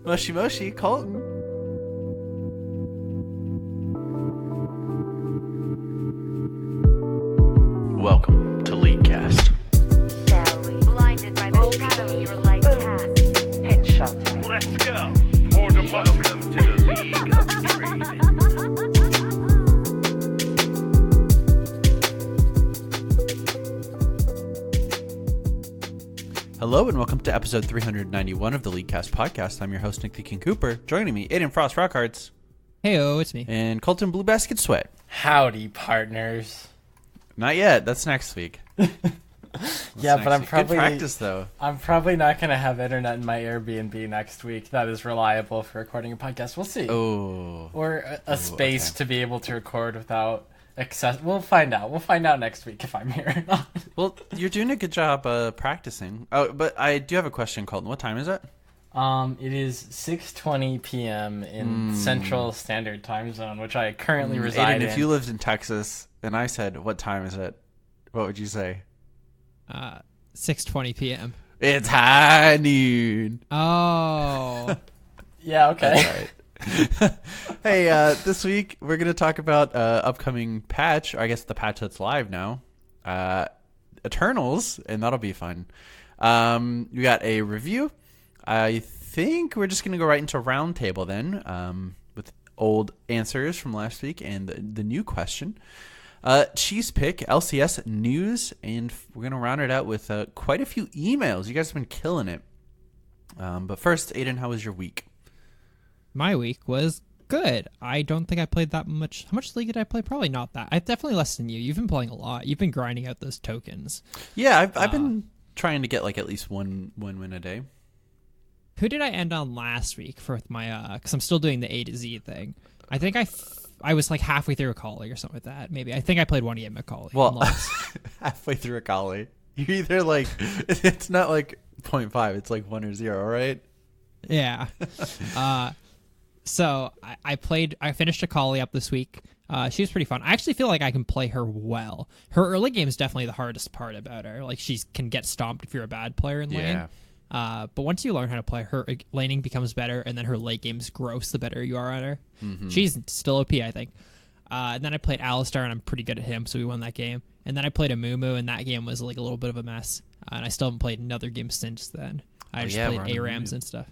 Moshi Moshi, Colton. Welcome to Leaguecast. Blinded by the shadow of your light cast. Headshot. Let's go. Welcome to the League of Trading. Hello and welcome to episode 391 of the Leaguecast podcast. I'm your host, Nick the King Cooper. Joining me, Aiden Frost Rockhearts. Heyo, it's me. And Colton Blue Basket Sweat. Howdy, partners. Not yet. That's next week. Yeah, but I'm probably good practice though. I'm probably not going to have internet in my Airbnb next week that is reliable for recording a podcast. We'll see. Oh. Or a space to be able to record without access. We'll find out. We'll find out next week if I'm here or not. Well, you're doing a good job practicing. Oh, but I do have a question, Colton. What time is it? It is 6:20 p.m. in Central Standard Time Zone, which I currently reside Aiden, in. if you lived in Texas and I said, "What time is it?" What would you say? 6:20 p.m. It's high noon. Oh. Yeah, okay. That's right. Hey, this week we're going to talk about upcoming patch, or I guess the patch that's live now, Eternals, and that'll be fun. We got a review. I think we're just going to go right into roundtable then, with old answers from last week and the new question. Cheese pick, LCS news, and we're going to round it out with quite a few emails. You guys have been killing it. But first, Aiden, how was your week? My week was good. I don't think I played that much. How much League did I play? Probably not that. I definitely less than you. You've been playing a lot. You've been grinding out those tokens. Yeah, I've been trying to get like at least one win a day. Who did I end on last week for my, because I'm still doing the A to Z thing. I think I was like halfway through a Macaulay or something like that. Maybe. I think I played one game Macaulay. Well, halfway through a Macaulay. You're either like, it's not like 0.5, it's like 1 or 0, right? Yeah. So I finished a Macaulay up this week. She was pretty fun. I actually feel like I can play her well. Her early game is definitely the hardest part about her. Like, she can get stomped if you're a bad player in lane. Yeah. But once you learn how to play, her laning becomes better, and then her late game's gross the better you are on her. Mm-hmm. She's still OP, I think. And then I played Alistar, and I'm pretty good at him, so we won that game. And then I played a Mumu, and that game was like a little bit of a mess. And I still haven't played another game since then. I just played ARAMs and stuff.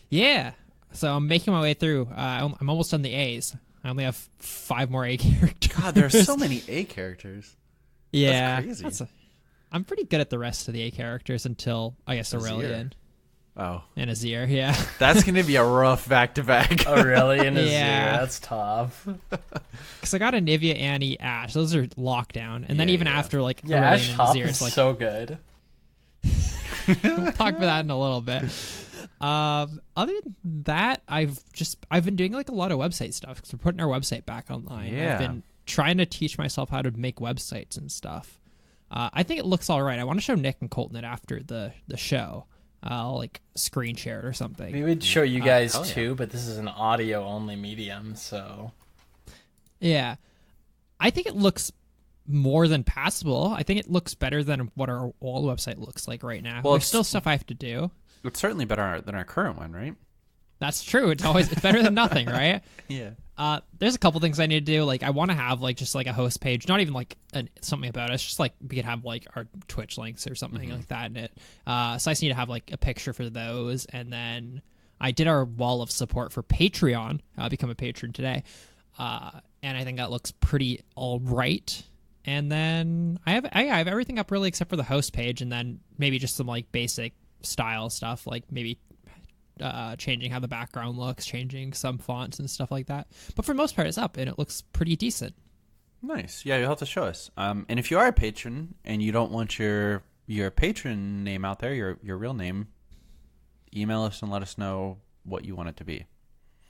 Yeah. So I'm making my way through. I'm almost on the A's. I only have 5 more A characters. God, there are so many A characters. Yeah. That's crazy. I'm pretty good at the rest of the A characters until, I guess, Aurelian. Oh. And Azir, yeah. That's going to be a rough back-to-back. Aurelian is Yeah. That's tough. Because I got a Nivea, Annie, Ashe. Those are lockdown. And then even after, like, Yeah, Aurelian Ash and Top Azir, is it's like... so good. We'll talk about that in a little bit. Other than that, I've been doing like a lot of website stuff because we're putting our website back online. Yeah. I've been trying to teach myself how to make websites and stuff. I think it looks all right. I want to show Nick and Colton it after the show. I'll like screen share it or something. We would show you guys yeah. too, but this is an audio only medium, so Yeah, I think it looks more than passable. I think it looks better than what our old website looks like right now. Well, There's still stuff I have to do. It's certainly better than our current one, right? That's true. It's better than nothing, right? Yeah. There's a couple things I need to do. Like, I want to have like just like a host page, not even like something about it. It's just like we could have like our Twitch links or something like that in it. So I just need to have like a picture for those, and then I did our wall of support for Patreon. Become a patron today, and I think that looks pretty all right. And then I have everything up really except for the host page, and then maybe just some like basic style stuff, like maybe changing how the background looks, changing some fonts and stuff like that. But for the most part, it's up and it looks pretty decent. Nice. Yeah, you'll have to show us. And if you are a patron and you don't want your patron name out there, your real name, email us and let us know what you want it to be.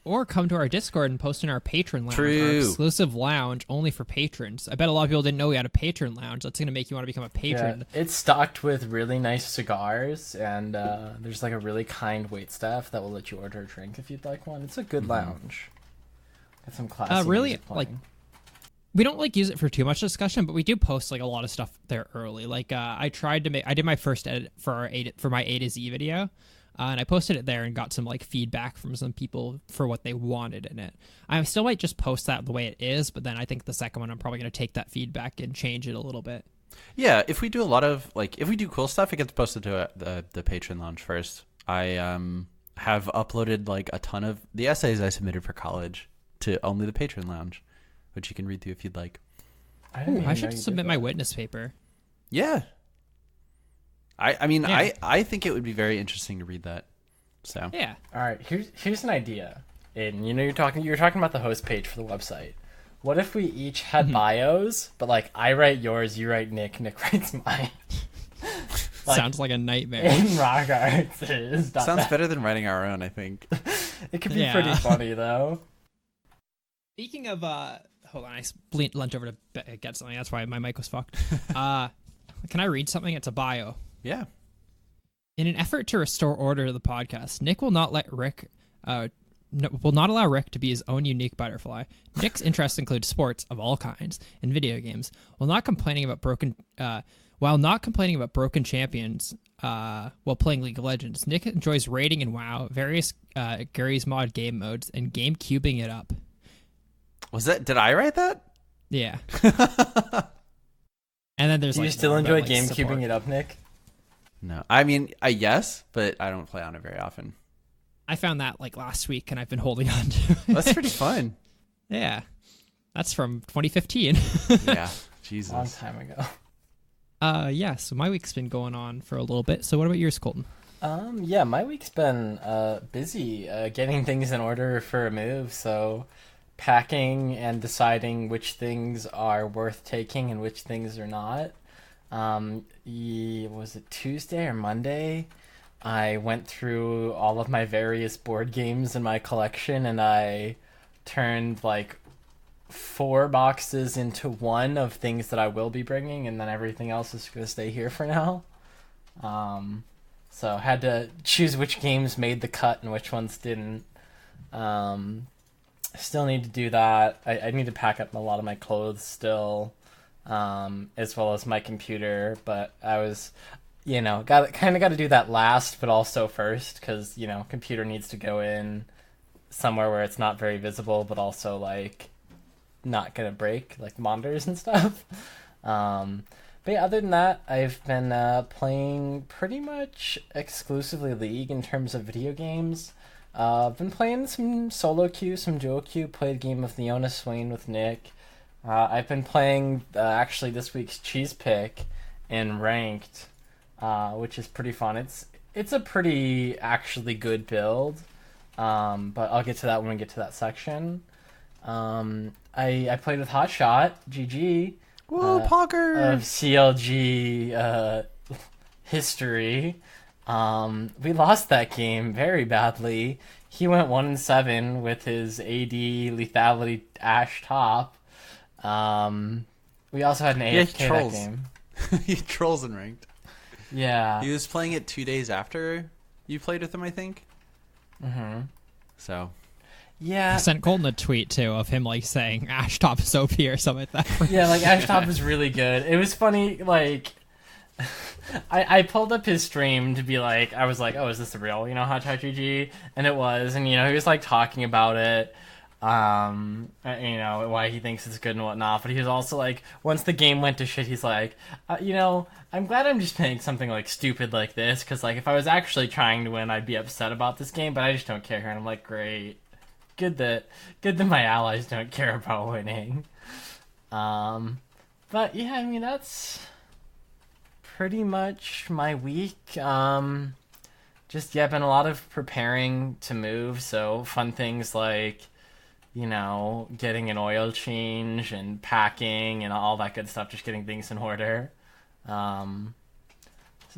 Or come to our Discord and post in our patron lounge, True. our exclusive lounge only for patrons. I bet a lot of people didn't know we had a patron lounge. That's going to make you want to become a patron. yeah, it's stocked with really nice cigars, and there's like a really kind waitstaff that will let you order a drink if you'd like one. It's a good lounge. Got some classy really, music playing. like, we don't like use it for too much discussion, but we do post like a lot of stuff there early. Like I did my first edit for my A to Z video. and I posted it there and got some like feedback from some people for what they wanted in it. I still might just post that the way it is, but then I think the second one I'm probably going to take that feedback and change it a little bit. Yeah, if we do a lot of if we do cool stuff, it gets posted to the Patreon launch first. I have uploaded like a ton of the essays I submitted for college to only the Patreon lounge, which you can read through if you'd like. I should submit my witness paper. Yeah. I mean, Yeah. I think it would be very interesting to read that. So Yeah. All right, here's an idea. And you're talking about the host page for the website. What if we each had bios, but like I write yours, you write Nick writes mine. Sounds like a nightmare. In rock arts, it is. sounds better than writing our own, I think. It could be Yeah. pretty funny though. Speaking of, hold on, I leant over to get something. That's why my mic was fucked. Can I read something? It's a bio. Yeah. In an effort to restore order to the podcast, Nick will not let Rick, will not allow Rick to be his own unique butterfly. Nick's interests include sports of all kinds and video games. While not complaining about broken champions, while playing League of Legends, Nick enjoys raiding in WoW, various Gary's Mod game modes, and game cubing it up. Did I write that? Yeah. And then there's Do you like still more enjoy about, like, game support. cubing it up, Nick? No. I mean, yes, but I don't play on it very often. I found that like last week, and I've been holding on to it. That's pretty fun. Yeah. That's from 2015. Yeah. Jesus. Long time ago. Yeah, so my week's been going on for a little bit. So what about yours, Colton? Yeah, my week's been busy getting things in order for a move. So packing and deciding which things are worth taking and which things are not. Was it Tuesday or Monday? I went through all of my various board games in my collection and I turned like 4 boxes into one of things that I will be bringing, and then everything else is going to stay here for now. So I had to choose which games made the cut and which ones didn't. Still need to do that. I need to pack up a lot of my clothes still, as well as my computer. But I was, got to do that last, but also first, because computer needs to go in somewhere where it's not very visible, but also like not gonna break, like monitors and stuff. But yeah, other than that, I've been playing pretty much exclusively League in terms of video games. I've been playing some solo queue, some duo queue, played a game of Leona Swain with Nick. I've been playing actually this week's Cheese Pick in Ranked, which is pretty fun. It's a pretty actually good build, but I'll get to that when we get to that section. I played with Hotshot, GG. Whoa, Pogger! Of CLG history. We lost that game very badly. He went 1-7 with his AD lethality Ash top. We also had an AFK that game. He trolls in Ranked. Yeah. He was playing it 2 days after you played with him, I think. Mm-hmm. So. Yeah. I sent Colton a tweet too of him like saying Ash Top is OP or something like that. Yeah, like Ash top is really good. It was funny, like I pulled up his stream to be like, I was like, oh, is this the real, Hotshot GG? And it was, and he was like talking about it, why he thinks it's good and whatnot. But he was also like, once the game went to shit, he's like, I'm glad I'm just playing something like stupid like this, because like if I was actually trying to win, I'd be upset about this game, but I just don't care. And I'm like, great. Good that my allies don't care about winning. But yeah, I mean that's pretty much my week. Been a lot of preparing to move, so fun things like, getting an oil change and packing and all that good stuff, just getting things in order.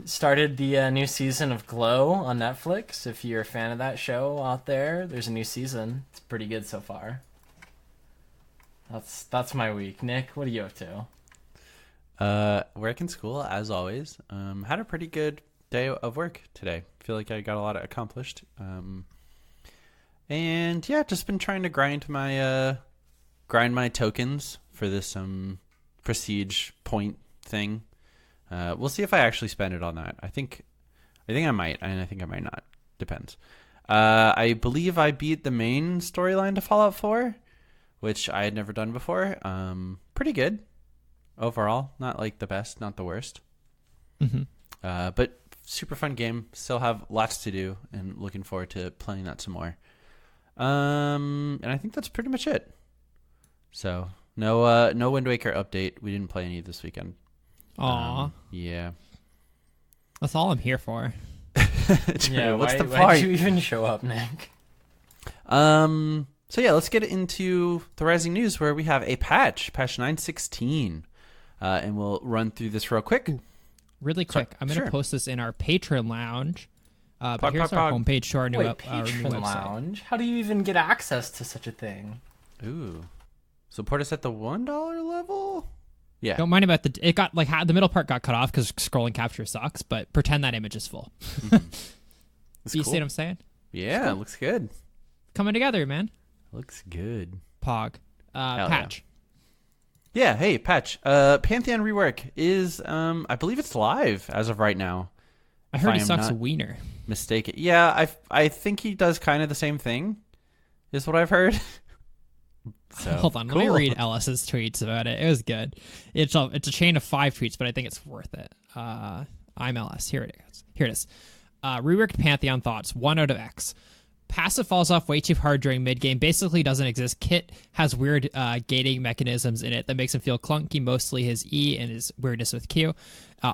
Started the new season of Glow on Netflix. If you're a fan of that show out there, there's a new season. It's pretty good so far. That's my week. Nick, what are you up to? Work in school, as always. Had a pretty good day of work today. Feel like I got a lot accomplished. And yeah, just been trying to grind my tokens for this prestige point thing. We'll see if I actually spend it on that. I think I might, and I think I might not. Depends. I believe I beat the main storyline to Fallout 4, which I had never done before. Pretty good overall. Not like the best, not the worst. Mm-hmm. But super fun game. Still have lots to do, and looking forward to playing that some more. And I think that's pretty much it. So no Wind Waker update. We didn't play any this weekend. Aw. Yeah. That's all I'm here for. Yeah, what's the why'd point? you even show up, Nick? So yeah, let's get into the Rising News, where we have a patch 9.16, and we'll run through this real quick. Really quick, I'm going to sure. post this in our Patreon lounge. But Pog, here's pog, our pog. homepage to our new, Wait, our new Patron website. Lounge? How do you even get access to such a thing? Ooh, support us at the $1 level. Yeah. Don't mind about it got like the middle part got cut off because scrolling capture sucks, but pretend that image is full. That's You cool. see what I'm saying? Yeah, it looks good. Coming together, man. Looks good. Pog. yeah. Patch. Yeah, hey, patch. Pantheon rework is, I believe it's live as of right now. I heard If he am sucks a not wiener. mistaken. Yeah, I think he does kind of the same thing, is what I've heard. So, Hold on, cool. let me read Ellis's tweets about it. It was good. It's a chain of 5 tweets, but I think it's worth it. I'm Ellis. Here it is. Reworked Pantheon thoughts. 1 out of X. Passive falls off way too hard during mid game. Basically doesn't exist. Kit has weird gating mechanisms in it that makes him feel clunky. Mostly his E and his weirdness with Q.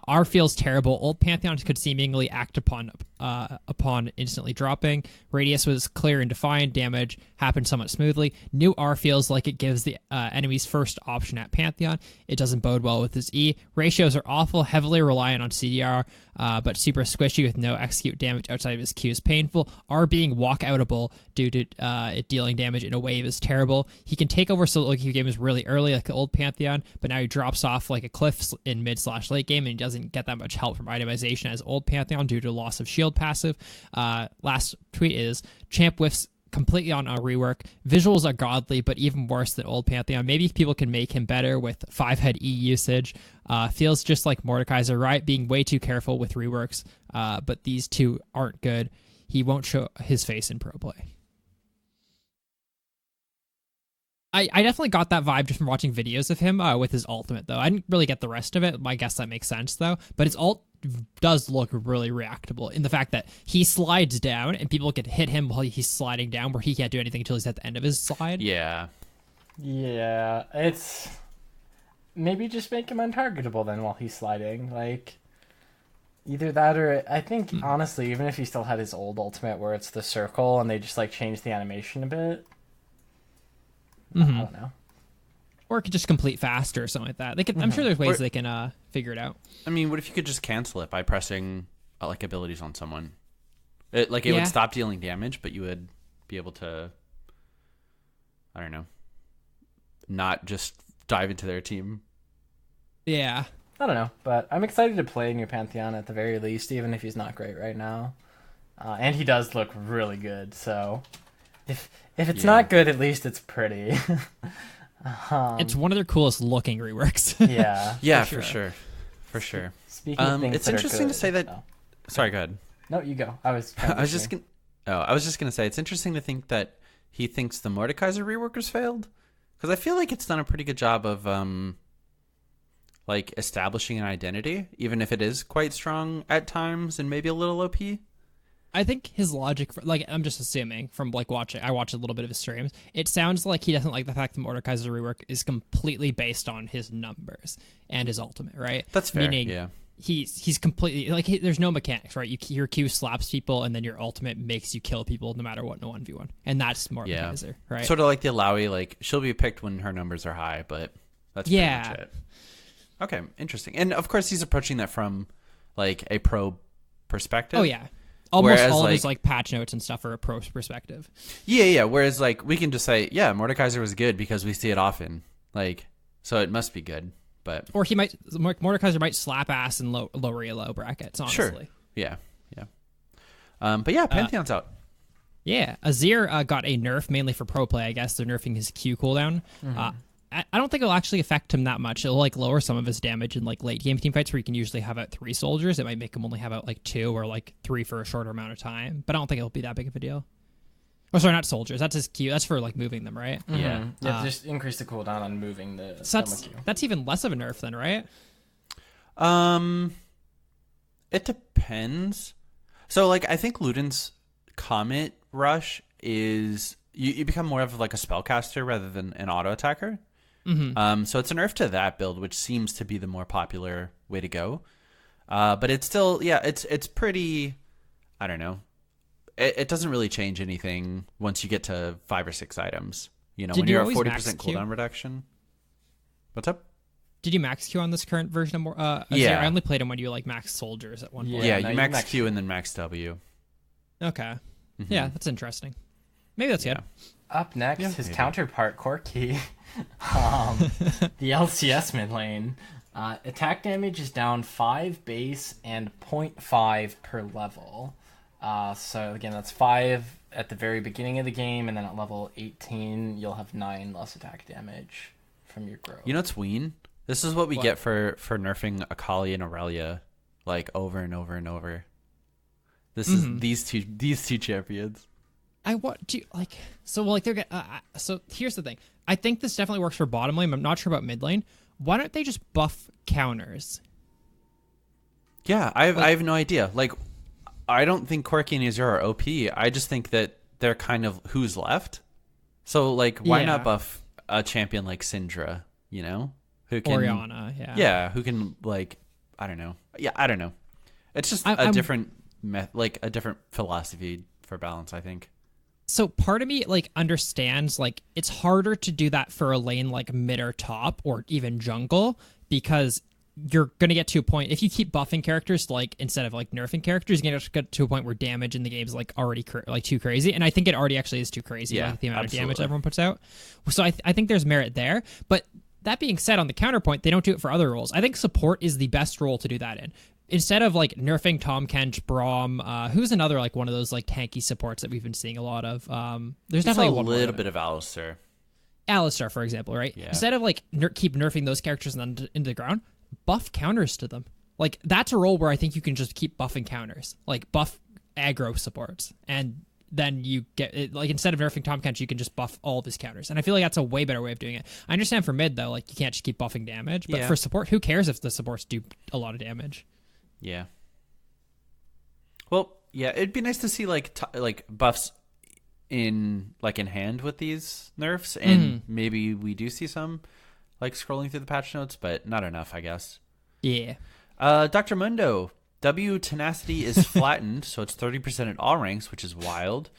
R feels terrible. Old Pantheon could seemingly act upon instantly dropping. Radius was clear and defined. Damage happened somewhat smoothly. New R feels like it gives the enemy's first option at Pantheon. It doesn't bode well with his E. Ratios are awful, heavily reliant on CDR, but super squishy with no execute damage outside of his Q is painful. R being walkoutable due to it dealing damage in a wave is terrible. He can take over solo queue games really early like the old Pantheon, but now he drops off like a cliff in mid/late game, and he doesn't get that much help from itemization as old Pantheon due to loss of shield passive. Last tweet is champ whiffs completely on a rework. Visuals are godly, but even worse than old Pantheon. Maybe people can make him better with 5-head E usage. Feels just like Mordekaiser, right? Being way too careful with reworks, but these two aren't good. He won't show his face in pro play. I definitely got that vibe just from watching videos of him with his ultimate, though. I didn't really get the rest of it. I guess that makes sense, though. But his ult does look really reactable in the fact that he slides down and people can hit him while he's sliding down, where he can't do anything until he's at the end of his slide. Yeah. Yeah, it's... Maybe just make him untargetable then while he's sliding. Like, either that or... I think, honestly, even if he still had his old ultimate where it's the circle and they just, like, change the animation a bit... I don't know. Or it could just complete faster or something like that. They could. I'm sure there's ways they can figure it out. I mean, what if you could just cancel it by pressing like abilities on someone? It would Yeah. stop dealing damage, but you would be able to, I don't know, not just dive into their team. Yeah. I don't know, but I'm excited to play New Pantheon at the very least, even if he's not great right now. And he does look really good, so... If it's not good, at least it's pretty. It's one of their coolest looking reworks. Yeah. Yeah, for sure. Speaking of things it's that are interesting to good- say that. Oh. Sorry, go ahead. No, you go. I was just gonna. Oh, I was just gonna say it's interesting to think that he thinks the Mordekaiser reworkers failed, because I feel like it's done a pretty good job of like establishing an identity, even if it is quite strong at times and maybe a little OP. I think his logic, I'm just assuming from watching, I watched a little bit of his streams. It sounds like he doesn't like the fact that Mordekaiser rework is completely based on his numbers and his ultimate, right? That's fair. Meaning Yeah. he's completely there's no mechanics, right? Your Q slaps people and then your ultimate makes you kill people no matter what in a 1v1, and that's Mordekaiser, right? Sort of like the Alawi, like she'll be picked when her numbers are high, but that's pretty much it. Okay, interesting. And of course, he's approaching that from like a pro perspective. Oh yeah. Almost Whereas, all of his patch notes and stuff are a pro perspective. Yeah. Whereas we can just say, yeah, Mordekaiser was good because we see it often. So it must be good. But or Mordekaiser might slap ass in lower elo brackets. Honestly, sure. Yeah. But yeah, Pantheon's out. Yeah, Azir got a nerf mainly for pro play. I guess they're nerfing his Q cooldown. I don't think it'll actually affect him that much. It'll like lower some of his damage in like late game team fights where you can usually have out 3 soldiers. It might make him only have out like 2 or like 3 for a shorter amount of time. But I don't think it'll be that big of a deal. Oh, sorry, not soldiers. That's his Q. That's for like moving them, right? Yeah. Yeah, just increase the cooldown on moving the So them with you. that's even less of a nerf then, right? It depends. So like I think Luden's Comet Rush is you become more of like a spellcaster rather than an auto attacker. So it's a nerf to that build, which seems to be the more popular way to go. But it's still it's pretty. I don't know. It doesn't really change anything once you get to 5 or 6 items. You know, Did when you you're at always 40% max Q? cooldown reduction. What's up? Did you max Q on this current version of Azir? Yeah. I only played him when you like max soldiers at one point. Yeah, no, you you max max Q and then max W. Okay. Yeah, that's interesting. Maybe that's good. Up next, Yeah, his maybe. counterpart, Corki. The LCS mid lane. Attack damage is down 5 base and 0.5 per level. So again, that's 5 at the very beginning of the game, and then at level 18, you'll have 9 less attack damage from your growth. You know what's ween? This is what we get for nerfing Akali and Aurelia, like over and over and over. This is these two champions. I want to like so like they're so here's the thing. I think this definitely works for bottom lane. I'm not sure about mid lane. Why don't they just buff counters? Yeah, I have no idea. Like, I don't think Corki and Azir are OP. I just think that they're kind of who's left. So like, why Yeah. not buff a champion like Syndra? You know, who can Orianna, yeah, who can like I don't know. Yeah, I don't know. It's just a I'm- different like a different philosophy for balance. I think. So part of me like understands like it's harder to do that for a lane like mid or top or even jungle because you're gonna get to a point if you keep buffing characters like instead of like nerfing characters, you're gonna get to a point where damage in the game is like already like too crazy, and I think it already actually is too crazy. Yeah, like the amount of damage absolutely. everyone puts out. So I think there's merit there, but that being said, on the counterpoint, they don't do it for other roles. I think support is the best role to do that in. Instead of like nerfing Tom Kench, Braum, who's another like one of those like tanky supports that we've been seeing a lot of. There's Just definitely a one more little than bit of Alistar. Alistar, for example, right? Yeah. Instead of like keep nerfing those characters and then into the ground, buff counters to them. Like that's a role where I think you can just keep buffing counters, like buff aggro supports, and then you get it, like instead of nerfing Tom Kench, you can just buff all of his counters, and I feel like that's a way better way of doing it. I understand for mid though, like you can't just keep buffing damage, but Yeah. for support, who cares if the supports do a lot of damage? Yeah. Well, yeah, it'd be nice to see like buffs in hand with these nerfs, and maybe we do see some like scrolling through the patch notes, but not enough, I guess. Yeah. Dr. Mundo, W tenacity is flattened, so it's 30% at all ranks, which is wild.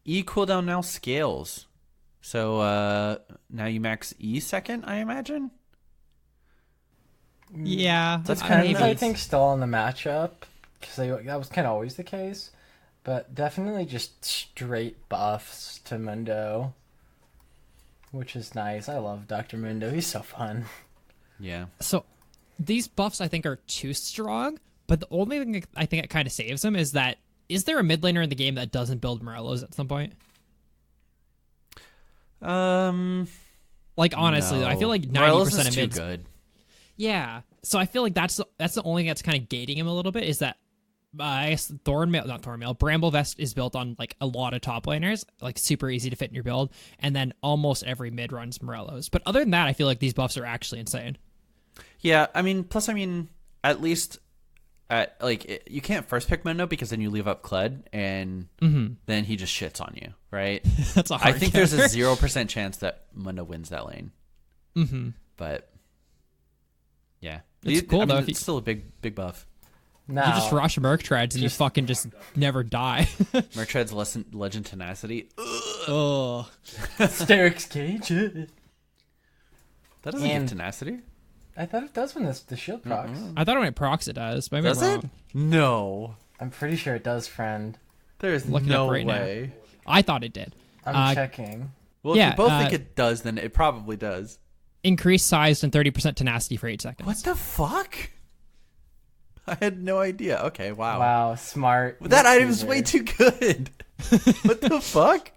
E cooldown now scales, so now you max E second, I imagine. Yeah, That's Depends, maybe. I think, still on the matchup, because that was kind of always the case. But definitely just straight buffs to Mundo, which is nice. I love Dr. Mundo. He's so fun. Yeah. So these buffs I think are too strong, but the only thing I think it kind of saves them is that is there a mid laner in the game that doesn't build Morellos at some point? Like honestly, No. I feel like 90% Morellos is of too mids. good. Yeah, so I feel like that's the only thing that's kind of gating him a little bit is that I guess Bramble Vest is built on like a lot of top laners, like super easy to fit in your build, and then almost every mid runs Morellos. But other than that, I feel like these buffs are actually insane. Yeah, I mean, plus, at least, you can't first pick Mundo because then you leave up Kled, and then he just shits on you, right? That's a hard I think there's a counter. 0% chance that Mundo wins that lane. But, yeah. It's cool, though, if It's you- still a big buff. Now, You just rush Merc Treads and you fucking just never die. Mertread's legend tenacity. Oh, Sterix Cage. That doesn't give And- tenacity. I thought it does when the shield procs. I thought when it procs it does. Maybe Does I'm it? wrong. No. I'm pretty sure it does, friend. There's Looking no up right now. way. I thought it did. I'm checking. Well, if Yeah, you both think it does, then it probably does. Increased size and 30% tenacity for 8 seconds. What the fuck? I had no idea. Okay, wow. Wow, smart. That item is user. way too good. What the fuck?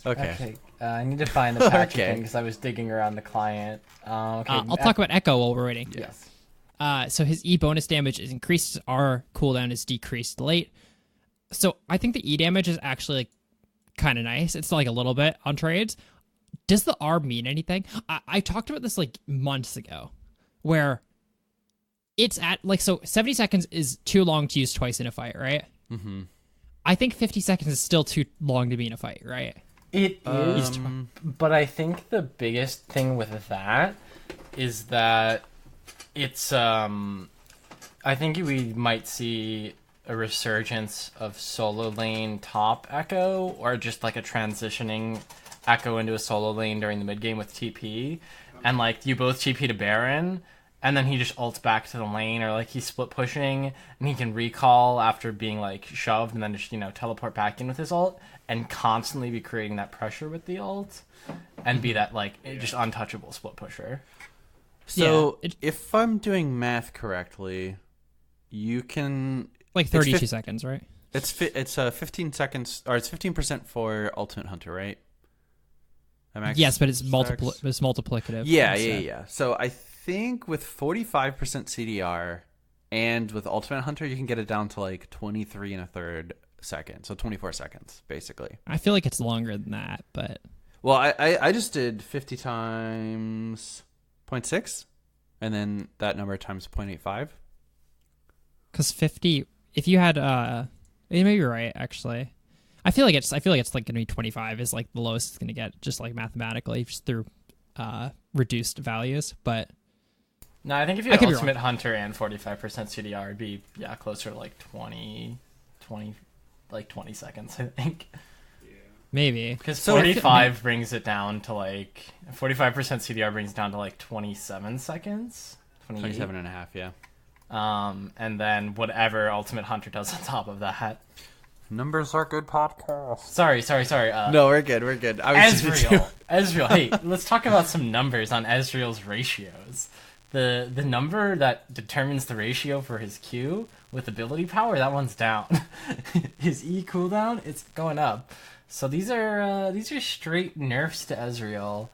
Okay. Okay, I need to find the patch Okay. because I was digging around the client. Okay, I'll talk about Echo while we're waiting. Yes. So his E bonus damage is increased, his R cooldown is decreased late. So I think the E damage is actually like kind of nice. It's like a little bit on trades. Does the R mean anything? I talked about this like months ago, where it's at like, so 70 seconds is too long to use twice in a fight, right? Mm-hmm. I think 50 seconds is still too long to be in a fight, right? It is, but I think the biggest thing with that is that it's I think we might see a resurgence of solo lane top Echo, or just like a transitioning Echo into a solo lane during the mid game with TP, and like you both TP to Baron, and then he just ults back to the lane, or like he's split pushing and he can recall after being like shoved, and then just teleport back in with his ult, and constantly be creating that pressure with the ult, and be that like just untouchable split pusher. So Yeah, if I'm doing math correctly, you can Like 32 seconds, right? It's 15 seconds, or it's 15% for Ultimate Hunter, right? Yes, but it's multiplicative. Yeah. So I think with 45% CDR and with Ultimate Hunter, you can get it down to like 23 and a third seconds, so 24 seconds basically. I feel like it's longer than that, but Well, I just did 50 times 0.6, and then that number times 0.85. because 50, if you had maybe you're right actually. I feel like it's like gonna be 25 is like the lowest it's gonna get, just like mathematically, just through reduced values. But No, I think if you had Ultimate Hunter and 45% CDR, it'd be closer to like 20 seconds, I think. maybe Because 45 brings it down to like 45% CDR brings it down to like 27 seconds. 27 and a half, yeah. And then whatever Ultimate Hunter does on top of that. Numbers are good podcast. Sorry. No, we're good. Ezreal. Hey, let's talk about some numbers on Ezreal's ratios. The number that determins the ratio for his Q with ability power, that one's down. His E cooldown, it's going up. So these are straight nerfs to Ezreal,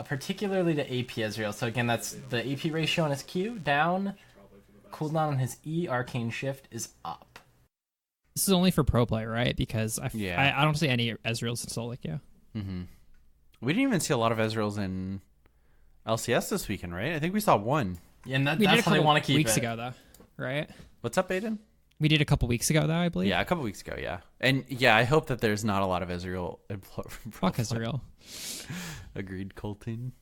particularly to AP Ezreal. So again, that's the AP ratio on his Q down. Cooldown on his E arcane shift is up. this is only for pro play, right? Because I don't see any Ezreals in solo queue. Mm-hmm. We didn't even see a lot of Ezreals in LCS this weekend, right? I think we saw one. Yeah, and We did a that's how they couple want to keep weeks it. ago, though, right? What's up, Aiden? We did a couple weeks ago, though, I believe. Yeah, a couple weeks ago, yeah. And yeah, I hope that there's not a lot of Ezreal. Fuck Ezreal. Agreed, Colton.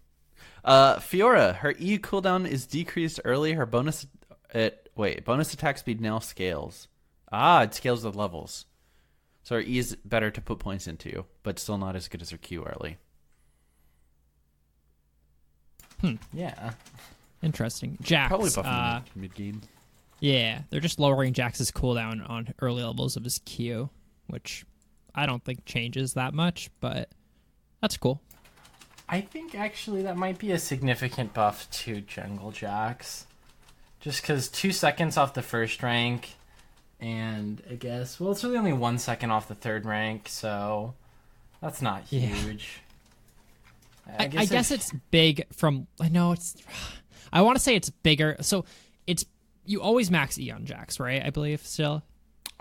Fiora, her E cooldown is decreased early. Her bonus attack speed now scales. It scales with levels. So her E is better to put points into, but still not as good as her Q early. Yeah. Interesting. Jax. Probably buffing mid game. Yeah, they're just lowering Jax's cooldown on early levels of his Q, which I don't think changes that much, but that's cool. I think actually that might be a significant buff to Jungle Jax. Just because 2 seconds off the first rank, and I guess, well, it's really only 1 second off the third rank, so that's not huge. I guess it's big from, I want to say it's bigger. So you always max E on Jax, right? I believe still.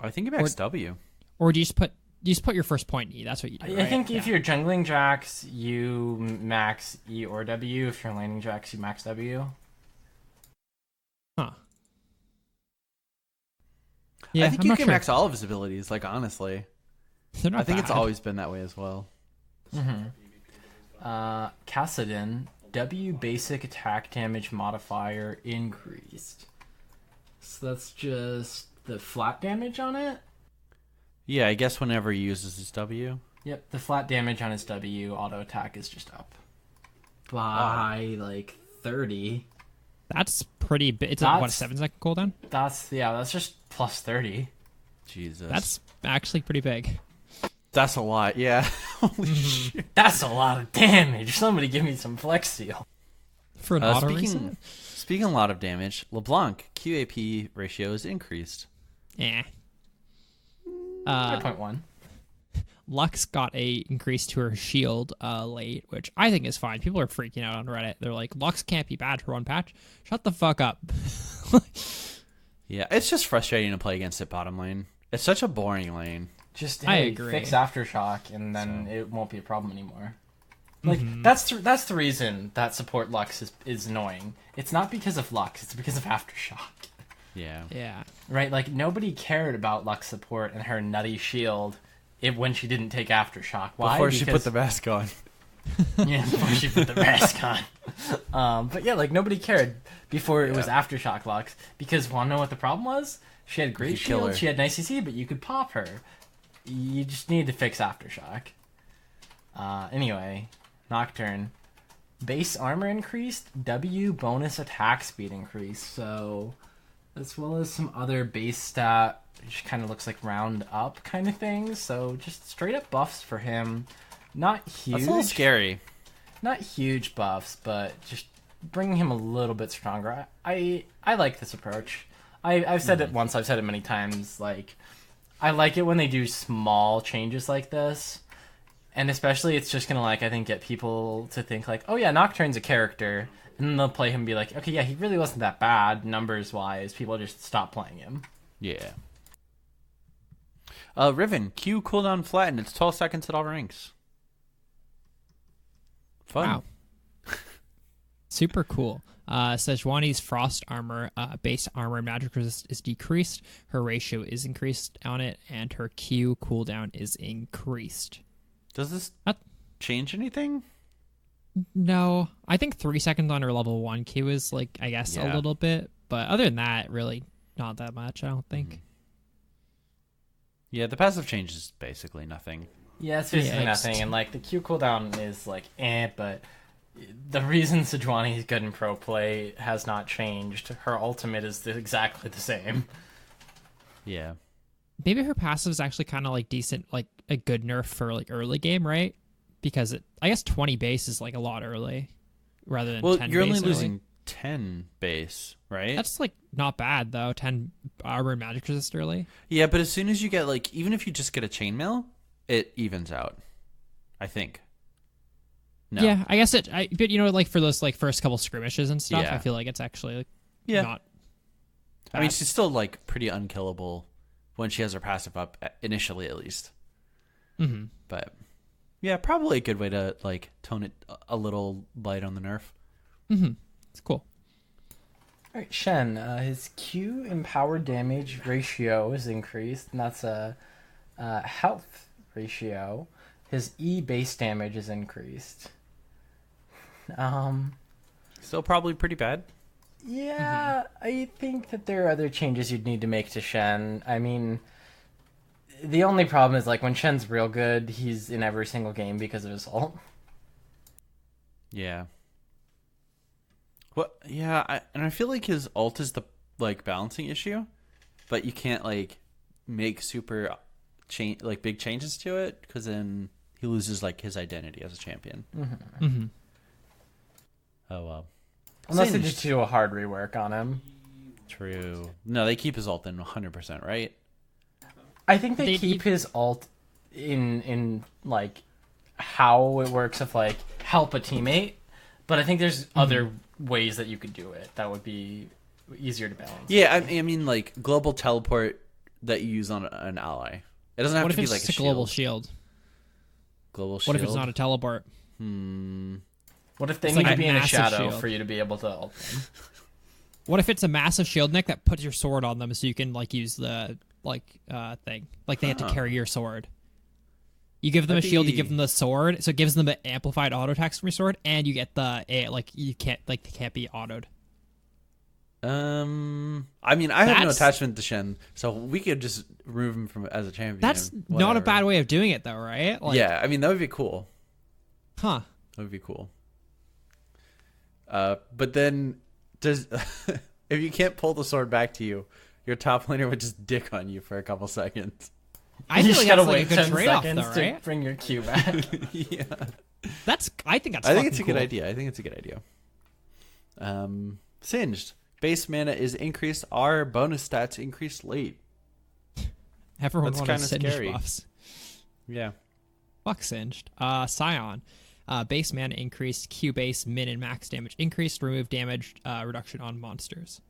I think you max W. Or do you just put your first point in E? That's what you do. I think if you're jungling Jax, you max E or W. If you're laning Jax, you max W. Huh. Yeah, I think you can max all of his abilities, like, honestly. They're not I think it's bad. always been that way as well. Kassadin, W basic attack damage modifier increased. So that's just the flat damage on it? Yeah, I guess whenever he uses his W. Yep, the flat damage on his W auto attack is just up by like 30. That's pretty big. It's a 7-second cooldown? That's just plus 30. Jesus. That's actually pretty big. That's a lot, yeah. Holy shit. That's a lot of damage. Somebody give me some flex seal. For an auto reset? Speaking a lot of damage, LeBlanc QAP ratio is increased. Yeah. 5.1. Lux got a increase to her shield late, which I think is fine. People are freaking out on Reddit. They're like, Lux can't be bad for one patch. Shut the fuck up. Yeah, it's just frustrating to play against it bottom lane. It's such a boring lane. Just I hey, agree. fix Aftershock, and then it won't be a problem anymore. Like that's the reason that support Lux is annoying. It's not because of Lux; it's because of Aftershock. Yeah. Yeah. Right? Like nobody cared about Lux support and her nutty shield when she didn't take Aftershock. Why? Before she put the mask on. Yeah, before she put the mask on. But yeah, like nobody cared before it was Aftershock Lux because wanna know what the problem was? She had great kill her. shield, she had nice CC, but you could pop her. You just need to fix Aftershock. Anyway, Nocturne. Base armor increased, W bonus attack speed increased, so as well as some other base stat, which kind of looks like round up kind of things. So just straight up buffs for him. Not huge. That's a little scary. Not huge buffs, but just bringing him a little bit stronger. I like this approach. I've said it once. I've said it many times. Like, I like it when they do small changes like this. And especially it's just going to, like, I think get people to think, like, oh, yeah, Nocturne's a character. And then they'll play him and be like, okay, yeah, he really wasn't that bad numbers-wise. People just stop playing him. Yeah. Riven, Q cooldown flattened. It's 12 seconds at all ranks. Fun. Wow. Super cool. Sejuani's frost armor, base armor and magic resist is decreased. Her ratio is increased on it, and her Q cooldown is increased. Does this What? change anything? No, I think 3 seconds on her level 1 Q is like, I guess, a Yeah. little bit, but other than that, really not that much, I don't think. Yeah, the passive change is basically nothing. Yeah, it's basically Yeah, nothing. And, like, the Q cooldown is, like, but the reason Sejuani is good in pro play has not changed. Her ultimate is exactly the same. Yeah. Maybe her passive is actually kind of like decent, like a good nerf for like early game, right? Because I guess 20 base is like a lot early, rather than Well, 10 you're only base early. losing 10 base, right? That's like not bad though. 10 armor and magic resist early. Yeah, but as soon as you get, like, even if you just get a chainmail, it evens out, I think. No. Yeah, I guess but you know, like for those like first couple skirmishes and stuff, Yeah. I feel like it's actually like Yeah. not. I mean, bad. she's still, like, pretty unkillable when she has her passive up, initially at least. Mhm. But, yeah, probably a good way to, like, tone it a little light on the nerf. It's cool. All right, Shen, his Q empowered damage ratio is increased, and that's a health ratio. His E base damage is increased. Still probably pretty bad. Yeah, I think that there are other changes you'd need to make to Shen. I mean, the only problem is, like, when Shen's real good, he's in every single game because of his ult. Yeah. What? Yeah, and I feel like his ult is the, like, balancing issue, but you can't, like, make super big changes to it because then he loses, like, his identity as a champion. Mm-hmm. Oh well. Unless they Singed. just do a hard rework on him. True. No, they keep his ult in 100%, right? I think they They- keep his ult in like how it works of like help a teammate, but I think there's other ways that you could do it that would be easier to balance. Yeah, I mean, like, global teleport that you use on an ally. It doesn't have What to if be it's like a global shield? Global shield. What if it's not a teleport? What if they It's need like to a be in a massive shadow shield. for you to be able to ult them? What if it's a massive shield neck that puts your sword on them so you can like use the thing? Like they have to carry your sword. You give them That'd a shield, you be- give them the sword, so it gives them the amplified auto attacks from your sword, and you get they can't be autoed. I mean, I have no That's- attachment to Shen, so we could just remove him from as a champion. That's not a whatever. bad way of doing it though, right? Like, Yeah, I mean, that would be cool. Huh. That would be cool. But then, if you can't pull the sword back to you, your top laner would just dick on you for a couple seconds. I You feel just like gotta that's like a wait good 10 trade-off seconds though, to right? bring your Q back. Yeah, I think that's I think fucking it's a good cool. idea. I think it's a good idea. Singed. Base mana is increased. Our bonus stats increased late. Everyone That's wanted kinda Singed scary. buffs. Yeah. Fuck singed. Scion. Base mana increased, Q base, min and max damage increased, remove damage reduction on monsters.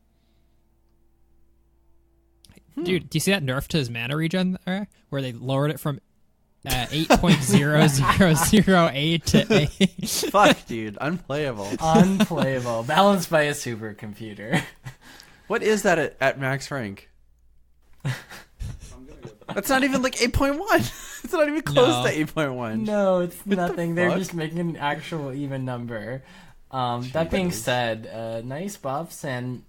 Dude, do you see that nerf to his mana regen there? Where they lowered it from 8.0008 to 8. Fuck, dude. Unplayable. Unplayable. Balanced by a supercomputer. What is that at max rank? That's not even like 8.1. It's not even close to 8.1. No, it's nothing. They're fuck? just making an actual even number. That being said, nice buffs, and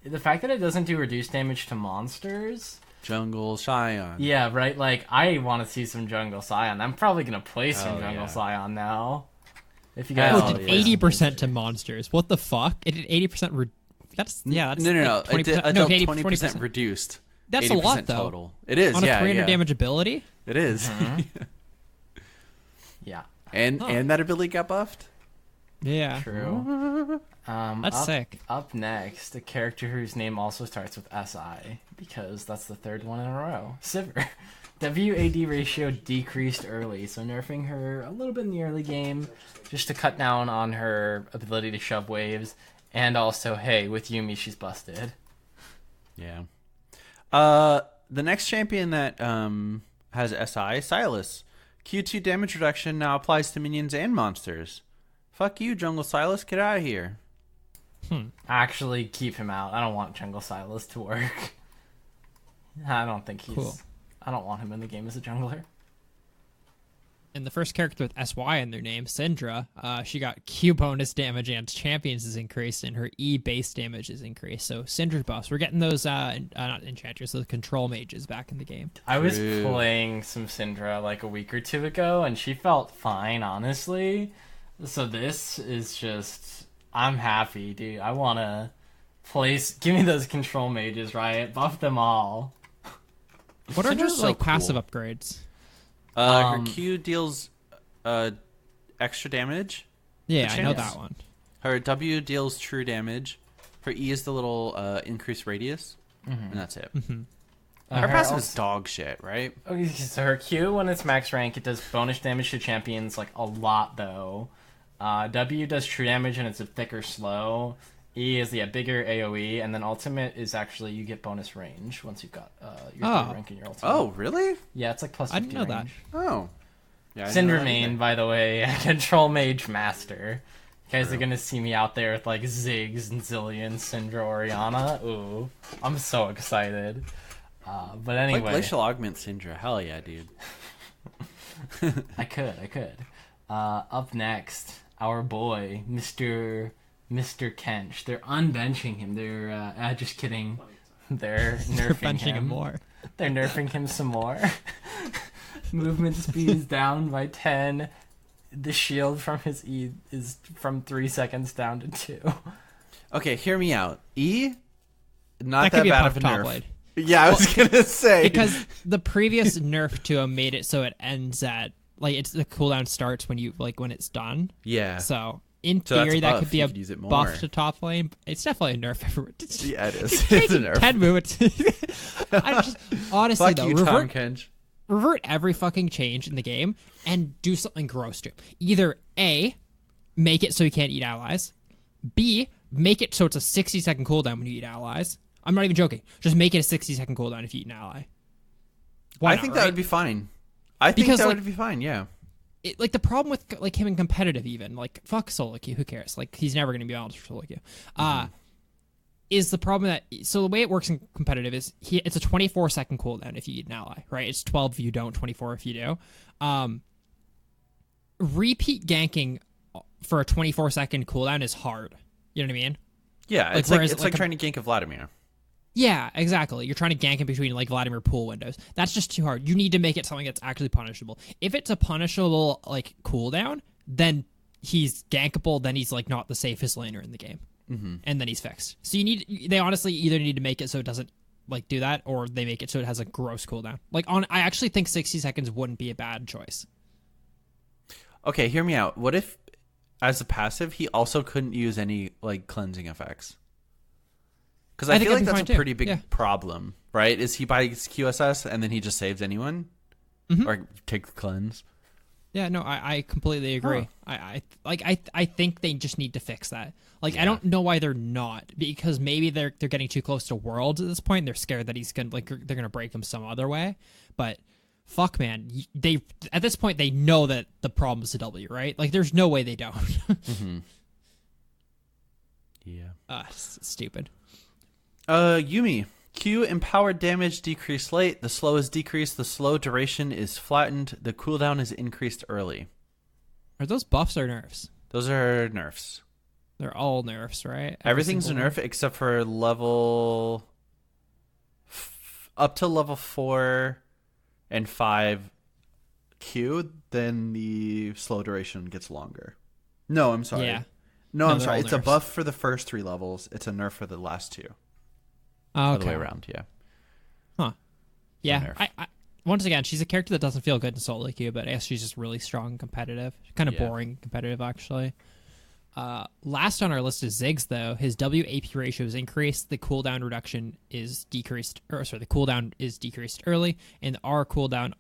the fact that it doesn't do reduced damage to monsters. Jungle Scion. Yeah, right. Like, I want to see some Jungle Scion. I'm probably gonna play some Jungle Scion now. If you guys, Oh, it did 80% to monsters. What the fuck? It did 80%. That's No. like It did 20%. No, 20% reduced. That's a 80% lot, though. total. It is, on a yeah. 300 yeah. damage ability. It is. yeah, and that ability got buffed? Yeah, true. that's sick. Up next, a character whose name also starts with SI, because that's the third one in a row. Sivir. WAD ratio decreased early, so nerfing her a little bit in the early game, just to cut down on her ability to shove waves, and also, hey, with Yuumi, she's busted. Yeah. The next champion that has SI, Silas. Q2 damage reduction now applies to minions and monsters. Fuck you, Jungle Silas. Get out of here. Actually, keep him out. I don't want Jungle Silas to work. I don't think he's... Cool. I don't want him in the game as a jungler. And the first character with SY in their name, Syndra, she got Q bonus damage and champions is increased, and her E base damage is increased. So Syndra's buffs. We're getting those, not enchanters, those control mages back in the game. I was playing some Syndra like a week or two ago, and she felt fine, honestly. So this is just... I'm happy, dude. I want to place... Give me those control mages, Riot. Buff them all. What are her Syndra's so passive cool. upgrades? Her Q deals extra damage. Yeah, I know chance. that one. Her W deals true damage. Her E is the little increased radius. And that's it. Her passive is dog shit, right? Okay, so her Q, when it's max rank, it does bonus damage to champions, like, a lot, though. W does true damage, and it's a thicker slow. E is, bigger AoE, and then ultimate is actually, you get bonus range once you've got your third rank in your ultimate. Oh, really? Yeah, it's like plus 50 I didn't know that. range. Oh. Yeah, I didn't know Syndra that main, either. by the way, control mage master. You guys are gonna see me out there with, like, Ziggs and Zillion, Syndra, Orianna. Ooh, I'm so excited. But anyway. Like Glacial Augment Syndra. Hell yeah, dude. I could. Up next, our boy, Mr. Kench. They're unbenching him. They're just kidding. They're nerfing Benching him more. They're nerfing him some more. Movement speed is down by 10. The shield from his E is from 3 seconds down to 2. Okay, hear me out. E, not That that, could be a bad puff of a top nerf. blade. Yeah, I was gonna say Because the previous nerf to him made it so it ends at the cooldown starts when it's done. yeah, So in So that's theory, a that buff. could be You a could use it more. buff to top lane. It's definitely a nerf. yeah, it is. It's It's a nerf. 10 movements. I just honestly Fuck though, you, Tom Kench. revert every fucking change in the game and do something gross to him. Either A, make it so you can't eat allies. B, make it so it's a 60-second cooldown when you eat allies. I'm not even joking. Just make it a 60-second cooldown if you eat an ally. Why I not, think right? that would be fine. I think Because, that like- would be fine. Yeah. The problem with him in competitive, even fuck solo queue, who cares? He's never going to be balanced for solo queue. Is the problem that the way it works in competitive is it's a 24-second cooldown if you eat an ally, right? It's 12 if you don't, 24 if you do. Repeat ganking for a 24-second cooldown is hard. You know what I mean? Yeah, it's whereas, like trying to gank a Vladimir. Yeah, exactly. You're trying to gank in between Vladimir pool windows. That's just too hard. You need to make it something that's actually punishable. If it's a punishable cooldown, then he's gankable. Then he's not the safest laner in the game, and then he's fixed. So they honestly either need to make it so it doesn't do that, or they make it so it has a gross cooldown. I actually think 60 seconds wouldn't be a bad choice. Okay, hear me out. What if, as a passive, he also couldn't use any cleansing effects? Because I think feel that'd like be that's fine, a pretty too. big Yeah. problem, right? Is he buys QSS and then he just saves anyone, or take the cleanse? Yeah, no, I completely agree. I think they just need to fix that. Like, I don't know why they're not, because maybe they're getting too close to Worlds at this point. And they're scared that they're gonna break him some other way. But fuck, man, they at this point they know that the problem is the W, right? Like, there's no way they don't. Yeah. Stupid. Yumi. Q empowered damage decreased late. The slow is decreased. The slow duration is flattened. The cooldown is increased early. Are those buffs or nerfs? Those are nerfs. They're all nerfs, right? Everything's a nerf except for up to level 4 and 5 Q. Then the slow duration gets longer. No, I'm sorry. Yeah. No, I'm they're sorry. all It's a nerfs. buff for the first 3 levels. It's a nerf for the last 2. Oh, Other way okay. around, yeah. Huh. Yeah. nerf. I once again, she's a character that doesn't feel good in solo queue, but I guess she's just really strong and competitive. Kind of Yeah. boring competitive, actually. Last on our list is Ziggs, though. His WAP ratio is increased. The cooldown reduction is decreased. The cooldown is decreased early, and the R cooldown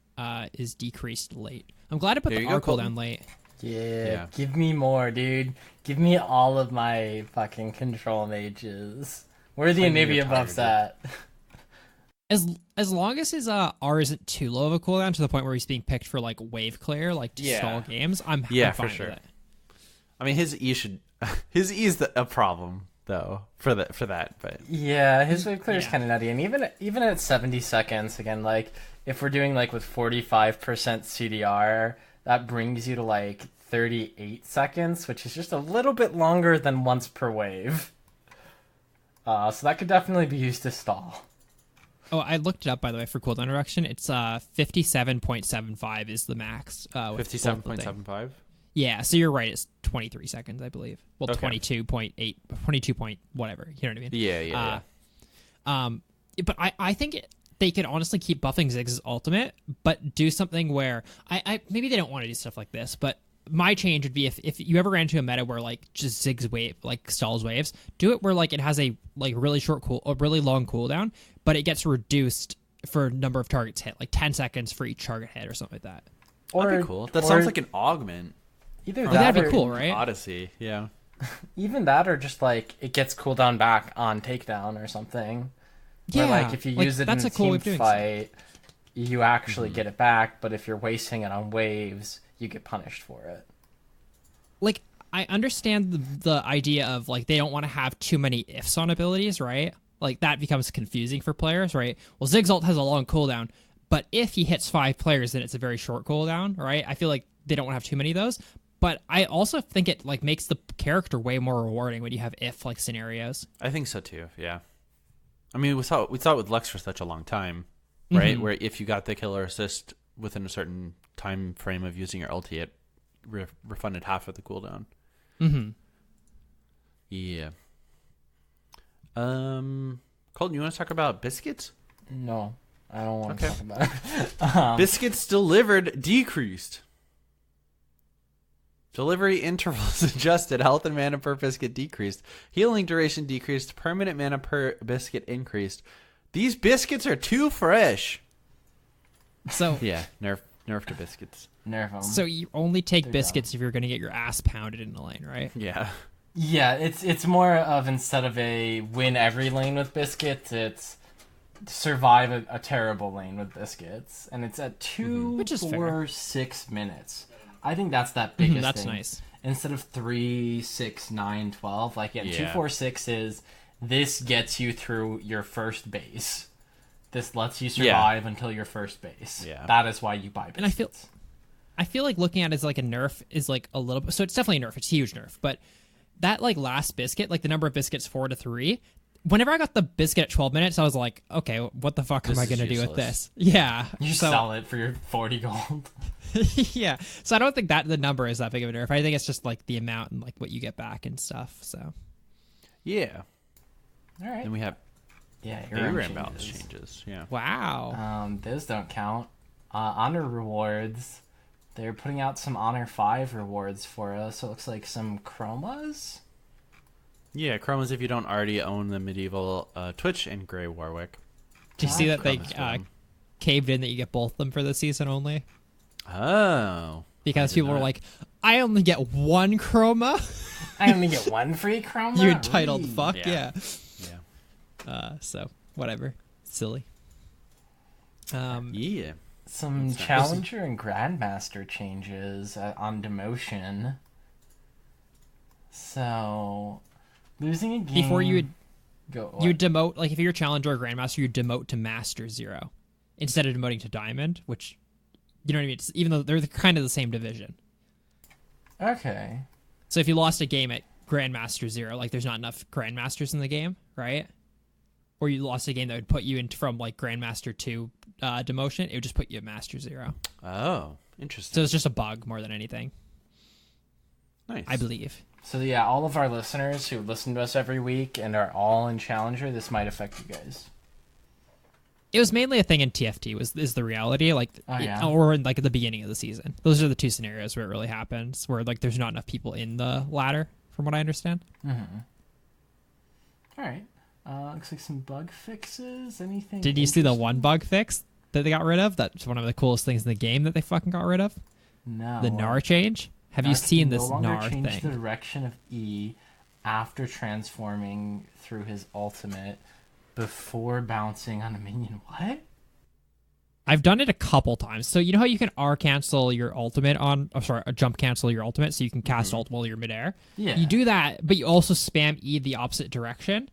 is decreased late. I'm glad I put There the you go, R Colton. cooldown late. Yeah, give me more, dude. Give me all of my fucking control mages. Where are the I know you're Anivia buffs tired, at? As long as his R isn't too low of a cooldown to the point where he's being picked for like wave clear, like to stall games, I'm Yeah, fine for sure. with it. I mean, his E is a problem though for that, but Yeah, his wave clear is Yeah. kind of nutty, and even at 70 seconds, again, like if we're doing like with 45% CDR, that brings you to like 38 seconds, which is just a little bit longer than once per wave. So that could definitely be used to stall. Oh, I looked it up, by the way, for cooldown reduction. It's 57.75 is the max. With both the thing. 57.75. Yeah, so you're right. It's 23 seconds, I believe. Well, Okay. 22.8, 22 point whatever. You know what I mean? Yeah. But I think they could honestly keep buffing Ziggs' ultimate, but do something where I maybe they don't want to do stuff like this, but my change would be if you ever ran into a meta where like just Ziggs wave like stalls waves, do it where like it has a like really really long cooldown, but it gets reduced for number of targets hit, like 10 seconds for each target hit or something like that. That'd be cool. That sounds like an augment. Either from that that'd be or cool, right? Odyssey, yeah. even that, or just like it gets cooldown back on takedown or something. Where, Yeah, like if you like, use it that's in a cool way a of team doing fight, you actually get it back. But if you're wasting it on waves, you get punished for it. Like I understand the idea of like they don't want to have too many ifs on abilities, right? Like that becomes confusing for players, right? Well, Ziggs ult has a long cooldown, but if he hits 5 players, then it's a very short cooldown, right? I feel like they don't want to have too many of those. But I also think it like makes the character way more rewarding when you have if like scenarios. I think so too. Yeah. I mean, we saw it with Lux for such a long time, right? Where if you got the killer assist within a certain time frame of using your ulti, it refunded half of the cooldown. Mm-hmm. Yeah. Colton, you want to talk about Biscuits? No, I don't want to Okay. talk about it. Biscuits delivered decreased. Delivery intervals adjusted. Health and mana per biscuit decreased. Healing duration decreased. Permanent mana per biscuit increased. These biscuits are too fresh. So Yeah, nerf to biscuits. Nerf 'em. so you only take They're biscuits if you're going to get your ass pounded in the lane, right? Yeah. Yeah, it's more of, instead of a win every lane with biscuits, it's survive a terrible lane with biscuits, and it's at 2, Which is 4, 6 minutes. I think that's that biggest That's thing. nice. Instead of 3, 6, 9, 12, like 2, 4, 6 is this gets you through your first base. This lets you survive until your first base. Yeah. That is why you buy biscuits. And I feel like looking at it as like a nerf is like a little bit. So it's definitely a nerf. It's a huge nerf. But that like last biscuit, like the number of biscuits 4 to 3. Whenever I got the biscuit at 12 minutes, I was like, okay, what the fuck am This I is going to do with useless. this? Yeah. You so, sell it for your 40 gold. yeah. So I don't think that the number is that big of a nerf. I think it's just like the amount and like what you get back and stuff. So Yeah. All right. Then we have Yeah, ARAM balance changes. Yeah. wow. Those don't count. Honor rewards. They're putting out some Honor 5 rewards for us. So it looks like some chromas. Yeah, chromas if you don't already own the medieval Twitch and Grey Warwick. Did you see that they Chromas for them. caved in that you get both of them for the season only? Oh. because did people were not. like, I only get one chroma. I only get one free chroma. You entitled Really? fuck. Yeah. Yeah. Yeah. So whatever. Silly. Yeah. Some Challenger and Grandmaster changes on demotion. So, losing a game... Before you would Go, you demote, like if you're a Challenger or Grandmaster, you demote to Master 0 instead of demoting to Diamond, which, you know what I mean? It's, even though they're kind of the same division. Okay. So if you lost a game at Grandmaster 0, like there's not enough Grandmasters in the game, right? Or you lost a game that would put you in from like Grandmaster 2 demotion, it would just put you at Master 0. Oh, interesting. So it's just a bug more than anything, Nice. I believe. So yeah, all of our listeners who listen to us every week and are all in Challenger, this might affect you guys. It was mainly a thing in TFT is the reality, like, or in, like at the beginning of the season. Those are the two scenarios where it really happens, where like there's not enough people in the ladder, from what I understand. Mm-hmm. All right. Looks like some bug fixes. Anything? Did you see the one bug fix that they got rid of? That's one of the coolest things in the game that they fucking got rid of. No. The Gnar change. Have you seen this no longer Gnar change thing? the direction of E after transforming through his ultimate before bouncing on a minion. What? I've done it a couple times. So you know how you can R cancel your ultimate on, jump cancel your ultimate so you can cast ult while you're midair? Yeah. You do that, but you also spam E the opposite direction.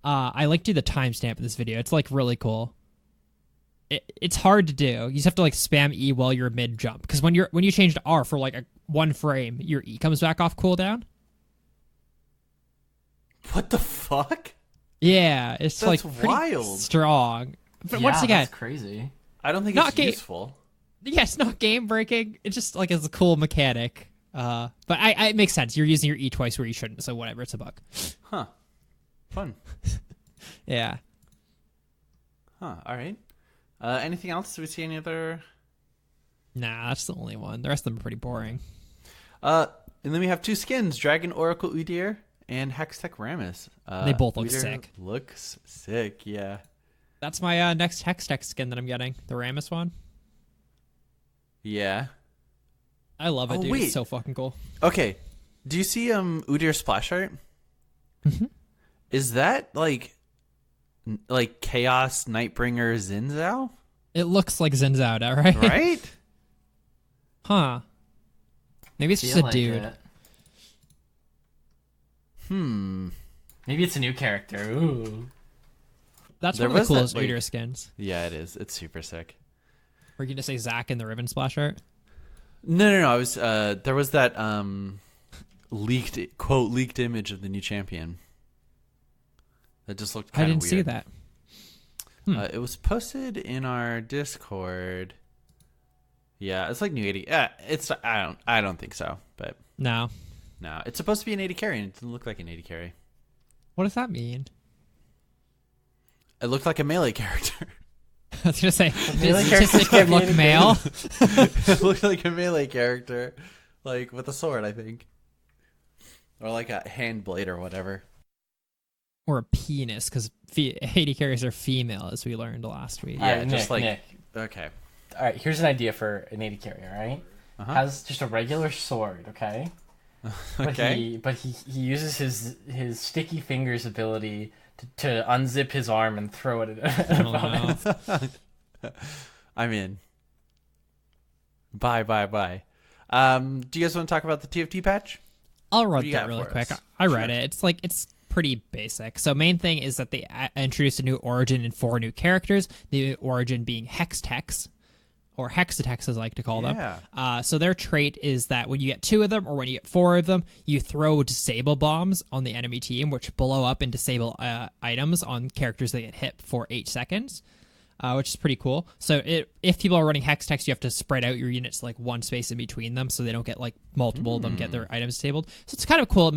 I like to do the timestamp of this video. It's like really cool. It's hard to do. You just have to like spam E while you're mid jump, because when you change to R for like one frame, your E comes back off cooldown. What the fuck? Yeah, it's That's like pretty wild. strong. But Yeah, once again, that's crazy. I don't think Not it's ga- useful. yeah, it's not game breaking. It's just like it's a cool mechanic. But it makes sense. You're using your E twice where you shouldn't, so whatever. It's a bug. Huh. Fun. Yeah. Huh. All right. Anything else? Do we see any other? Nah, that's the only one. The rest of them are pretty boring. And then we have two skins: Dragon Oracle Udyr and Hextech Rammus. They both look Udyr sick. Looks sick. Yeah. That's my next Hextech skin that I'm getting. The Rammus one. Yeah. I love it, Oh, dude. wait. It's so fucking cool. Okay. Do you see Udyr splash art? Mm-hmm. Is that like Chaos Nightbringer Zinzao? It looks like Zenzelda, right? Right? Huh. Maybe it's just Feel a like dude. it. Hmm. Maybe it's a new character. Ooh. That's There one of was the that, coolest like- Udyr skins. Yeah, it is. It's super sick. Were you gonna say Zack in the ribbon splash art? No. I was there was that leaked image of the new champion. That just looked I kind of didn't weird. see that. It was posted in our Discord. Yeah, it's like new 80. It's I don't think so, but No. no, it's supposed to be an 80 carry, and it didn't look like an 80 carry. What does that mean? It looked like a melee character. I was gonna say, melee does characters statistic can't be look anything. male? It looked like a melee character, like with a sword, I think, or like a hand blade or whatever. Or a penis, because 80 carries are female, as we learned last week. Yeah, Alright, just Nick, like Nick. okay. All right, here's an idea for an 80 carry, all right? Uh-huh. Has just a regular sword, okay? Okay. But he uses his sticky fingers ability to unzip his arm and throw it at an opponent. I'm in. Bye. Do you guys want to talk about the TFT patch? I'll What run do you that got really for quick. us? I read Sure. it. It's pretty basic. So main thing is that they introduced a new origin and 4 new characters. The origin being Hextex, or Hexatex as I like to call them. Yeah. So their trait is that when you get 2 of them or when you get 4 of them, you throw disable bombs on the enemy team, which blow up and disable items on characters that get hit for 8 seconds. Which is pretty cool. So if people are running Hextex, you have to spread out your units like one space in between them so they don't get like multiple of them get their items disabled. So it's kind of cool.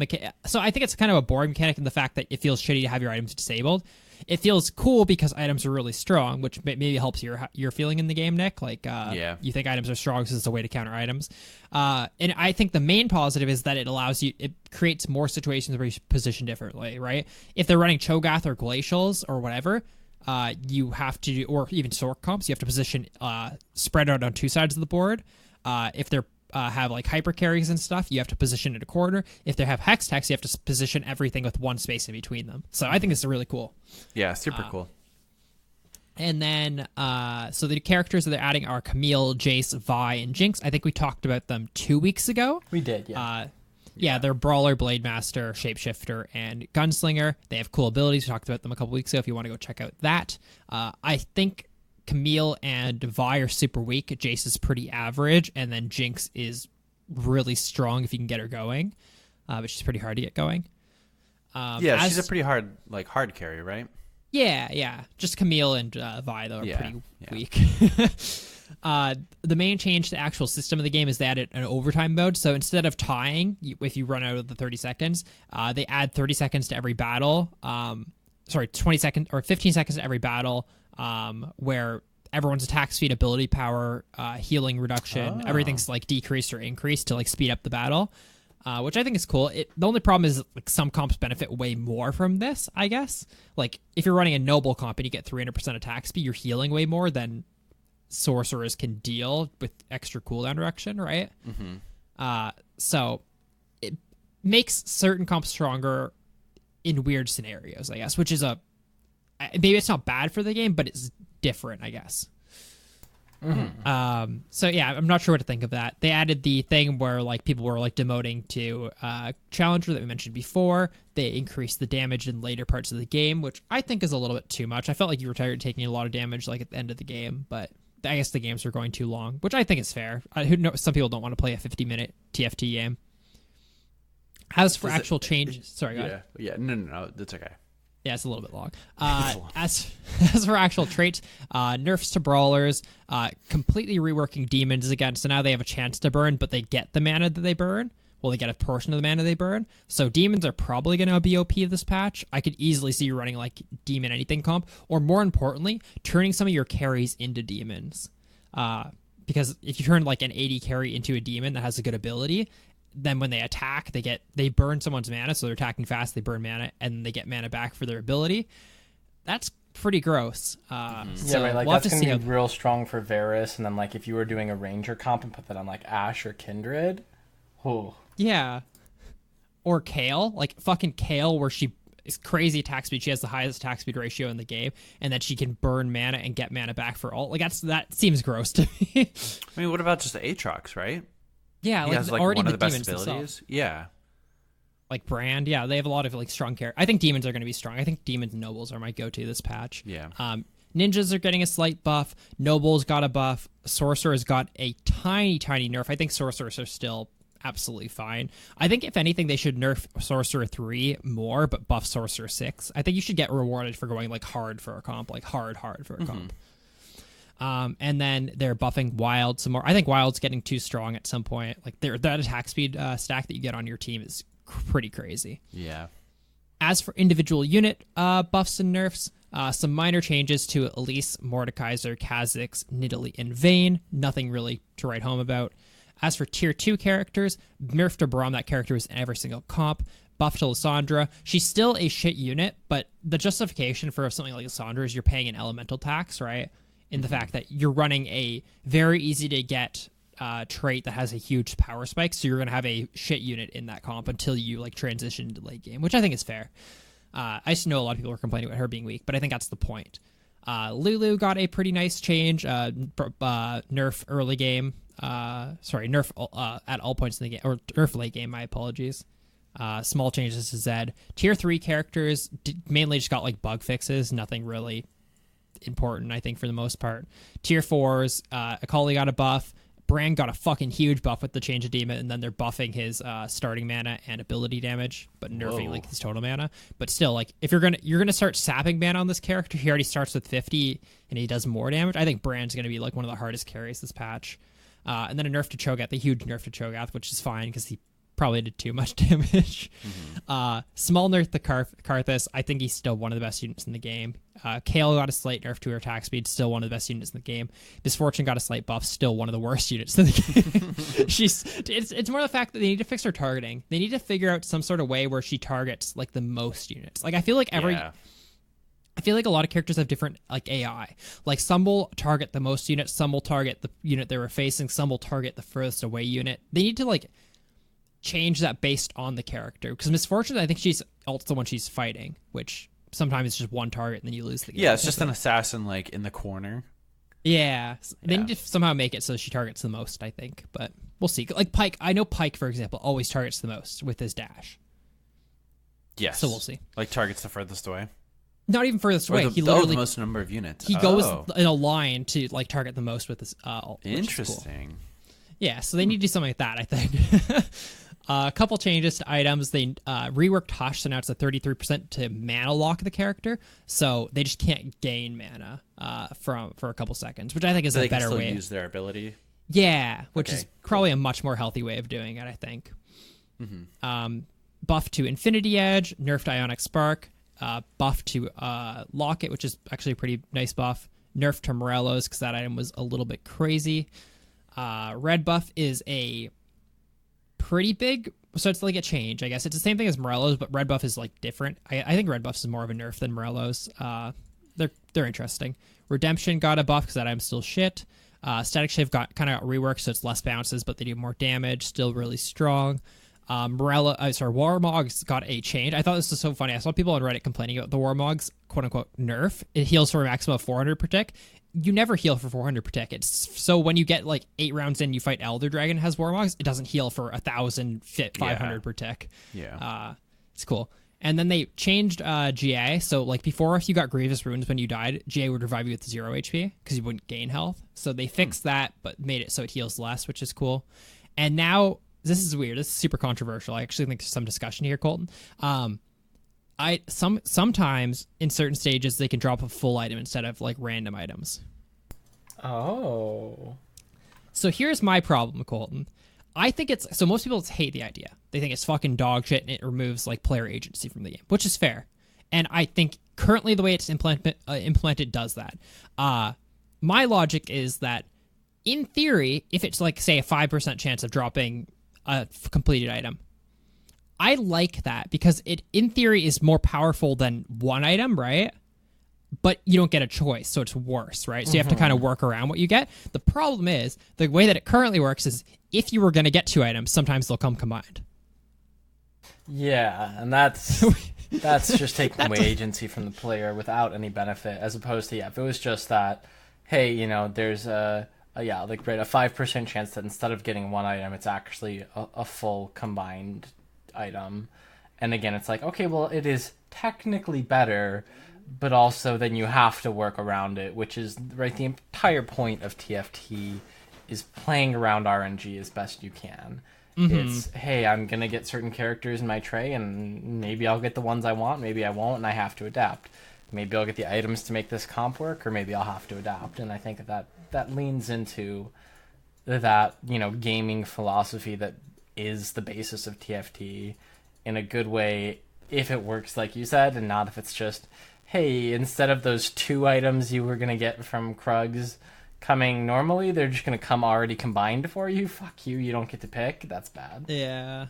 So I think it's kind of a boring mechanic in the fact that it feels shitty to have your items disabled. It feels cool because items are really strong, which maybe helps your feeling in the game, Nick. Like, Yeah. you think items are strong, so it's a way to counter items. And I think the main positive is that it creates more situations where you position differently, right? If they're running Cho'Gath or Glacials or whatever, you have to, or even Sork comps, you have to position spread out on 2 sides of the board. If they're have like hyper carries and stuff, you have to position in a corner. If they have hex techs, you have to position everything with one space in between them. So I think this is really cool. Yeah, super cool. And then, so the characters that they're adding are Camille, Jace, Vi, and Jinx. I think we talked about them 2 weeks ago. We did, yeah. Yeah, they're Brawler, Blade Master, Shapeshifter, and Gunslinger. They have cool abilities. We talked about them a couple weeks ago if you want to go check out that. I think Camille and Vi are super weak. Jace is pretty average, and then Jinx is really strong if you can get her going, but she's pretty hard to get going. She's a pretty hard carry, right? Yeah. Just Camille and Vi, though, are pretty weak. The main change to the actual system of the game is they added an overtime mode. So instead of tying, if you run out of the 30 seconds, they add 30 seconds to every battle. 20 seconds or 15 seconds to every battle, where everyone's attack speed, ability power, healing reduction, everything's like decreased or increased to like speed up the battle. Which I think is cool. The only problem is like some comps benefit way more from this, I guess. Like if you're running a noble comp and you get 300% attack speed, you're healing way more than sorcerers can deal with extra cooldown reduction, right? So it makes certain comps stronger in weird scenarios, I guess, which is maybe it's not bad for the game, but it's different, I guess. So yeah, I'm not sure what to think of that. They added the thing where like people were like demoting to Challenger that we mentioned before. They increased the damage in later parts of the game, which I think is a little bit too much. I felt like you were tired of taking a lot of damage like at the end of the game, but I guess the games are going too long, which I think is fair. Some people don't want to play a 50-minute TFT game. As for actual changes, sorry, go ahead. Yeah, no, that's okay. Yeah, it's a little bit long. As for actual traits, nerfs to brawlers, completely reworking demons again. So now they have a chance to burn, but they get the mana that they burn. Well, they get a portion of the mana they burn. So demons are probably going to be OP this patch. I could easily see you running like demon anything comp, or more importantly, turning some of your carries into demons. Because if you turn like an 80 carry into a demon that has a good ability, then when they attack, they burn someone's mana, so they're attacking fast, they burn mana, and they get mana back for their ability. That's pretty gross. So right, like we'll that's gonna be real strong for Varus, and then like if you were doing a ranger comp and put that on like Ashe or Kindred, yeah, or Kale, like fucking Kale, where she is crazy attack speed. She has the highest attack speed ratio in the game, and that she can burn mana and get mana back for ult. Like that seems gross to me. I mean, what about just Aatrox, right? Yeah, he has like already one of the best abilities. themselves. Yeah. Like Brand, yeah, they have a lot of like strong characters. I think demons are going to be strong. I think demons and nobles are my go-to this patch. Yeah. Ninjas are getting a slight buff. Nobles got a buff. Sorcerers got a tiny nerf. I think sorcerers are still absolutely fine. I think if anything, they should nerf Sorcerer 3 more, but buff Sorcerer 6. I think you should get rewarded for going like hard for a comp, like hard for a comp. And then they're buffing Wild some more. I think Wild's getting too strong at some point. Like that attack speed stack that you get on your team is pretty crazy. Yeah. As for individual unit buffs and nerfs, some minor changes to Elise, Mordekaiser, Kha'Zix, Nidalee, and Vayne. Nothing really to write home about. As for tier 2 characters, nerf to Braum. That character was in every single comp. Buff to Lysandra. She's still a shit unit, but the justification for something like Lysandra is you're paying an elemental tax, right? In the fact that you're running a very easy to get trait that has a huge power spike, so you're going to have a shit unit in that comp until you like transition into late game, which I think is fair. I just know a lot of people were complaining about her being weak, but I think that's the point. Lulu got a pretty nice change. Nerf early game. Nerf at all points in the game, or nerf late game. My apologies. Small changes to Zed. Tier 3 characters mainly just got like bug fixes. Nothing really important, I think, for the most part. Tier 4s, Akali got a buff. Brand got a fucking huge buff with the change of demon, and then they're buffing his starting mana and ability damage, but nerfing like his total mana. But still, like if you're gonna start sapping mana on this character, he already starts with 50 and he does more damage. I think Brand's gonna be like one of the hardest carries this patch. And then a nerf to Cho'Gath, the huge nerf to Cho'Gath, which is fine because he probably did too much damage. Small nerf to Karthus. I think he's still one of the best units in the game. Kale got a slight nerf to her attack speed, still one of the best units in the game. Misfortune got a slight buff, still one of the worst units in the game. It's more the fact that they need to fix her targeting. They need to figure out some sort of way where she targets like the most units. Like I feel like I feel like a lot of characters have different like AI. Like some will target the most units, some will target the unit they were facing, some will target the furthest away unit. They need to like change that based on the character. Because Misfortune, I think she's ults the one she's fighting, which sometimes it's just one target and then you lose the game. Yeah, it's just an assassin like in the corner. Yeah, they need to somehow make it so she targets the most, I think. But we'll see. Like Pyke, I know Pyke, for example, always targets the most with his dash. Yes. So we'll see. Like targets the furthest away. Not even furthest away. He literally the most number of units. He goes in a line to like target the most with his ult. Interesting. Cool. Yeah, so they need to do something like that, I think. A couple changes to items. They reworked Hush, so now it's a 33% to mana lock the character. So they just can't gain mana for a couple seconds, which I think is a better way. They can still use their ability. Yeah, which is probably a much more healthy way of doing it, I think. Mm-hmm. Buff to Infinity Edge, nerfed Ionic Spark, buff to Locket, which is actually a pretty nice buff. Nerf to Morello's because that item was a little bit crazy. Red buff is a pretty big, so it's like a change, I guess. It's the same thing as Morello's, but red buff is like different. I think red buff is more of a nerf than Morello's. They're interesting. Redemption got a buff because that item's still shit. Static Shift got reworked, so it's less bounces, but they do more damage. Still really strong. Warmog's got a change. I thought this was so funny. I saw people on Reddit complaining about the Warmog's quote unquote nerf. It heals for a maximum of 400 per tick. You never heal for 400 per tick. It's so when you get like 8 rounds in, you fight Elder Dragon has Warmogs. It doesn't heal for 500 per tick. Yeah, it's cool. And then they changed GA. So like before, if you got Grievous Wounds when you died, GA would revive you with 0 HP because you wouldn't gain health. So they fixed that, but made it so it heals less, which is cool. And now this is weird. This is super controversial. I actually think there's some discussion here, Colton. Sometimes in certain stages they can drop a full item instead of like random items. Oh. So here's my problem, Colton. I think it's so most people hate the idea. They think it's fucking dog shit and it removes like player agency from the game, which is fair. And I think currently the way it's implemented does that. My logic is that in theory, if it's like say a 5% chance of dropping a completed item, I like that because it in theory is more powerful than one item, right? But you don't get a choice, so it's worse, right? So you have to kind of work around what you get. The problem is the way that it currently works is if you were going to get 2 items, sometimes they'll come combined. Yeah, and that's just taking away agency from the player without any benefit, as opposed to if it was just that, hey, there's a 5% chance that instead of getting one item, it's actually a full combined item. And again, it's like, okay, well, it is technically better, but also then you have to work around it, which is right. The entire point of TFT is playing around RNG as best you can. Mm-hmm. It's, hey, I'm going to get certain characters in my tray, and maybe I'll get the ones I want, maybe I won't, and I have to adapt. Maybe I'll get the items to make this comp work, or maybe I'll have to adapt. And I think that leans into that, gaming philosophy that is the basis of TFT in a good way, if it works like you said, and not if it's just, hey, instead of those 2 items you were going to get from Krugs coming normally, they're just going to come already combined for you. Fuck you, you don't get to pick. That's bad. Yeah.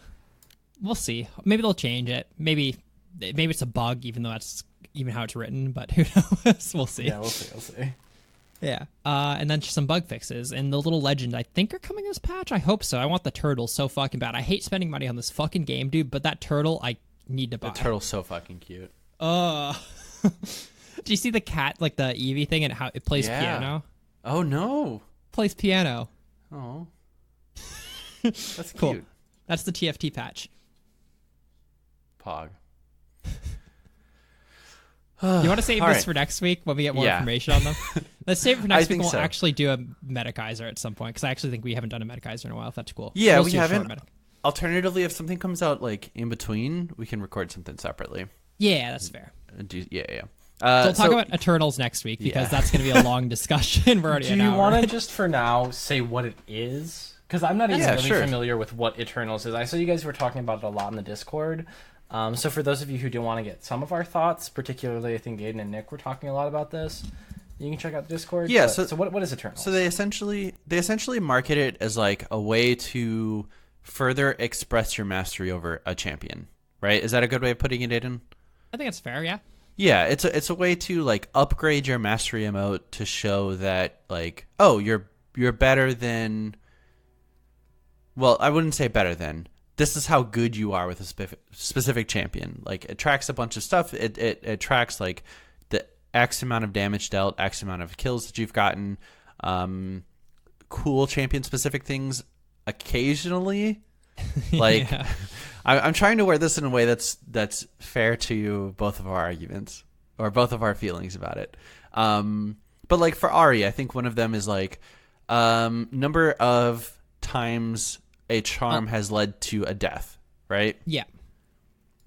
We'll see. Maybe they'll change it. Maybe it's a bug, even though that's even how it's written, but who knows? We'll see. Yeah, we'll see. Yeah. And then just some bug fixes. And the little legend, I think, are coming this patch. I hope so. I want the turtle so fucking bad. I hate spending money on this fucking game, dude, but that turtle, I need to buy. The turtle's so fucking cute. Do you see the cat, like the Eevee thing, and how it plays piano? Oh, no. Plays piano. Oh. That's cool. Cute. That's the TFT patch. Pog. You want to save this for next week when we get more information on them? Let's save it for next week. We'll actually do a Metageyser at some point, because I actually think we haven't done a Metageyser in a while, if that's cool. Yeah, we haven't. Alternatively, if something comes out like in between, we can record something separately. Yeah, that's fair. Yeah. So we'll talk about Eternals next week, because that's going to be a long discussion. We're already Do you want to just for now say what it is? Because I'm not even really familiar with what Eternals is. I saw you guys were talking about it a lot in the Discord. So for those of you who do want to get some of our thoughts, particularly I think Aiden and Nick were talking a lot about this, you can check out the Discord. Yeah. So what is Eternals? So they essentially market it as like a way to further express your mastery over a champion, right? Is that a good way of putting it, Aiden? I think it's fair, yeah. Yeah, it's a way to like upgrade your mastery emote to show that like, oh, you're better than. Well, I wouldn't say better than. This is how good you are with a specific champion. Like it tracks a bunch of stuff. It tracks like the X amount of damage dealt, X amount of kills that you've gotten. Cool champion specific things occasionally. Like Yeah. I'm trying to word this in a way that's fair to both of our arguments or both of our feelings about it. But like for Ari, I think one of them is like number of times a charm has led to a death, right? Yeah.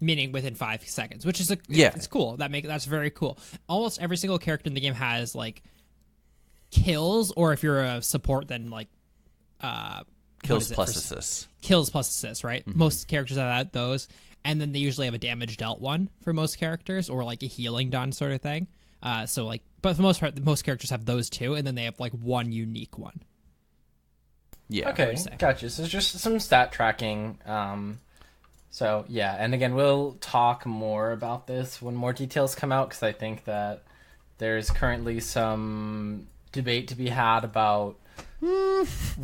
Meaning within 5 seconds, which is Yeah. it's cool. That's very cool. Almost every single character in the game has like kills, or if you're a support, then like Kills plus assists. Kills plus assists, right? Most characters have those, and then they usually have a damage dealt one for most characters, or like a healing done sort of thing. So like, but for the most part, most characters have those two, and then they have like one unique one. Yeah. Okay, gotcha. So it's just some stat tracking. So yeah, and again, we'll talk more about this when more details come out, because I think that there's currently some debate to be had about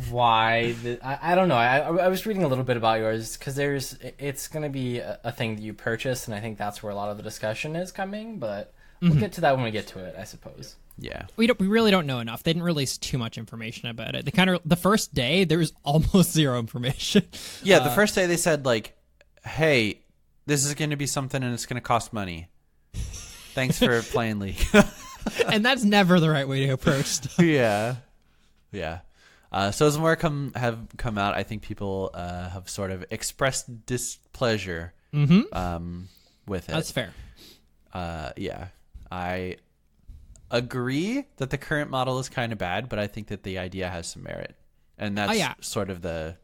why. I don't know. I was reading a little bit about yours, because it's going to be a thing that you purchase, and I think that's where a lot of the discussion is coming. But we'll get to that when we get to it, I suppose. Yeah. We really don't know enough. They didn't release too much information about it. The first day there was almost zero information. Yeah, the first day they said like, "Hey, this is going to be something and it's going to cost money. Thanks for playing League." And that's never the right way to approach stuff. Yeah. Yeah. So as more have come out, I think people have sort of expressed displeasure with it. That's fair. Yeah. I agree that the current model is kind of bad, but I think that the idea has some merit. And that's sort of the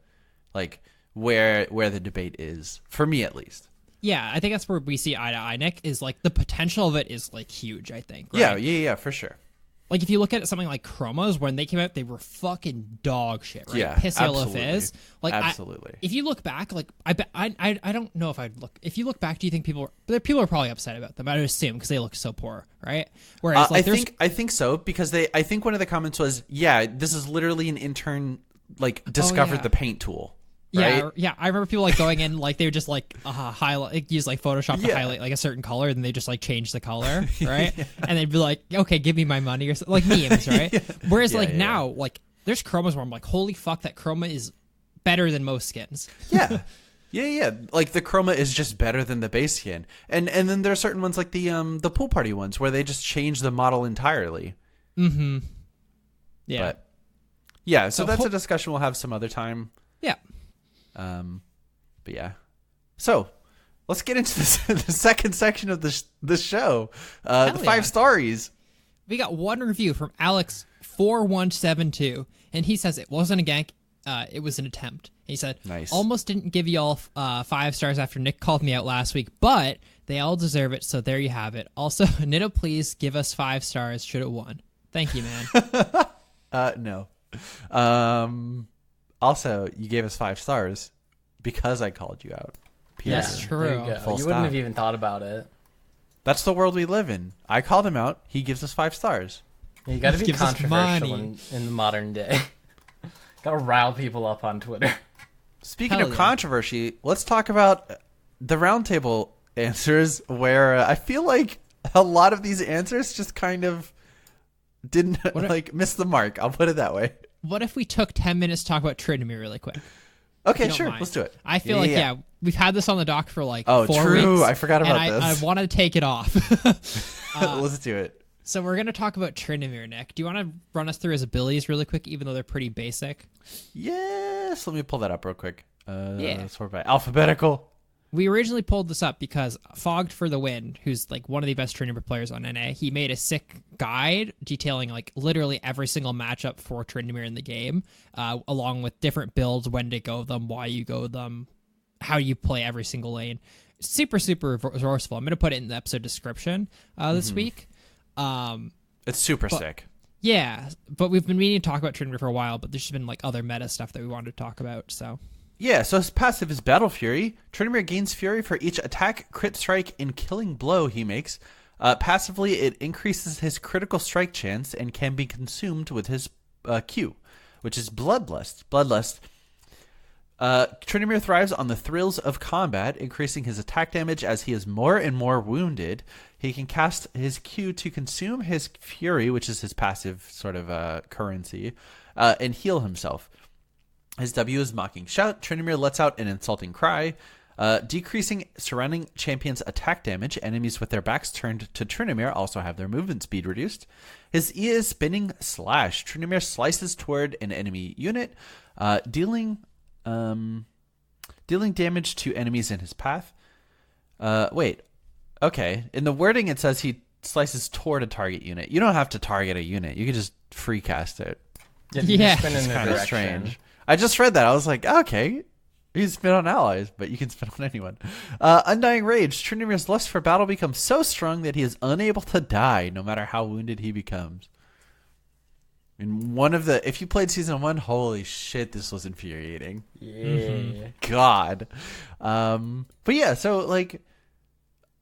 like where the debate is, for me at least. Yeah, I think that's where we see eye to eye, Nick, is like the potential of it is like huge, I think. Right? Yeah, for sure. Like if you look at something like Chromos, when they came out, they were fucking dog shit, right? Yeah, Piss yellow absolutely. fizz. Like Absolutely. if you look back, like I don't know if I'd look. If you look back, do you think people are probably upset about them? I would assume because they look so poor, right? Whereas like I think so, because I think one of the comments was, yeah, this is literally an intern like discovered the paint tool. Right? Yeah. I remember people like going in, like they would just like highlight, use like Photoshop to highlight like a certain color, and then they just like change the color, right? And they'd be like, "Okay, give me my money," or like memes, right? Whereas like now, like there's chromas where I'm like, "Holy fuck, that chroma is better than most skins." Yeah. Yeah. Like the chroma is just better than the base skin, and then there are certain ones like the pool party ones where they just change the model entirely. Mm-hmm. Yeah. But yeah, so that's a discussion we'll have some other time. Yeah. But yeah, so let's get into the second section of the show. The 5 stories. We got one review from Alex4172, and he says it wasn't a gank, it was an attempt. He said, Nice. Almost didn't give you all 5 stars after Nick called me out last week, but they all deserve it, so there you have it. Also, Nitto, please give us 5 stars should it won. Thank you, man. No. Also, you gave us 5 stars because I called you out. Period. That's true. There you go. Full You stop. wouldn't have even thought about it. That's the world we live in. I called him out. He gives us 5 stars. You got to be Gives us controversial money. in the modern day. Got to rile people up on Twitter. Speaking Hell of yeah. controversy, let's talk about the roundtable answers, where I feel like a lot of these answers just kind of didn't miss the mark. I'll put it that way. What if we took 10 minutes to talk about Trinity really quick? Okay, You don't sure. mind. Let's do it. I feel like, we've had this on the dock for like 4 true. weeks. I forgot about and this. I want to take it off. Let's do it. So we're going to talk about Tryndamere, Nick. Do you want to run us through his abilities really quick, even though they're pretty basic? Yes. Let me pull that up real quick. Yeah. Sort by alphabetical. We originally pulled this up because Fogged for the Win, who's like one of the best Tryndamere players on NA, he made a sick guide detailing like literally every single matchup for Tryndamere in the game, along with different builds, when to go them, why you go them, how you play every single lane. Super, super resourceful. I'm going to put it in the episode description this week. It's super sick. Yeah, but we've been meaning to talk about Tryndamere for a while, but there's just been like other meta stuff that we wanted to talk about, so... Yeah, so his passive is Battle Fury. Tryndamere gains Fury for each attack, crit strike, and killing blow he makes. Passively, it increases his critical strike chance and can be consumed with his Q, which is Bloodlust. Tryndamere thrives on the thrills of combat, increasing his attack damage as he is more and more wounded. He can cast his Q to consume his Fury, which is his passive sort of currency, and heal himself. His W is Mocking Shout. Tryndamere lets out an insulting cry, decreasing surrounding champions' attack damage. Enemies with their backs turned to Tryndamere also have their movement speed reduced. His E is Spinning Slash. Tryndamere slices toward an enemy unit, dealing damage to enemies in his path. Wait. Okay. In the wording, it says he slices toward a target unit. You don't have to target a unit. You can just free cast it. Yeah. Spin in It's the kind of direction. strange. I just read that. I was like, okay. You can spin on allies, but you can spin on anyone. Undying Rage. Tryndamere's lust for battle becomes so strong that he is unable to die, no matter how wounded he becomes. And if you played season 1, holy shit, this was infuriating. Yeah. God. But yeah, so like,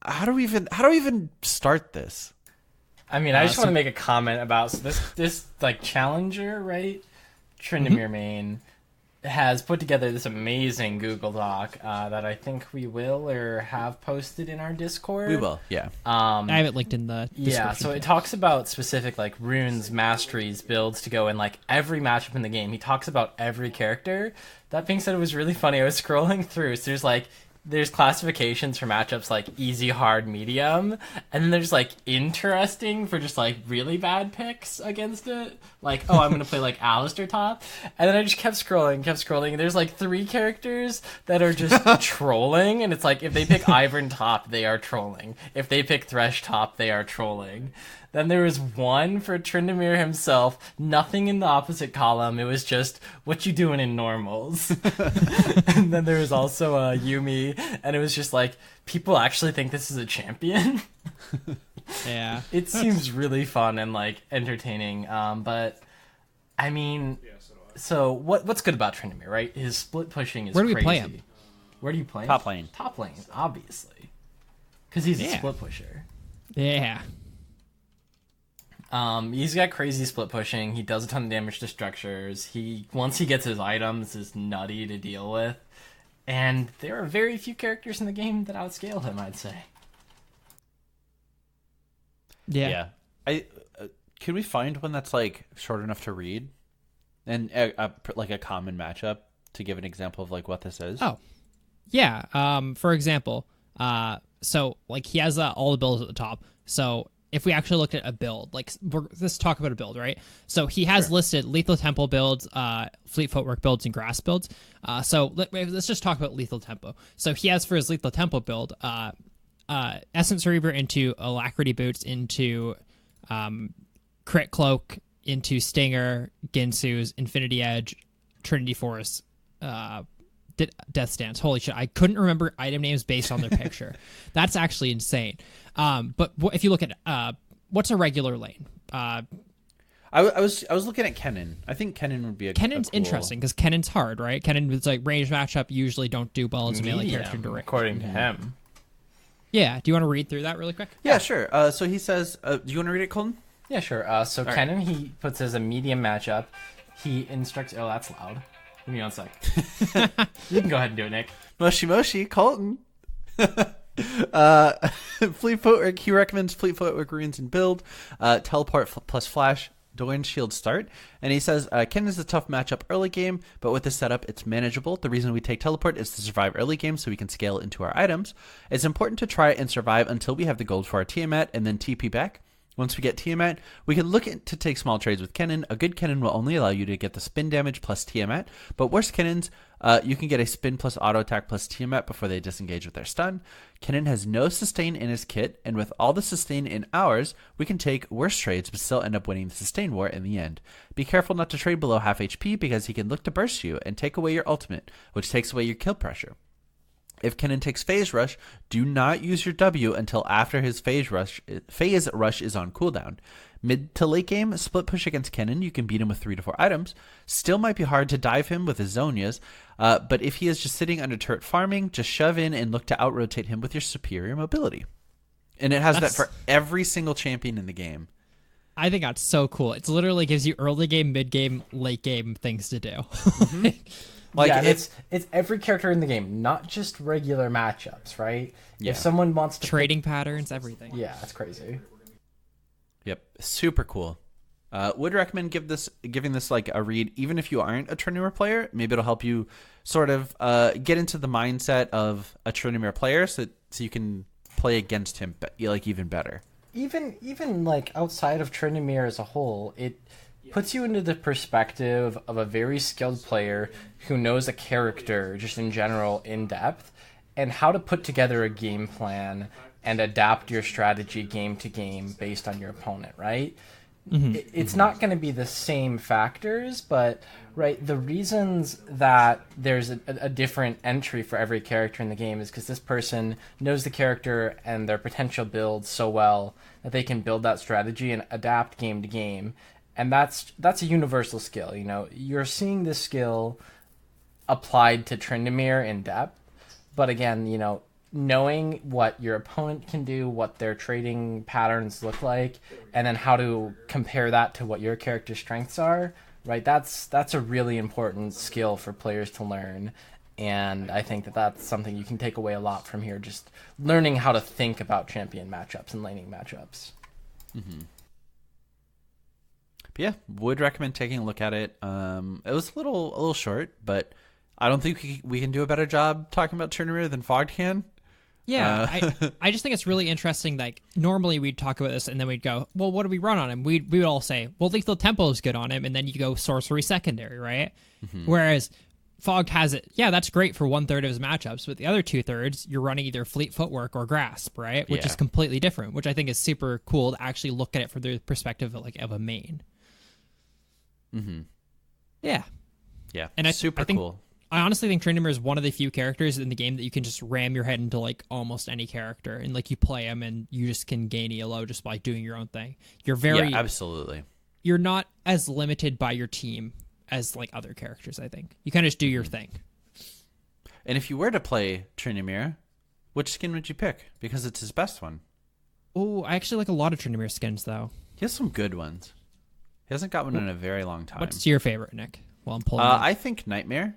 how do we even start this? I mean, I just want to make a comment about this like challenger, right? Tryndamere main has put together this amazing Google Doc that I think we will or have posted in our Discord. We will, yeah. I have it linked in the description. Yeah, so it talks about specific like runes, masteries, builds to go in like every matchup in the game. He talks about every character. That being said, it was really funny. I was scrolling through, so there's classifications for matchups like easy, hard, medium, and then there's like interesting for just like really bad picks against it. Like, oh, I'm gonna play like Alistair top, and then I just kept scrolling. And there's like 3 characters that are just trolling, and it's like if they pick Ivern top, they are trolling. If they pick Thresh top, they are trolling. Then there was one for Tryndamere himself, nothing in the opposite column. It was just, what you doing in normals? And then there was also Yumi, and it was just like, people actually think this is a champion? Yeah. It seems really fun and like entertaining, but I mean, so what's good about Tryndamere, right? His split pushing is Where do we crazy. play him? Where do you play him? Top lane. Top lane, obviously. Because he's a Yeah. split pusher. Yeah. He's got crazy split pushing. He does a ton of damage to structures. Once he gets his items, is nutty to deal with. And there are very few characters in the game that outscale him, I'd say. Yeah. Can we find one that's like short enough to read, and like a common matchup to give an example of like what this is? Oh, yeah. For example, so like he has all the builds at the top. So if we actually look at a build, like let's talk about a build, right? So he has listed Lethal Tempo builds, Fleet Footwork builds, and Grass builds. So let's just talk about Lethal Tempo. So he has for his Lethal Tempo build, Essence Reaver into Alacrity Boots into Crit Cloak into Stinger, Ginsu's, Infinity Edge, Trinity Force, Death Stance. Holy shit, I couldn't remember item names based on their picture. That's actually insane. But if you look at what's a regular lane? I was looking at Kennen. I think Kennen would be Kennen's a cool... interesting because Kennen's hard, right? Kennen is like range matchup usually don't do well as a melee Medium, character. according to him. Yeah, do you want to read through that really quick? Yeah, sure. So he says, do you want to read it, Colton? Yeah, sure. So Kennen, he puts as a medium matchup. He instructs... Oh, that's loud. Give me 1 sec. You can go ahead and do it, Nick. Moshi, Colton. Fleet Footwork. He recommends Fleet Footwork runes and build. Teleport plus Flash. Doran Shield start. And he says, Ken is a tough matchup early game, but with this setup, it's manageable. The reason we take Teleport is to survive early game so we can scale into our items. It's important to try and survive until we have the gold for our Tiamat and then TP back. Once we get Tiamat, we can look to take small trades with Kennen. A good Kennen will only allow you to get the spin damage plus Tiamat, but worse Kennens, you can get a spin plus auto attack plus Tiamat before they disengage with their stun. Kennen has no sustain in his kit, and with all the sustain in ours, we can take worse trades but still end up winning the sustain war in the end. Be careful not to trade below half HP because he can look to burst you and take away your ultimate, which takes away your kill pressure. If Kennen takes Phase Rush, do not use your W until after his Phase Rush is on cooldown. Mid to late game, split push against Kennen, you can beat him with 3 to 4 items. Still might be hard to dive him with his Zonias, but if he is just sitting under turret farming, just shove in and look to out-rotate him with your superior mobility. And it has that That's- for every single champion in the game. I think that's so cool. It literally gives you early game, mid game, late game things to do. Like yeah, and it's every character in the game, not just regular matchups, right? Yeah. If someone wants to Trading patterns, everything. yeah, it's crazy. Yep, super cool. Would recommend giving this like a read, even if you aren't a Trinimir player. Maybe it'll help you sort of get into the mindset of a Trinimir player, so you can play against him like even better. Even like outside of Trinimir as a whole, it puts you into the perspective of a very skilled player who knows a character just in general in depth and how to put together a game plan and adapt your strategy game to game based on your opponent, right? It's not going to be the same factors, but right, the reasons that there's a different entry for every character in the game is because this person knows the character and their potential build so well that they can build that strategy and adapt game to game. And that's a universal skill. You know, you're seeing this skill applied to Tryndamere in depth, but again, you know, knowing what your opponent can do, what their trading patterns look like, and then how to compare that to what your character's strengths are, right? That's a really important skill for players to learn. And I think that that's something you can take away a lot from here, just learning how to think about champion matchups and laning matchups. But yeah, would recommend taking a look at it. It was a little short, but I don't think we can do a better job talking about Tryndamere than Fogg can. Yeah, I just think it's really interesting. Like, normally we'd talk about this and then we'd go, well, what do we run on him? We would all say, well, Lethal Tempo is good on him, and then you go Sorcery Secondary, right? Whereas Fogg has it, yeah, that's great for 1/3 of his matchups, but the other 2/3, you're running either Fleet Footwork or Grasp, right? Which Yeah. is completely different, which I think is super cool to actually look at it from the perspective of, like, of a main. Yeah. Yeah, And super I think, cool. I honestly think Tryndamere is one of the few characters in the game that you can just ram your head into like almost any character, and like you play him and you just can gain ELO just by doing your own thing. You're very, Yeah, absolutely. you're not as limited by your team as like other characters. I think you kind of just do your thing. And if you were to play Tryndamere, which skin would you pick? Because it's his best one. Oh, I actually like a lot of Tryndamere skins though. He has some good ones. He hasn't got one in a very long time. What's your favorite, Nick? Well, I'm pulling. Up. I think Nightmare.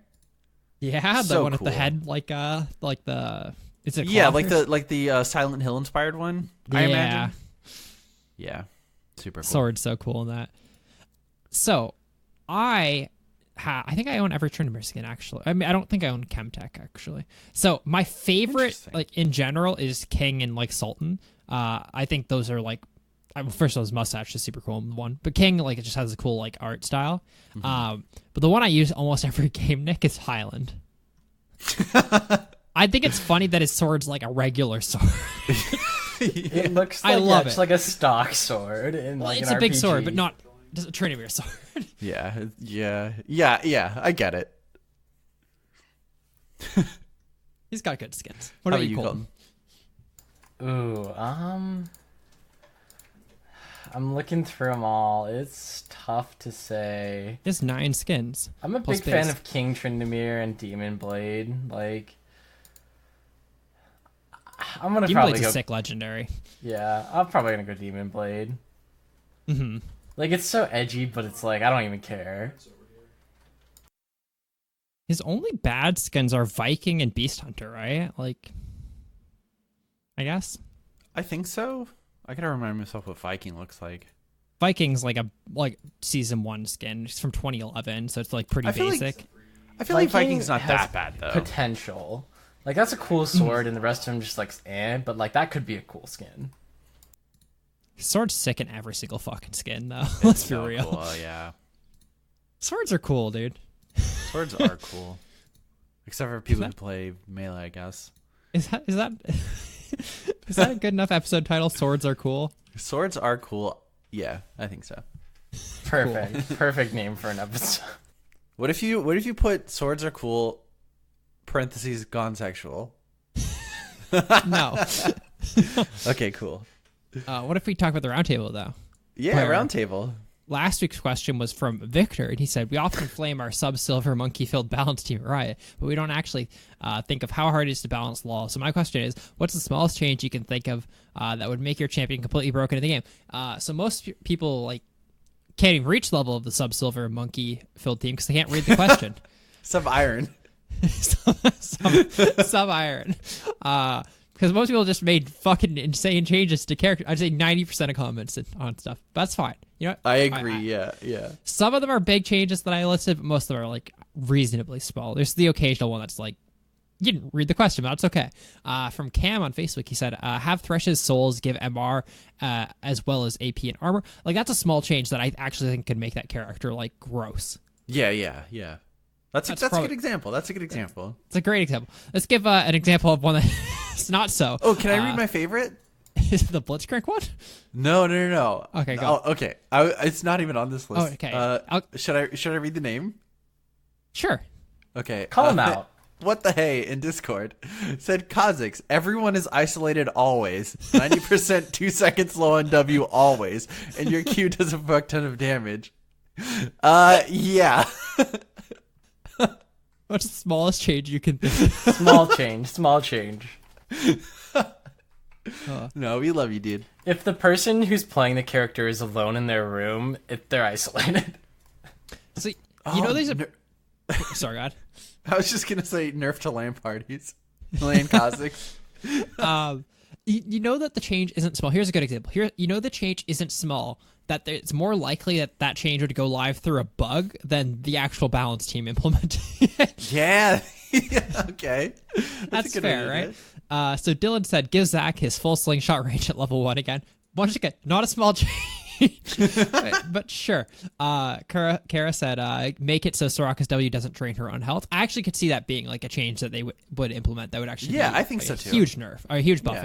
Yeah, the so one with the cool. head, like the is it? Yeah, Cloth like the Silent Hill inspired one. I imagine. Yeah, super cool. Sword's so cool in that. So, I think I own every Tryndamere skin actually. I mean, I don't think I own Chemtech actually. So my favorite, Interesting. like in general, is King and like Sultan. I think those are like. First of all, his mustache is super cool in one, but King, like, it just has a cool like art style. But the one I use almost every game, Nick, is Highland. I think it's funny that his sword's like a regular sword. It looks I like, love it's it. like a stock sword in Well, like it's an a big RPG. sword, but not just a Tryndamere sword. Yeah. I get it. He's got good skins. What How about about you, you, Colton? Ooh, I'm looking through them all. It's tough to say. He has 9 skins. I'm a Plus big fan base. of King Tryndamere and Demon Blade. Like, I'm gonna Demon probably Blade's go. a sick legendary. Yeah, I'm probably gonna go Demon Blade. Like, it's so edgy, but it's like I don't even care. His only bad skins are Viking and Beast Hunter, right? Like, I guess I think so. I gotta remind myself what Viking looks like. Viking's like a season 1 skin. It's from 2011, so it's like pretty I feel like- basic. I feel like Viking Viking's not has that bad though. Potential. Like, that's a cool sword, and the rest of them just like but like that could be a cool skin. Sword's sick in every single fucking skin, though. Let's be So real. cool, yeah. Swords are cool, dude. Swords are cool. Except for people who play melee, I guess. Is that is that a good enough episode title? Swords are cool. Swords are cool. Yeah, I think so. Perfect. Perfect name for an episode. What if you put swords are cool, parentheses gone sexual? No. Okay, cool. What if we talk about the round table though? Yeah, Where- round table. last week's question was from Victor, and he said, we often flame our sub-silver monkey-filled balance team Riot, but we don't actually think of how hard it is to balance LoL. So my question is, what's the smallest change you can think of that would make your champion completely broken in the game? So most people like can't even reach the level of the sub-silver monkey-filled team because they can't read the question. Sub-iron. Sub-iron. Because most people just made fucking insane changes to character. I'd say 90% of comments on stuff. That's fine. You know, I agree. Yeah. some of them are big changes that I listed, but most of them are like reasonably small. There's the occasional one that's like, you didn't read the question, but that's okay. From Cam on Facebook, he said, have Thresh's souls give MR as well as AP and armor. Like, that's a small change that I actually think could make that character, like, gross. Yeah. That's a good example. That's a good example. It's a great example. Let's give an example of one that's not so. Oh, can I read my favorite? Is it the Blitzcrank one? No. Okay, go. Oh, okay. It's not even on this list. Oh, okay. Should I read the name? Sure. Okay. Call him out. What the hey in Discord said Kha'Zix, everyone is isolated always. 90% 2 seconds low on W always. And your Q does a fuck ton of damage. Yeah. What's the smallest change you can think? Small change. No, we love you, dude. If the person who's playing the character is alone in their room, they're isolated. So, you know, there's a... Sorry, God. I was just going to say nerf to LAN parties. LAN Kha'Zix. You know that the change isn't small. Here's a good example. You know the change isn't small, that it's more likely that change would go live through a bug than the actual balance team implementing it. Yeah. Okay. That's a good fair, idea. right? So Dylan said, give Zach his full slingshot range at level 1 again. Once again, not a small change. but sure. Kara said, make it so Soraka's W doesn't drain her own health. I actually could see that being like a change that they would implement that would actually be I think like so a too. huge nerf, or a huge buff, Yeah.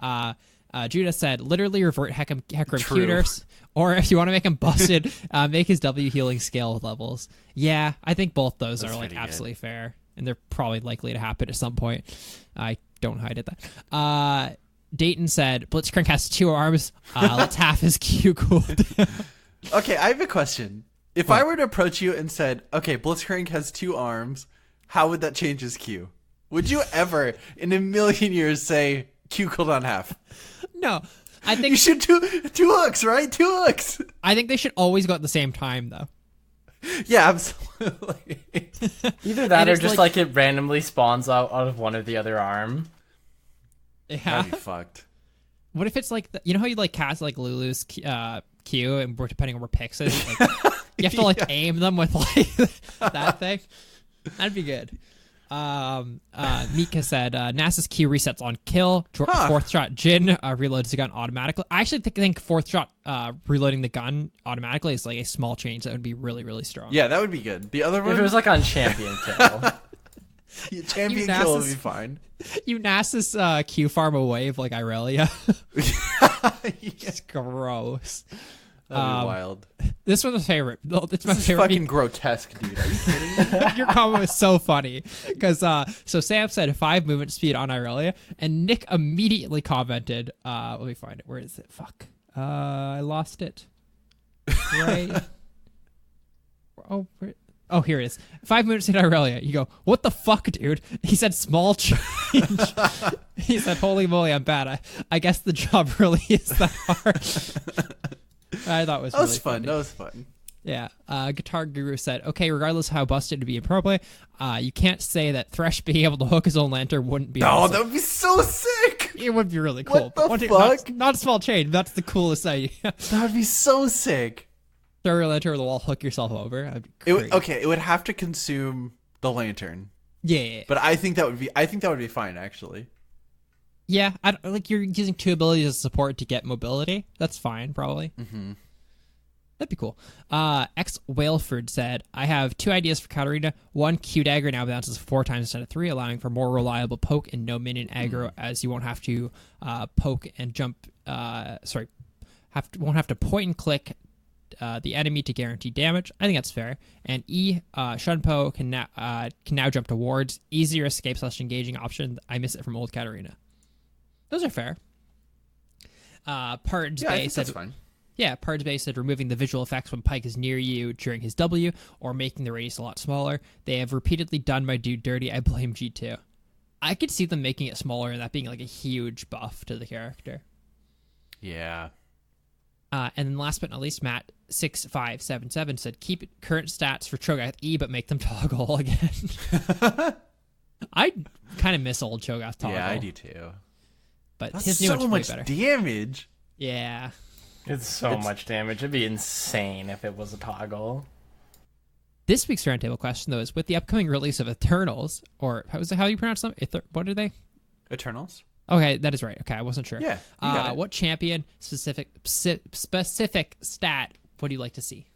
I mean. Judah said, literally revert Hecarim computers, or if you want to make him busted, make his W healing scale with levels. Yeah, I think both those That's are like pretty good. absolutely fair, and they're probably likely to happen at some point. I don't hide it that. Dayton said, Blitzcrank has 2 arms. Let's half his Q cooled. Okay, I have a question. If I were to approach you and said, okay, Blitzcrank has 2 arms, how would that change his Q? Would you ever, in a million years, say Q cooldown half? No, I think You should do 2 hooks, right? 2 hooks. I think they should always go at the same time, though. Yeah, absolutely. Either that And or it's just like it randomly spawns out of one or the other arm. Yeah. That'd be fucked. What if it's like you know how you like cast like Lulu's Q and we're depending on where picks is, like, you have to like aim them with like that thing. That'd be good. Mika said NASA's Q resets on kill. Fourth shot Jin reloads the gun automatically. I actually think fourth shot reloading the gun automatically is like a small change that would be really, really strong. Yeah, that would be good. The other If one, it was like on champion kill. champion You kill would NASA's- be fine. You NASA's Q farm a wave like Irelia. It's gross. That'd be wild. This one's a favorite. It's my This is favorite. fucking grotesque, dude. Are you kidding me? Your comment was so funny because so Sam said 5 movement speed on Irelia, and Nick immediately commented, let me find it. Where is it? Fuck. I lost it. Right. Oh, here it is. 5 movement speed on Irelia. You go, what the fuck, dude? He said small change. He said, holy moly, I'm bad. I guess the job really is that hard. I thought it was That was really fun. funny. That was fun. Yeah. Guitar Guru said, okay, regardless of how busted to be in pro play, you can't say that Thresh being able to hook his own lantern wouldn't be Oh, awesome. that would be so sick. It would be really cool. What the Not, fuck? not a small change. That's the coolest idea. That would be so sick. Throw your lantern over the wall, hook yourself over. That'd be great. It would have to consume the lantern, Yeah. but I think that would be fine actually. Yeah. Like you're using 2 abilities as support to get mobility. That's fine, probably. Mm-hmm. That'd be cool. X Waleford said, I have 2 ideas for Katarina. 1, Q Dagger now bounces 4 times instead of 3, allowing for more reliable poke and no minion aggro, as you won't have to poke and jump. Won't have to point and click the enemy to guarantee damage. I think that's fair. And E, Shunpo can now jump to wards. Easier escape / engaging option. I miss it from old Katarina. Those are fair. Parton's Yeah, I Bay think said, that's fine. Yeah, Pardsbay said removing the visual effects when Pyke is near you during his W, or making the radius a lot smaller. They have repeatedly done my dude dirty. I blame G2. I could see them making it smaller and that being like a huge buff to the character. Yeah. And then last but not least, Matt6577 said keep current stats for Cho'Gath E, but make them toggle again. I kind of miss old Cho'Gath toggle. Yeah, I do too. But That's his new so one's way much better. damage. Yeah. It's so much damage. It'd be insane if it was a toggle. This week's roundtable question, though, is with the upcoming release of Eternals, or how you pronounce them? What are they? Eternals? Okay, that is right. Okay, I wasn't sure. Yeah, you got it. What champion specific stat would you like to see?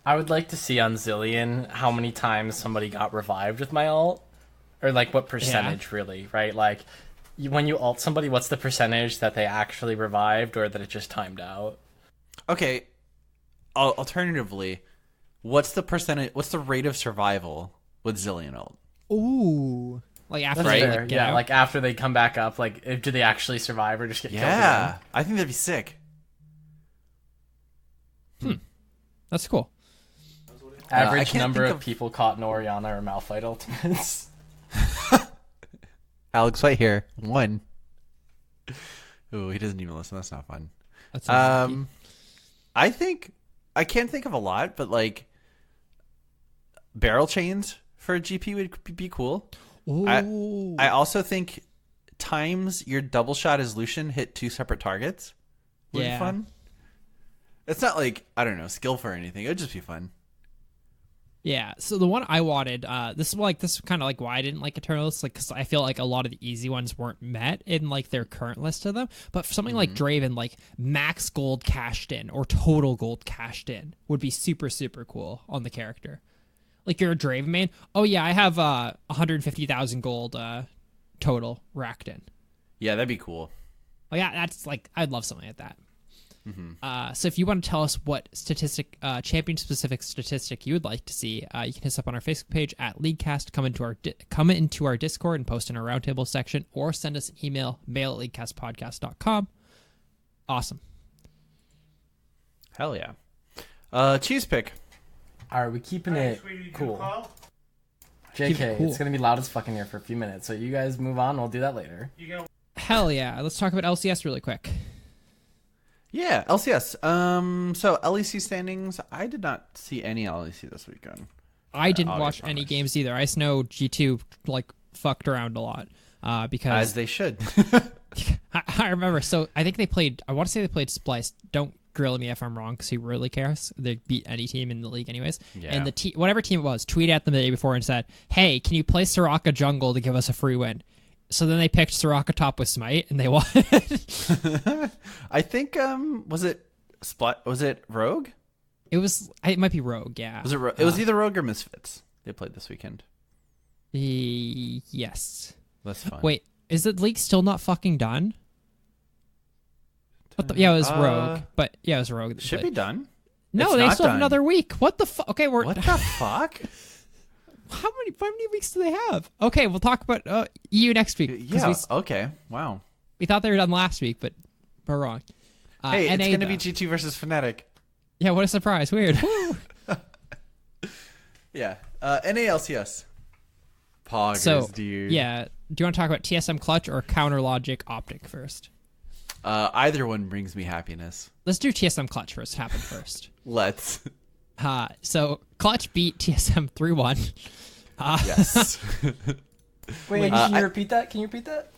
I would like to see on Zillion how many times somebody got revived with my ult. Or, like, what percentage, really, right? Like, when you ult somebody, what's the percentage that they actually revived or that it just timed out? Okay. Alternatively, what's the percentage? What's the rate of survival with Zillion ult? Ooh. Like after That's they fair. get Yeah, out? like after they come back up, like, do they actually survive or just get killed Yeah, again? I think that'd be sick. That's cool. I Average can't number think of of- people caught in Orianna or Malphite ultimates. Alex White here. 1. Ooh, he doesn't even listen. That's not fun. That's I think I can't think of a lot, but like barrel chains for a GP would be cool. Ooh. I also think times your double shot as Lucian hit 2 separate targets would Yeah. be fun. It's not like, I don't know, skillful or anything. It would just be fun. Yeah, so the one I wanted, this is kind of like why I didn't like Eternals, like because I feel like a lot of the easy ones weren't met in like their current list of them. But for something like Draven, like max gold cashed in or total gold cashed in would be super super cool on the character. Like you're a Draven main, oh yeah, I have 150,000 gold total racked in. Yeah, that'd be cool. Oh yeah, that's like I'd love something like that. So if you want to tell us what champion specific statistic you would like to see, you can hit us up on our Facebook page at Leaguecast, come into our Discord and post in our roundtable section, or send us an email, mail@leaguecastpodcast.com. Awesome. Hell yeah. Cheese pick. Are we keeping it cool? JK, Keep it cool. it's going to be loud as fucking here for a few minutes, so you guys move on. We'll do that later. Hell yeah. Let's talk about LCS really quick. Yeah, LCS. So LEC standings, I did not see any LEC this weekend. I didn't I'll watch be any honest. games either. I just know G2 like fucked around a lot because As they should. I remember. So I think I want to say they played Splice. Don't grill me if I'm wrong, because who really cares? They beat any team in the league anyways. Yeah. And whatever team it was, tweeted at them the day before and said, "Hey, can you play Soraka jungle to give us a free win?" So then they picked Soraka top with Smite, and they won. I think was it Rogue? It might be Rogue, yeah. Was it it was either Rogue or Misfits. They played this weekend. Yes. That's fun. Wait, is the league still not fucking done? Yeah, it was Rogue. But yeah, it was Rogue. that Should played. be done. No, It's they not still have done. another week. What the fuck? Okay, What the fuck? how many weeks do they have? Okay, we'll talk about EU next week. 'cause Yeah. Okay. Wow. we thought they were done last week, but we're wrong. Hey, it's NA gonna be though. G2 versus Fnatic. Yeah, what a surprise. Weird. Yeah. NALCS. Poggers, So, dude. yeah. Do you want to talk about TSM Clutch or Counter Logic Optic first? Either one brings me happiness. Let's do TSM Clutch first. Happen first. Let's. So Clutch beat TSM 3-1. Yes. Wait, can you repeat that? Can you repeat that?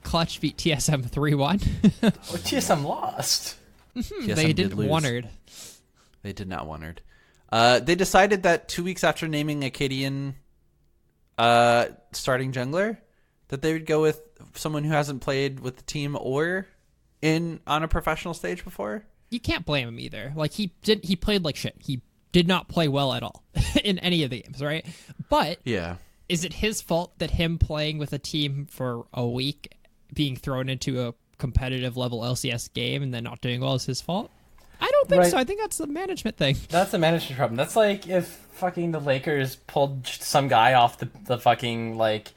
Clutch beat TSM 3-1. Oh, TSM lost. TSM They did didn't lose. wanted. They did not wanted. They decided that 2 weeks after naming Acadian starting jungler, that they would go with someone who hasn't played with the team or on a professional stage before. You can't blame him either. Like he played like shit. He did not play well at all in any of the games, right? But Yeah. is it his fault that him playing with a team for a week, being thrown into a competitive level LCS game and then not doing well is his fault? I don't think Right. so. I think that's the management thing. That's a management problem. That's like if fucking the Lakers pulled some guy off the fucking, like,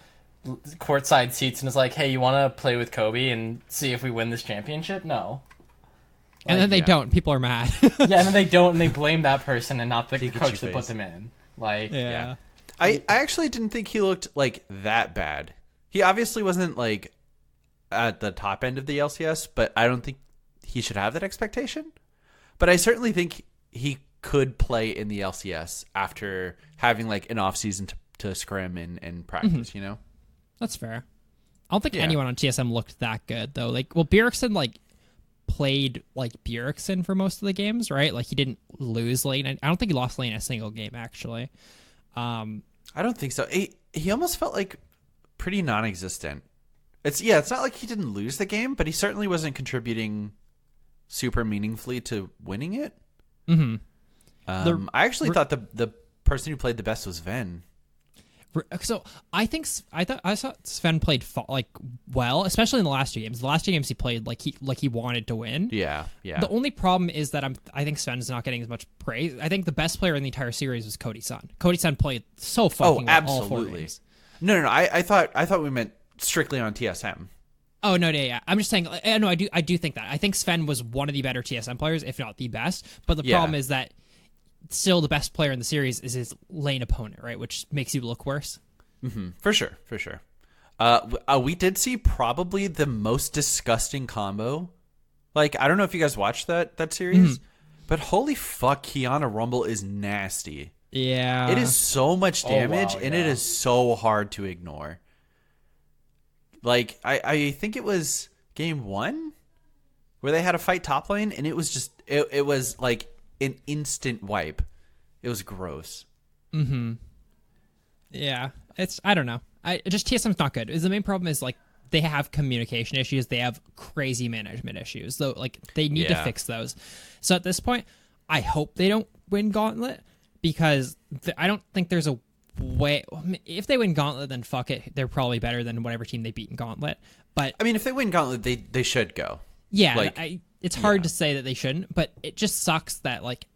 courtside seats and is like, hey, you want to play with Kobe and see if we win this championship? No. And then they yeah. don't. People are mad. Yeah, and then they don't, and they blame that person and not the Pikachu coach that put face. them in. Like, yeah. I actually didn't think he looked like that bad. He obviously wasn't like at the top end of the LCS, but I don't think he should have that expectation. But I certainly think he could play in the LCS after having like an off season to scrim and practice, you know? That's fair. I don't think Yeah. anyone on TSM looked that good though. Like, well, Bjergsen like played like Bjergsen for most of the games, right? Like he didn't lose lane. I don't think he lost lane a single game actually. I don't think so. He almost felt like pretty non-existent. It's not like he didn't lose the game, but he certainly wasn't contributing super meaningfully to winning it. Mm-hmm. I actually thought the person who played the best was Ven. So I thought Sven played well, especially in the last 2 games. The last 2 games he played like he wanted to win. Yeah. The only problem is that I think Sven's not getting as much praise. I think the best player in the entire series was Cody Sun. Cody Sun played so fucking well all 4 absolutely. games. No. I thought we meant strictly on TSM. Oh no, yeah. I'm just saying. No, I do think that. I think Sven was one of the better TSM players, if not the best. But the problem is that still the best player in the series is his lane opponent, right? Which makes you look worse. Mm-hmm. For sure. We did see probably the most disgusting combo. Like, I don't know if you guys watched that series, but holy fuck, Kiana Rumble is nasty. Yeah, It is so much damage, wow, and it yeah. is so hard to ignore. Like, I think it was game 1 where they had a fight top lane, and it was just it was like an instant wipe. It was gross. Yeah, I don't know. TSM's not good. The main problem is like they have communication issues. They have crazy management issues. So like they need to fix those. So at this point, I hope they don't win Gauntlet because I don't think there's a way. If they win Gauntlet, then fuck it. They're probably better than whatever team they beat in Gauntlet. But I mean, if they win Gauntlet, they should go. yeah, Like, it's hard to say that they shouldn't, but it just sucks that like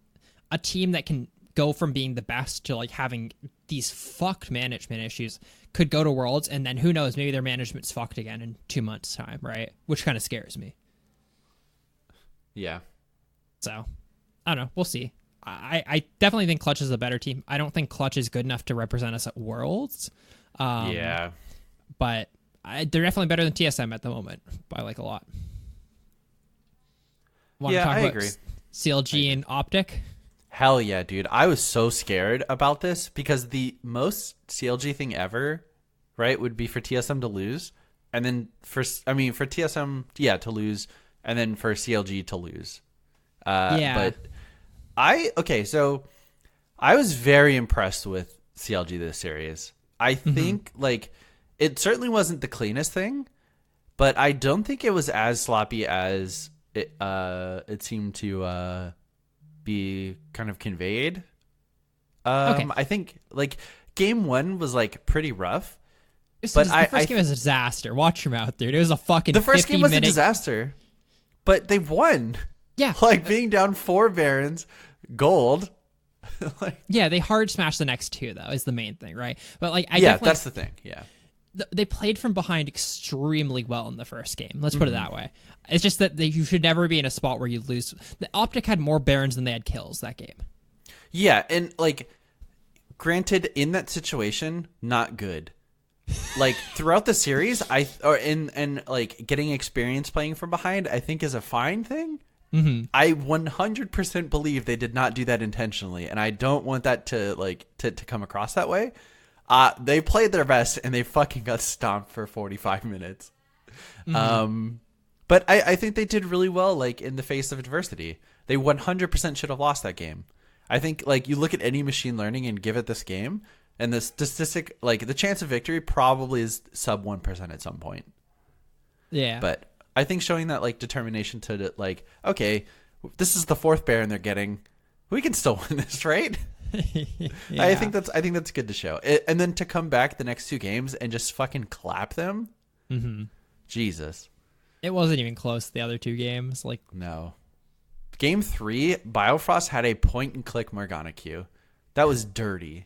a team that can go from being the best to like having these fucked management issues could go to Worlds, and then who knows, maybe their management's fucked again in 2 months' time, right? Which kind of scares me. Yeah. So I don't know. We'll see. I definitely think Clutch is a better team. I don't think Clutch is good enough to represent us at Worlds. Yeah. But they're definitely better than TSM at the moment by like a lot. Want to talk I about agree. CLG and Optic? Hell yeah, dude. I was so scared about this because the most CLG thing ever, right, would be for TSM to lose. And then for TSM, to lose. And then for CLG to lose. But so I was very impressed with CLG this series. I think, like, it certainly wasn't the cleanest thing, but I don't think it was as sloppy as it seemed to be kind of conveyed. I think like game 1 was like pretty rough. The first game was a disaster. Watch your mouth, dude. It was a fucking the first game was a 50-minute disaster, but they won. Yeah, Like being down 4 Barons, gold. Like, yeah, they hard smashed the next 2 though. Is the main thing, right? But like, that's the thing. Yeah. They played from behind extremely well in the first game. Let's put it that way. It's just that you should never be in a spot where you lose. The Optic had more Barons than they had kills that game. Yeah, and like, granted, in that situation, not good. Like throughout the series, like getting experience playing from behind, I think is a fine thing. I 100% believe they did not do that intentionally, and I don't want that to come across that way. They played their best, and they fucking got stomped for 45 minutes. But I think they did really well, like, in the face of adversity. They 100% should have lost that game. I think, like, you look at any machine learning and give it this game, and the statistic, like, the chance of victory probably is sub 1% at some point. Yeah. But I think showing that, like, determination to, like, okay, this is the 4th Baron they're getting. We can still win this, right? Yeah. I think that's good to show. And then to come back the next 2 games and just fucking clap them. Jesus. It wasn't even close the other 2 games. Like, No. Game 3, Biofrost had a point-and-click Morgana Q. That was dirty.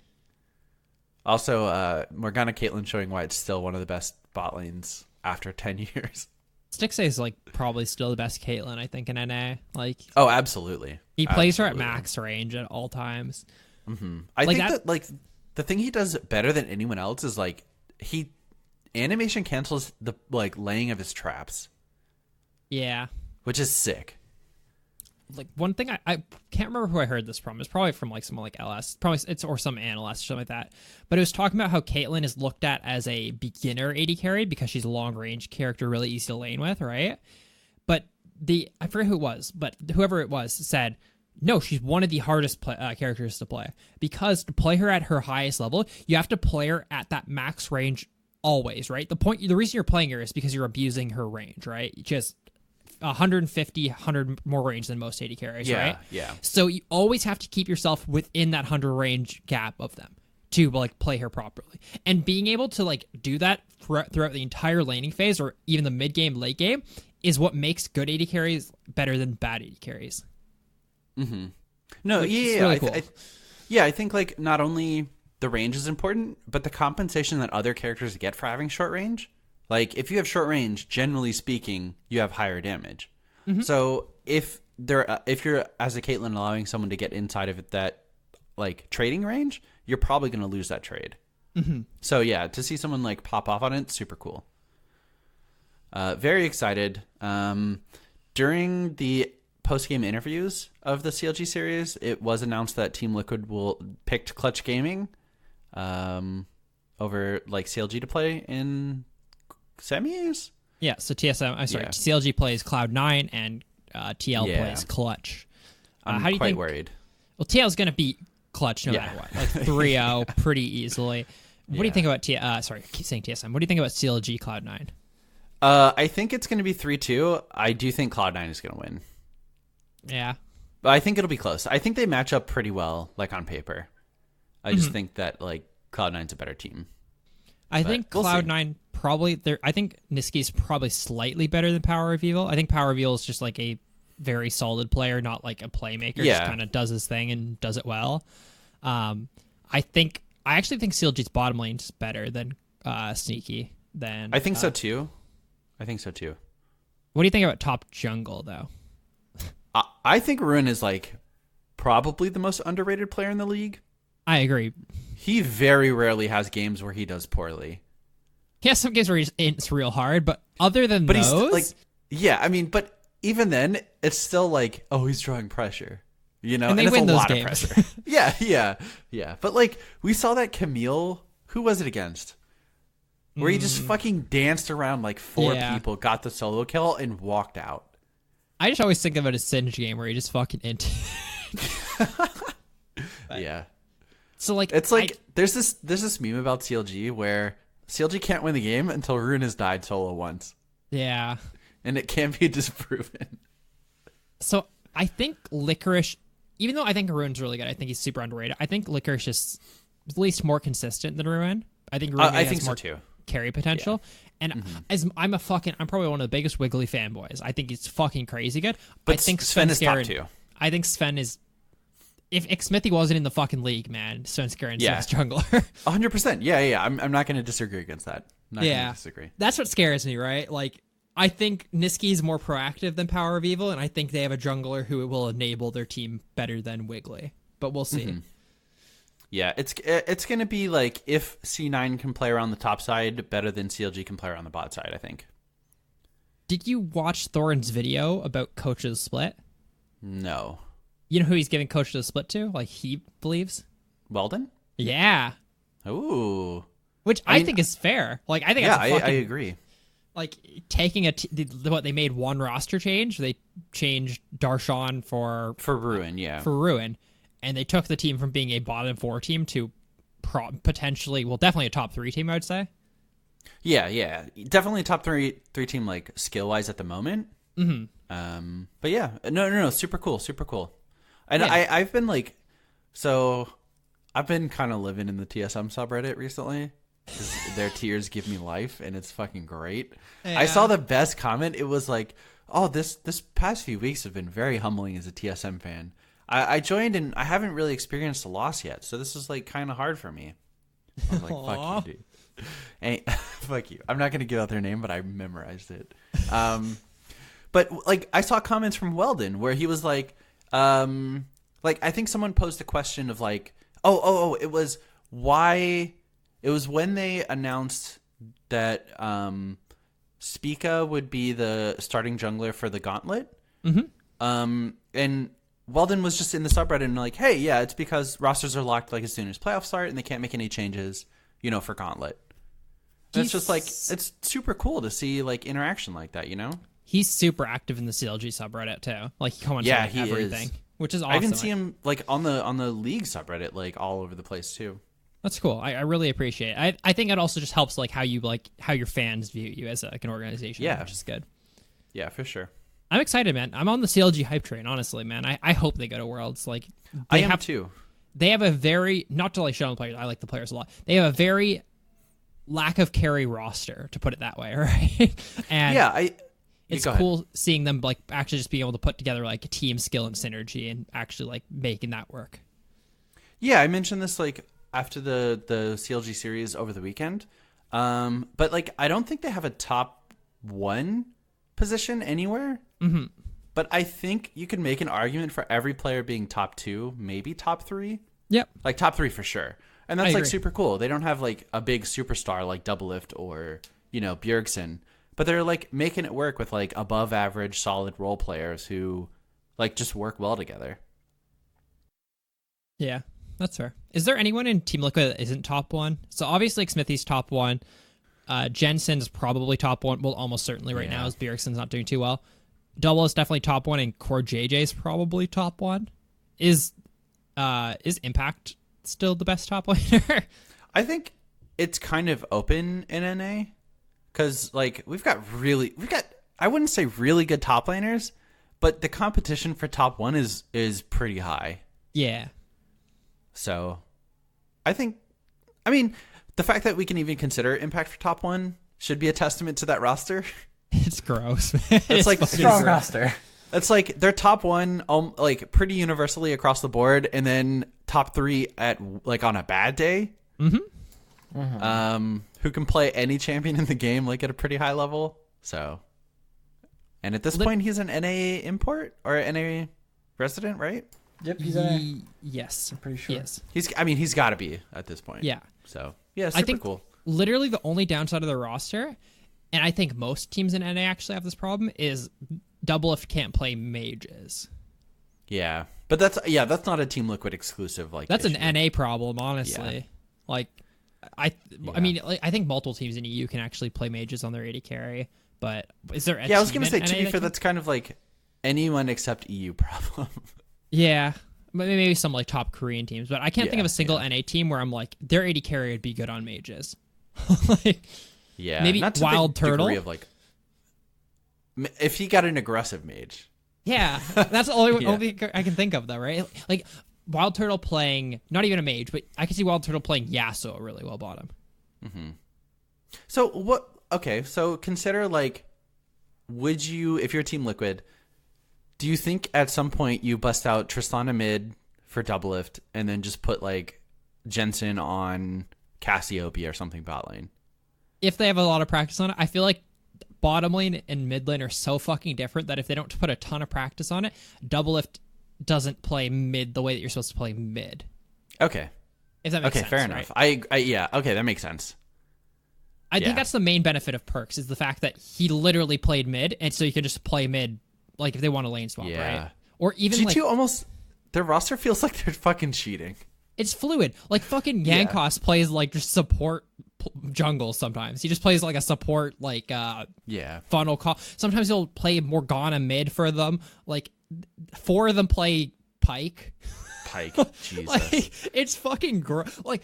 Also, Morgana Caitlyn showing why it's still one of the best bot lanes after 10 years. Stixxay is like probably still the best Caitlyn, I think, in NA. Like, Oh, absolutely. he plays her at Absolutely. max range at all times. I Like think that- that like the thing he does better than anyone else is like he animation cancels the like laying of his traps, Yeah. which is sick. Like one thing I can't remember who I heard this from. It's probably from like someone like LS, probably it's or some analyst or something like that. But it was talking about how Caitlyn is looked at as a beginner AD carry because she's a long range character, really easy to lane with, right? But I forget who it was, but whoever it was said, no, she's one of the hardest characters to play because to play her at her highest level, you have to play her at that max range always, right? The reason you're playing her is because you're abusing her range, right? Just 100 more range than most AD carries, right? Yeah. So you always have to keep yourself within that 100 range gap of them to like play her properly. And being able to like do that throughout the entire laning phase or even the mid game, late game is what makes good AD carries better than bad AD carries. No, Which is yeah, really cool. I think like not only the range is important, but the compensation that other characters get for having short range. Like if you have short range, generally speaking, you have higher damage. So if you're as a Caitlyn allowing someone to get inside of that like trading range, you're probably going to lose that trade. So yeah, to see someone like pop off on it, super cool. Very excited. During the post-game interviews of the CLG series, it was announced that Team Liquid picked Clutch Gaming over like CLG to play in semis. Yeah, so Yeah. CLG plays Cloud9 and TL Yeah. plays Clutch. I'm How do you quite think? worried. Well, TL's going to beat Clutch no Yeah. matter what, like 3-0 pretty easily. What do you think about sorry, I keep saying TSM. What do you think about CLG Cloud9? I think it's going to be 3-2. I do think Cloud9 is going to win. Yeah. But I think it'll be close. I think they match up pretty well, like on paper. I just think that like Cloud9's a better team. I But think we'll see. Cloud9 probably I think Niski's probably slightly better than Power of Evil. I think Power of Evil is just like a very solid player, not like a playmaker. Yeah. Just kind of does his thing and does it well. I actually think CLG's bottom lane is better than Sneaky. I think so too. I think so too. What do you think about top jungle though? I think Ruin is like probably the most underrated player in the league. I agree. He very rarely has games where he does poorly. He has some games where it's real hard, but other than But those, he's like, yeah, I mean, but even then, it's still like, oh, he's drawing pressure, you know, And they it's win a those lot games. of pressure. yeah. But like, we saw that Camille. Who was it against? Where he just fucking danced around like four Yeah. people, got the solo kill, and walked out. I just always think about a Singe game where he just fucking Yeah, So like, it's like there's this meme about CLG where CLG can't win the game until Rune has died solo once, yeah. and it can't be disproven. So I think Licorice, even though I think Ruin's really good, I think he's super underrated. I think Licorice is at least more consistent than Ruin. I think Ruin I has think so more too. carry potential. And as I'm probably one of the biggest Wiggly fanboys. I think he's fucking crazy good. But I think Sven is top Skaran- two. I think Sven is. If Smithy wasn't in the fucking league, man, Sven Skaran's Yeah. best jungler. 100%. Yeah. I'm not going to disagree against that. Not going Yeah. to disagree. That's what scares me, right? Like, I think Niski is more proactive than Power of Evil, and I think they have a jungler who will enable their team better than Wiggly. But we'll see. Yeah, it's going to be like if C9 can play around the top side better than CLG can play around the bot side, I think. Did you watch Thorin's video about Coach's split? No. You know who he's giving Coach the split to? Like, he believes? Weldon? Yeah. Ooh. Which I think is fair. Like, I think that's a fucking, I agree. like, taking what they made one roster change. They changed Darshan for Ruin, yeah. Ruin, and they took the team from being a bottom 4 team to potentially, well, definitely a top 3 team, I would say. Yeah. Definitely a top three team, like, skill-wise at the moment. Mm-hmm. But yeah, no, super cool. And Yeah. I've been, like, I've been kind of living in the TSM subreddit recently. 'Cause their tiers give me life, and it's fucking great. I saw the best comment. It was like, oh, this past few weeks have been very humbling as a TSM fan. I joined, and I haven't really experienced a loss yet, so this is, like, kind of hard for me. I'm like, fuck you, dude. Fuck you. I'm not going to give out their name, but I memorized it. But like I saw comments from Weldon where he was like I think someone posed a question of like, it was when they announced that Spica would be the starting jungler for the Gauntlet. Mm-hmm. And Weldon was just in the subreddit and like, hey, yeah, it's because rosters are locked like as soon as playoffs start and they can't make any changes, for Gauntlet. And it's just like, it's super cool to see like interaction like that, He's super active in the CLG subreddit too. Like he comments on like, everything, is. Which is awesome. I even see him like on the league subreddit, like all over the place too. That's cool. I really appreciate it. I think it also just helps like how your fans view you as like an organization. Yeah, which is good. Yeah, for sure. I'm excited, man. I'm on the CLG hype train, honestly, man. I hope they go to Worlds. Like I am too. They have a very, not to like shit on the players. I like the players a lot. They have a very lack of carry roster, to put it that way, right? And yeah, it's cool seeing them like actually just being able to put together like a team skill and synergy and actually like making that work. Yeah, I mentioned this like after the CLG series over the weekend. But like I don't think they have a top 1 position anywhere. Mm-hmm. But I think you could make an argument for every player being top 2, maybe top 3. Yep. Like top 3 for sure. And that's I like agree. super cool. They don't have like a big superstar like Doublelift or, Bjergsen. But they're like making it work with like above average solid role players who like just work well together. Yeah, that's fair. Is there anyone in Team Liquid that isn't top 1? So obviously like, Smithy's top 1. Jensen's probably top 1. Well, almost certainly right now as Bjergsen's not doing too well. Double is definitely top 1 and Core JJ's probably top 1. Is Impact still the best top laner? I think it's kind of open in NA because like we've got I wouldn't say really good top laners, but the competition for top 1 is pretty high. Yeah. So I mean the fact that we can even consider Impact for top 1 should be a testament to that roster. It's gross, man. It's like Strong roster. It's like they're top 1 like pretty universally across the board, and then top 3 at like on a bad day. Mm-hmm. Mm-hmm. Who can play any champion in the game like at a pretty high level. So, and at this point, he's an NA import or NA resident, right? Yep, Yes, I'm pretty sure. Yes, he's got to be at this point. Yeah. So yeah, super I think cool. Literally the only downside of their roster, and I think most teams in NA actually have this problem, is Doublelift can't play mages. Yeah, but that's not a Team Liquid exclusive. Like that's issue. an NA problem, honestly. Yeah. Like, I mean, like, I think multiple teams in EU can actually play mages on their AD carry. But is there? I was gonna say to be fair, that's kind of like anyone except EU problem. Yeah, maybe some like top Korean teams, but I can't think of a single NA team where I'm like their AD carry would be good on mages. Like, yeah, maybe not to Wild the Turtle. degree of like, if he got an aggressive mage. Yeah, that's the only I can think of though, right? Like Wild Turtle playing not even a mage, but I can see Wild Turtle playing Yasuo really well bottom. Mm-hmm. So what? Okay, so consider like, would you, if you're Team Liquid, do you think at some point you bust out Tristana mid for Doublelift and then just put like Jensen on Cassiopeia or something bot lane? If they have a lot of practice on it, I feel like bottom lane and mid lane are so fucking different that if they don't put a ton of practice on it, Doublelift doesn't play mid the way that you're supposed to play mid. Okay. If that makes sense. Okay, fair enough. I yeah, okay, that makes sense. I think that's the main benefit of Perks is the fact that he literally played mid, and so you can just play mid, like if they want a lane swap, right? Or even G2 like almost, their roster feels like they're fucking cheating. it's fluid. Like fucking Yankos plays like just support jungle sometimes. He just plays like a support like funnel call. Sometimes he'll play Morgana mid for them. Like 4 of them play Pike. Jesus. Like it's fucking gross. Like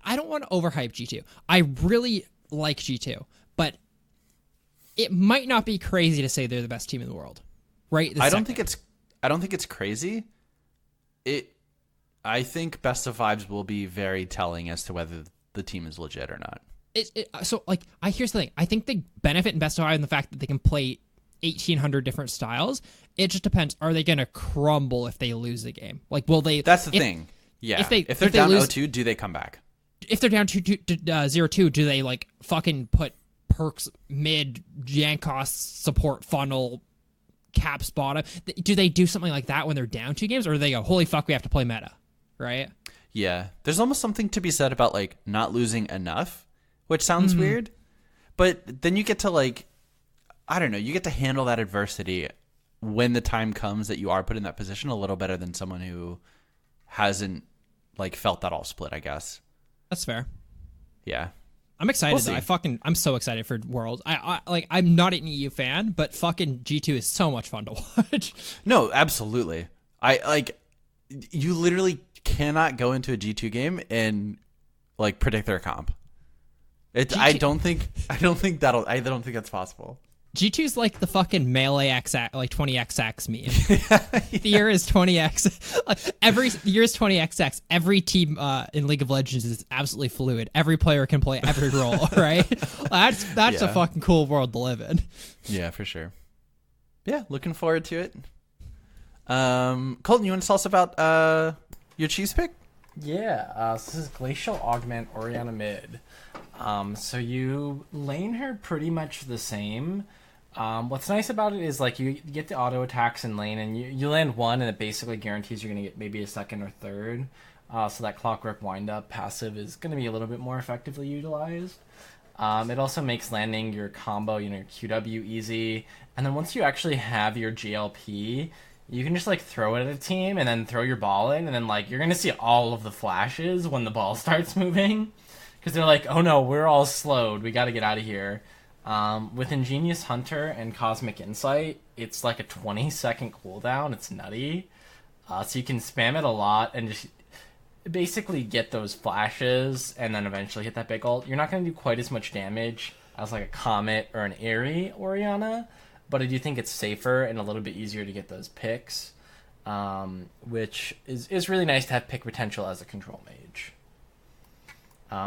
I don't want to overhype G2. I really like G2, but it might not be crazy to say they're the best team in the world, right? I don't think it's crazy. I think Best of Vibes will be very telling as to whether the team is legit or not. So like, here's the thing. I think they benefit in Best of Vibes in the fact that they can play 1,800 different styles. It just depends. Are they going to crumble if they lose the game? Like, will they? That's the thing. Yeah. If they're down 0-2, do they come back? if they're down 0-2, do they like fucking put perks mid, Jankos support funnel, caps bottom? Do they do something like that when they're down 2 games, or do they go, holy fuck, we have to play meta, right? Yeah, there's almost something to be said about like not losing enough, which sounds weird, but then you get to like, I don't know, you get to handle that adversity when the time comes that you are put in that position a little better than someone who hasn't like felt that all split, I guess. That's fair. Yeah. I'm excited. We'll Though. I'm so excited for Worlds. I'm not an EU fan, but fucking G2 is so much fun to watch. No, absolutely. You literally cannot go into a G2 game and like predict their comp. I don't think that's possible. G2's like the fucking melee XX, like 20XX meme. The year is 20x. Every year is 20XX. Every team in League of Legends is absolutely fluid. Every player can play every role, right? That's a fucking cool world to live in. Yeah, for sure. Yeah, looking forward to it. Colton, you want to tell us about your cheese pick? Yeah, so this is Glacial Augment Orianna mid. So you lane her pretty much the same. What's nice about it is like you get the auto attacks in lane, and you land one, and it basically guarantees you're gonna get maybe a second or third. So that Clockwork Wind Up passive is gonna be a little bit more effectively utilized. It also makes landing your combo, your QW easy, and then once you actually have your GLP, you can just like throw it at a team and then throw your ball in, and then like you're gonna see all of the flashes when the ball starts moving. Because they're like, oh no, we're all slowed. We got to get out of here. With Ingenious Hunter and Cosmic Insight, it's like a 20-second cooldown. It's nutty. So you can spam it a lot and just basically get those flashes and then eventually hit that big ult. You're not going to do quite as much damage as like a Comet or an Aerie Orianna, but I do think it's safer and a little bit easier to get those picks, which is really nice to have pick potential as a control mage.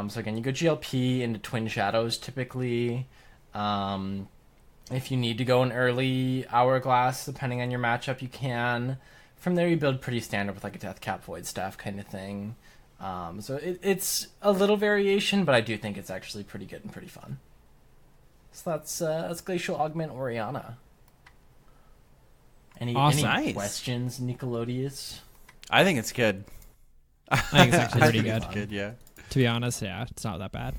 So again, you go GLP into Twin Shadows typically. If you need to go an early Hourglass, depending on your matchup, you can. From there, you build pretty standard with like a Deathcap Void Staff kind of thing. So it's a little variation, but I do think it's actually pretty good and pretty fun. So that's Glacial Augment Orianna. Any questions, Nickelodeus? I think it's good. I think it's actually pretty good. It's good, yeah. To be honest, yeah, it's not that bad.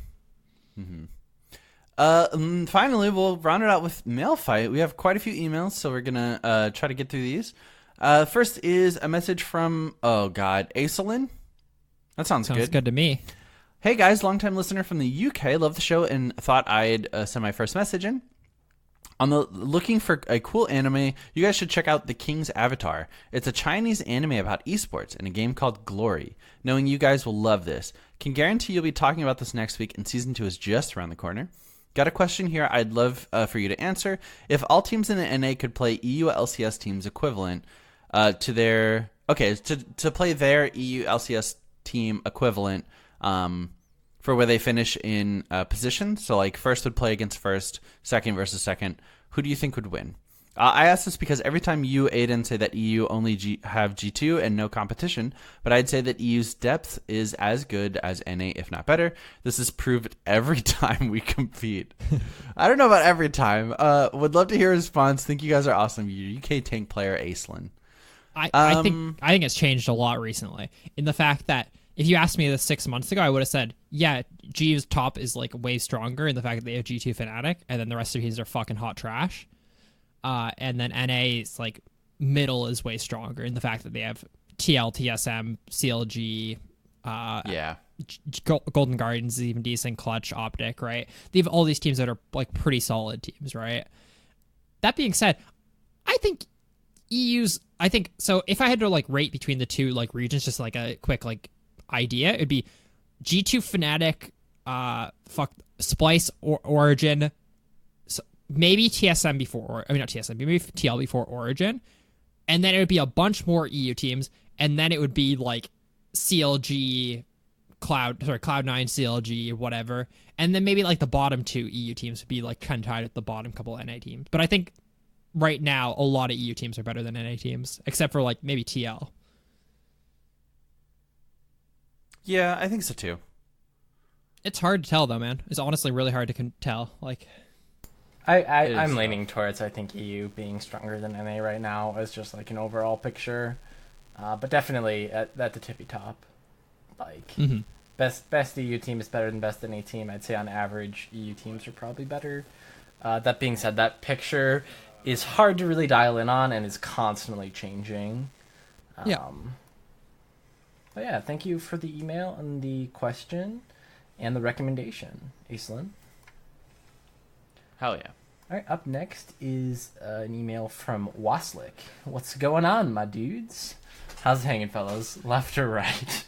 Finally, we'll round it out with mail fight. We have quite a few emails, so we're gonna try to get through these. First is a message from Aislinn. That sounds good. Sounds good to me. Hey guys, longtime listener from the UK. Love the show and thought I'd send my first message in. On the looking for a cool anime, you guys should check out The King's Avatar. It's a Chinese anime about esports in a game called Glory. Knowing you guys will love this. Can guarantee you'll be talking about this next week, and Season 2 is just around the corner. Got a question here I'd love for you to answer. If all teams in the NA could play EU LCS teams equivalent to their... Okay, to play their EU LCS team equivalent for where they finish in position, so like first would play against first, second versus second, who do you think would win? I ask this because every time you, Aiden, say that EU only have G2 and no competition, but I'd say that EU's depth is as good as NA, if not better. This is proved every time we compete. I don't know about every time. Would love to hear a response. Think you guys are awesome. You UK tank player Aislinn. I think it's changed a lot recently in the fact that if you asked me this 6 months ago, I would have said, yeah, G's top is like way stronger in the fact that they have G2 Fnatic, and then the rest of these are fucking hot trash. And then NA's like middle is way stronger in the fact that they have TL, TSM, CLG, Golden Guardians is even decent, Clutch, Optic, right? They have all these teams that are like pretty solid teams, right? That being said, I think so if I had to like rate between the two like regions, just like a quick like idea, it'd be G2 Fnatic, Splice or Origin, maybe TSM before, maybe TL before Origin, and then it would be a bunch more EU teams, and then it would be like CLG, Cloud9, CLG, whatever, and then maybe like the bottom two EU teams would be like kind of tied at the bottom couple NA teams. But I think right now a lot of EU teams are better than NA teams, except for like maybe TL. Yeah, I think so too. It's hard to tell though, man. It's honestly really hard to tell. Like, I'm leaning towards, I think, EU being stronger than NA right now as just like an overall picture. But definitely at the tippy top. Like, best EU team is better than best NA team. I'd say on average, EU teams are probably better. That being said, that picture is hard to really dial in on and is constantly changing. Yeah. But yeah, thank you for the email and the question and the recommendation, Aislinn. Hell yeah. All right, up next is an email from Waslick. What's going on, my dudes? How's it hanging, fellas? Left or right?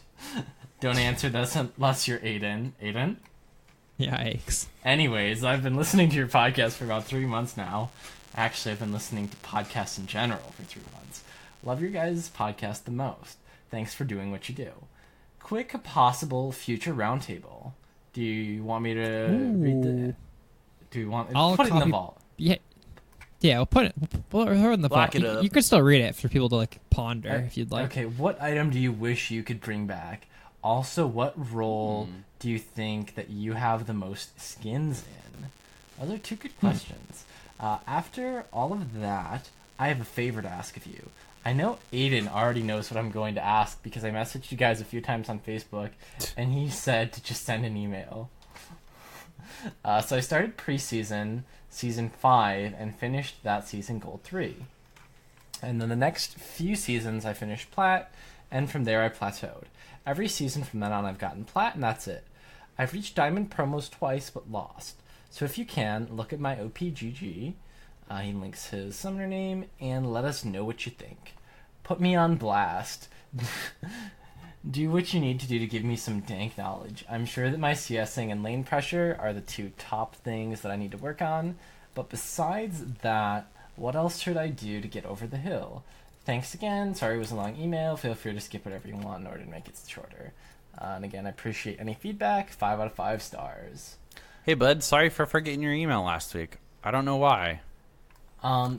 Don't answer this unless you're Aiden. Aiden? yikes. Anyways, I've been listening to your podcast for about 3 months now. Actually, I've been listening to podcasts in general for 3 months. Love your guys' podcast the most. Thanks for doing what you do. Quick possible future roundtable. Do you want me to read the... Do you want... I'll put it in the vault. Yeah. Yeah, we'll put it in the Lock vault. it up. You can still read it for people to like ponder if you'd like. Okay, what item do you wish you could bring back? Also, what role do you think that you have the most skins in? Those are 2 good questions. After all of that, I have a favor to ask of you. I know Aiden already knows what I'm going to ask because I messaged you guys a few times on Facebook, and he said to just send an email. So I started preseason, season 5, and finished that season gold 3. And then the next few seasons I finished plat, and from there I plateaued. Every season from then on I've gotten plat, and that's it. I've reached diamond promos twice, but lost. So if you can, look at my OPGG. He links his summoner name, and let us know what you think. Put me on blast. Do what you need to do to give me some dank knowledge. I'm sure that my CSing and lane pressure are the 2 top things that I need to work on, but besides that, what else should I do to get over the hill? Thanks again. Sorry it was a long email. Feel free to skip whatever you want in order to make it shorter. And again, I appreciate any feedback. 5 out of 5 stars. Hey, bud. Sorry for forgetting your email last week. I don't know why.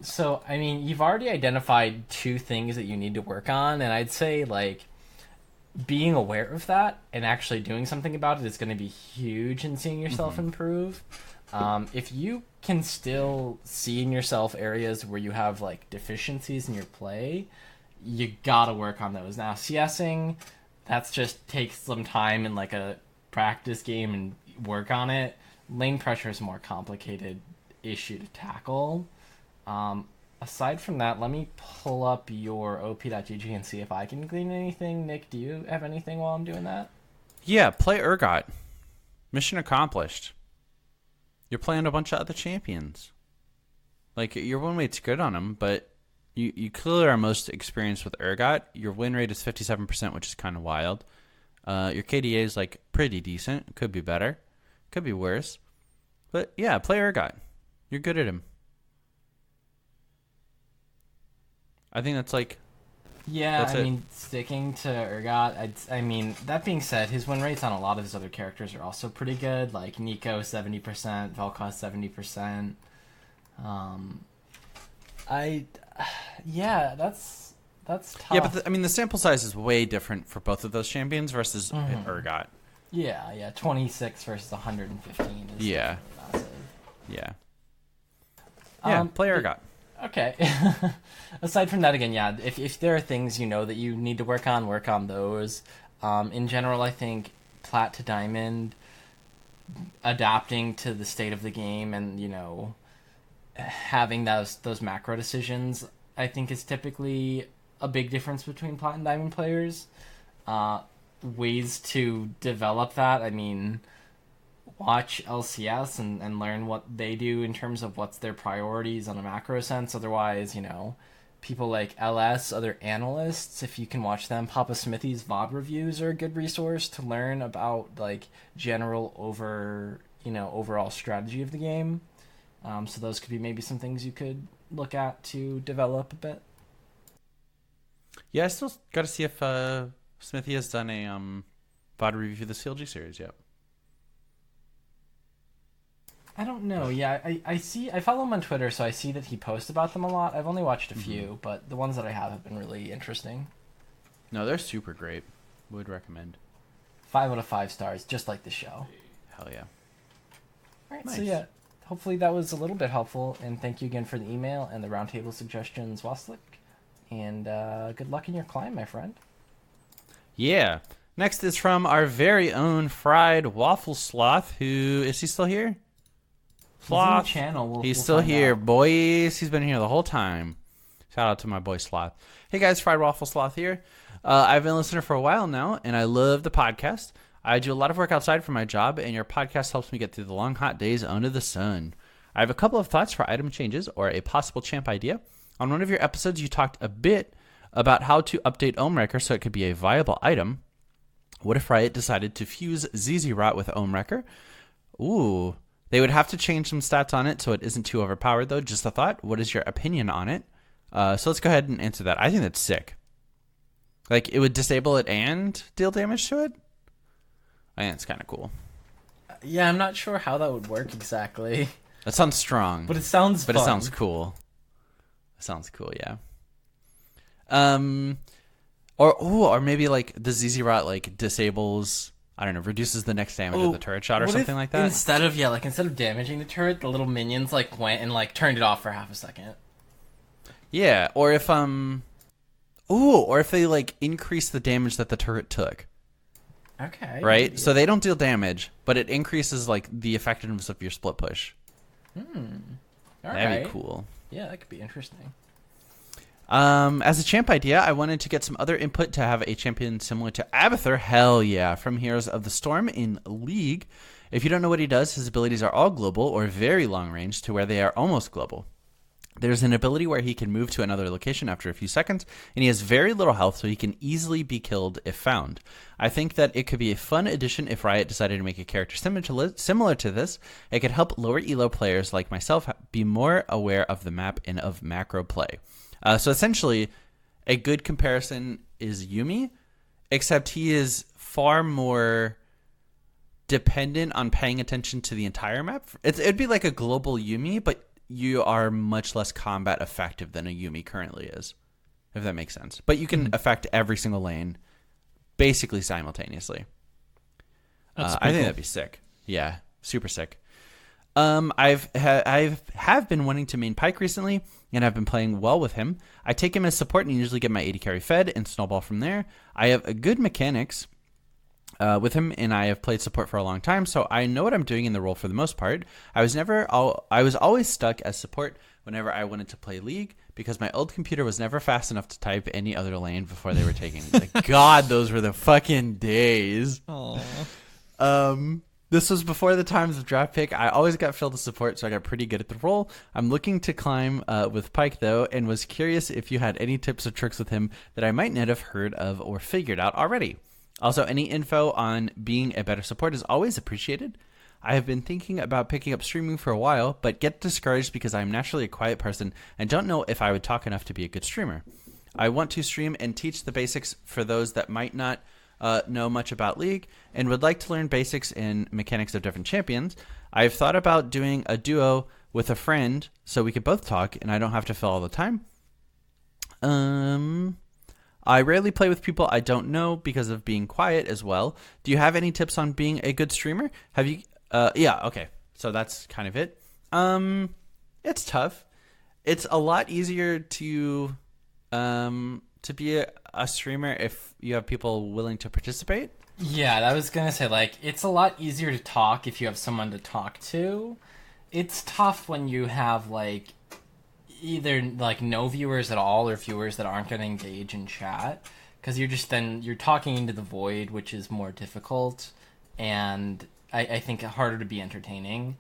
So, I mean, you've already identified 2 things that you need to work on, and I'd say, like, being aware of that and actually doing something about it is going to be huge in seeing yourself improve. If you can still see in yourself areas where you have like deficiencies in your play, you gotta work on those. Now, CSing, that's just takes some time in like a practice game and work on it. Lane pressure is a more complicated issue to tackle. Aside from that, let me pull up your op.gg and see if I can glean anything. Nick, do you have anything while I'm doing that? Yeah, play Urgot. Mission accomplished. You're playing a bunch of other champions. Like, your win rate's good on them, but you clearly are most experienced with Urgot. Your win rate is 57%, which is kind of wild. Your KDA is, like, pretty decent. Could be better. Could be worse. But, yeah, play Urgot. You're good at him. I think that's like... Yeah, that's I it. mean, sticking to Urgot, I mean, that being said, his win rates on a lot of his other characters are also pretty good. Like, Nico, 70%, Vel'Koz, 70%. Yeah, that's tough. Yeah, but I mean, the sample size is way different for both of those champions versus Urgot. Yeah, 26 versus 115 is Yeah. massive. Yeah. Yeah, play Urgot. Okay. Aside from that, again, yeah, if there are things you know that you need to work on those. In general, I think plat to diamond, adapting to the state of the game and, you know, having those macro decisions, I think is typically a big difference between plat and diamond players. Ways to develop that, I mean... watch LCS and learn what they do in terms of what's their priorities on a macro sense. Otherwise, you know, people like LS, other analysts, if you can watch them, Papa Smithy's VOD reviews are a good resource to learn about, like, general overall strategy of the game. So those could be maybe some things you could look at to develop a bit. Yeah, I still got to see if Smithy has done a VOD review for the CLG series yet. I don't know. Yeah, I see. I follow him on Twitter, so I see that he posts about them a lot. I've only watched a few, but the ones that I have been really interesting. No, they're super great. Would recommend. 5 out of 5 stars, just like the show. Hell yeah. All right, Nice. so yeah, hopefully that was a little bit helpful, and thank you again for the email and the roundtable suggestions, Waslik. And good luck in your climb, my friend. Yeah. Next is from our very own Fried Waffle Sloth, who... Is he still here? Sloth. He's in the channel. He's we'll still find here, out. boys. He's been here the whole time. Shout out to my boy Sloth. Hey guys, Fried Waffle Sloth here. I've been a listener for a while now, and I love the podcast. I do a lot of work outside for my job, and your podcast helps me get through the long, hot days under the sun. I have a couple of thoughts for item changes or a possible champ idea. On one of your episodes, you talked a bit about how to update Ohmwrecker so it could be a viable item. What if Riot decided to fuse ZZ Rot with Ohmwrecker? Ooh. They would have to change some stats on it so it isn't too overpowered, though. Just a thought. What is your opinion on it? So let's go ahead and answer that. I think that's sick. Like, it would disable it and deal damage to it? I think it's kind of cool. Yeah, I'm not sure how that would work exactly. That sounds strong. But it sounds But fun. it sounds cool. It sounds cool, yeah. Or maybe, like, the ZZ Rot, like, disables... I don't know, reduces the next damage of the turret shot or What something if like that. Instead of damaging the turret, the little minions like went and like turned it off for half a second. Yeah, or if or if they like increase the damage that the turret took, Okay. right? Yeah. So they don't deal damage, but it increases like the effectiveness of your split push. All That'd right. be cool. Yeah, that could be interesting. As a champ idea, I wanted to get some other input to have a champion similar to Abathur. Hell yeah, from Heroes of the Storm in League. If you don't know what he does, his abilities are all global or very long range to where they are almost global. There's an ability where he can move to another location after a few seconds, and he has very little health, so he can easily be killed if found. I think that it could be a fun addition if Riot decided to make a character similar to this. It could help lower elo players like myself be more aware of the map and of macro play. So essentially, a good comparison is Yuumi, except he is far more dependent on paying attention to the entire map. It'd be like a global Yuumi, but you are much less combat effective than a Yuumi currently is, if that makes sense. But you can affect every single lane basically simultaneously. That's I pretty think cool. that'd be sick. Yeah, super sick. I've been wanting to main Pyke recently, and I've been playing well with him. I take him as support and usually get my AD carry fed and snowball from there. I have a good mechanics with him, and I have played support for a long time, so I know what I'm doing in the role for the most part. I was always stuck as support whenever I wanted to play League because my old computer was never fast enough to type any other lane before they were taking. Like, God, those were the fucking days. Aw. This was before the times of draft pick. I always got filled to support, so I got pretty good at the role. I'm looking to climb with Pyke, though, and was curious if you had any tips or tricks with him that I might not have heard of or figured out already. Also, any info on being a better support is always appreciated. I have been thinking about picking up streaming for a while, but get discouraged because I'm naturally a quiet person and don't know if I would talk enough to be a good streamer. I want to stream and teach the basics for those that might not know much about League and would like to learn basics and mechanics of different champions. I've thought about doing a duo with a friend so we could both talk and I don't have to fill all the time. I rarely play with people I don't know because of being quiet as well. Do you have any tips on being a good streamer? Have you yeah, okay. So that's kind of it. It's tough. It's a lot easier to be a streamer if you have people willing to participate. Yeah, I was gonna say, like, it's a lot easier to talk if you have someone to talk to. It's tough when you have, like, either, like, no viewers at all or viewers that aren't gonna engage in chat. Because you're talking into the void, which is more difficult, and I think harder to be entertaining.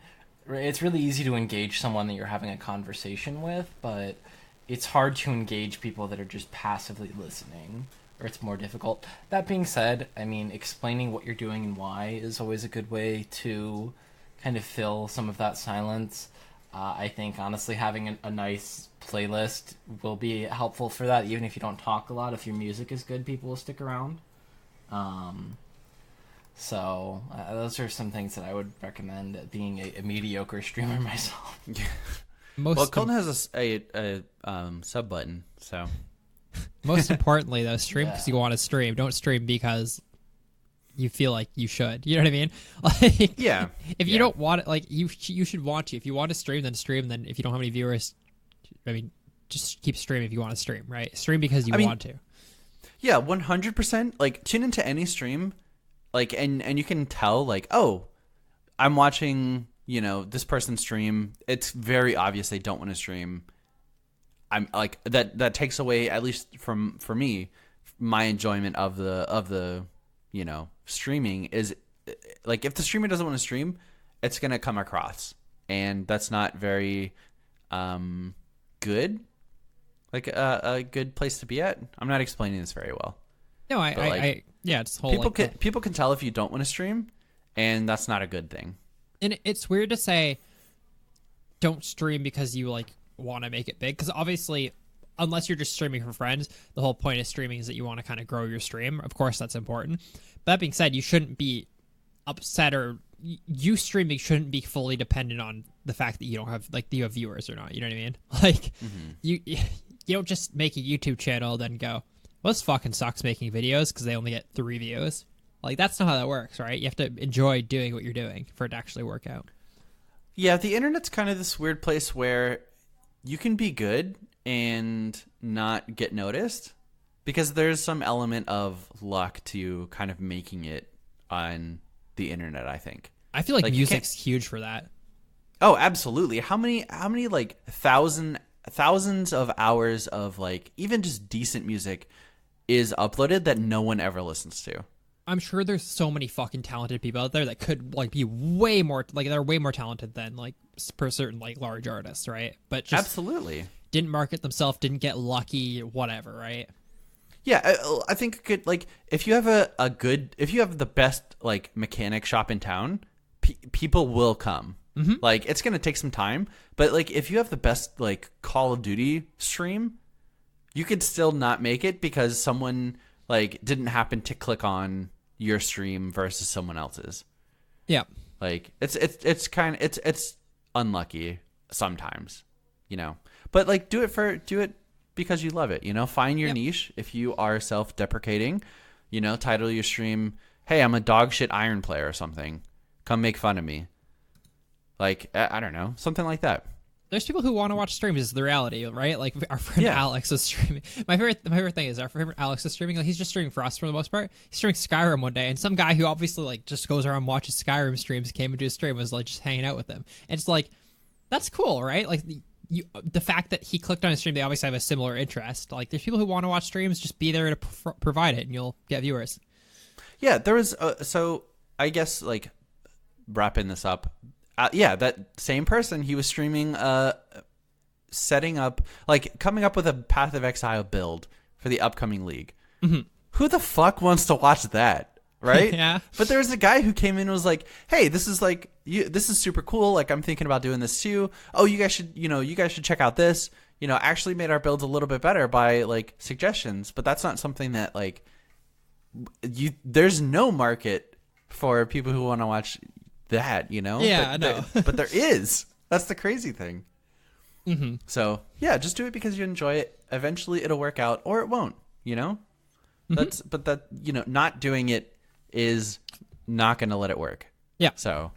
It's really easy to engage someone that you're having a conversation with, but it's hard to engage people that are just passively listening, or it's more difficult. That being said, I mean, explaining what you're doing and why is always a good way to kind of fill some of that silence. I think, honestly, having a nice playlist will be helpful for that, even if you don't talk a lot. If your music is good, people will stick around. So those are some things that I would recommend being a mediocre streamer myself. Well, Colton has a sub button, so Most importantly, though, stream because Yeah. you want to stream. Don't stream because you feel like you should. You know what I mean? Like, Yeah. If you Yeah. don't want it, like you should want to. If you want to stream, then stream. Then if you don't have any viewers, I mean, just keep streaming if you want to stream, right? Stream because you want to. Yeah, 100%. Like, tune into any stream, like, and you can tell, like, oh, I'm watching, this person stream. It's very obvious they don't want to stream. I'm like that takes away, at least for me, my enjoyment of the streaming is like, if the streamer doesn't want to stream, it's gonna come across, and that's not very good. Like a good place to be at. I'm not explaining this very well. No, it's whole people can tell if you don't want to stream, and that's not a good thing. And it's weird to say don't stream because you like want to make it big, because obviously, unless you're just streaming for friends, the whole point of streaming is that you want to kind of grow your stream. Of course, that's important. But that being said, you shouldn't be upset, or you streaming shouldn't be fully dependent on the fact that you don't have, like, you have viewers or not. You know what I mean? Like, you don't just make a YouTube channel then go, well, this fucking sucks making videos because they only get 3 views. Like, that's not how that works, right? You have to enjoy doing what you're doing for it to actually work out. Yeah, the internet's kind of this weird place where you can be good and not get noticed, because there's some element of luck to kind of making it on the internet, I think. I feel like music's huge for that. Oh, absolutely. How many like thousands of hours of, like, even just decent music is uploaded that no one ever listens to? I'm sure there's so many fucking talented people out there that could, like, be way more, like, they're way more talented than, like, per certain, like, large artists, right? But just absolutely didn't market themselves, didn't get lucky, whatever, right? Yeah, I think good, like, if you have if you have the best, like, mechanic shop in town, people will come. Mm-hmm. Like, it's gonna take some time, but, like, if you have the best, like, Call of Duty stream, you could still not make it because someone, like, didn't happen to click on your stream versus someone else's. Yeah, like, it's unlucky sometimes, but, like, do it because you love it, find your niche. If you are self-deprecating, title your stream, hey, I'm a dog shit iron player or something, come make fun of me. Like, I don't know, something like that. There's people who want to watch streams. Is the reality, right? Like, our friend Alex is streaming. My favorite thing is our favorite Alex is streaming. Like, he's just streaming for us for the most part. He's streaming Skyrim one day, and some guy who obviously, like, just goes around and watches Skyrim streams came into his stream, was, like, just hanging out with him. And it's like, that's cool, right? Like, the fact that he clicked on his stream, they obviously have a similar interest. Like, there's people who want to watch streams, just be there to provide it, and you'll get viewers. Yeah, there was so I guess, like, wrapping this up. That same person, he was streaming, setting up, like, coming up with a Path of Exile build for the upcoming league. Mm-hmm. Who the fuck wants to watch that, right? Yeah. But there was a guy who came in and was like, "Hey, this is like, this is super cool. Like, I'm thinking about doing this too. Oh, you guys should check out this. Actually made our builds a little bit better by, like, suggestions." But that's not something that, like, there's no market for people who want to watch that, Yeah, I know. But there is. That's the crazy thing. Mm-hmm. So, yeah, just do it because you enjoy it. Eventually it'll work out, or it won't, Mm-hmm. Not doing it is not going to let it work. Yeah. So,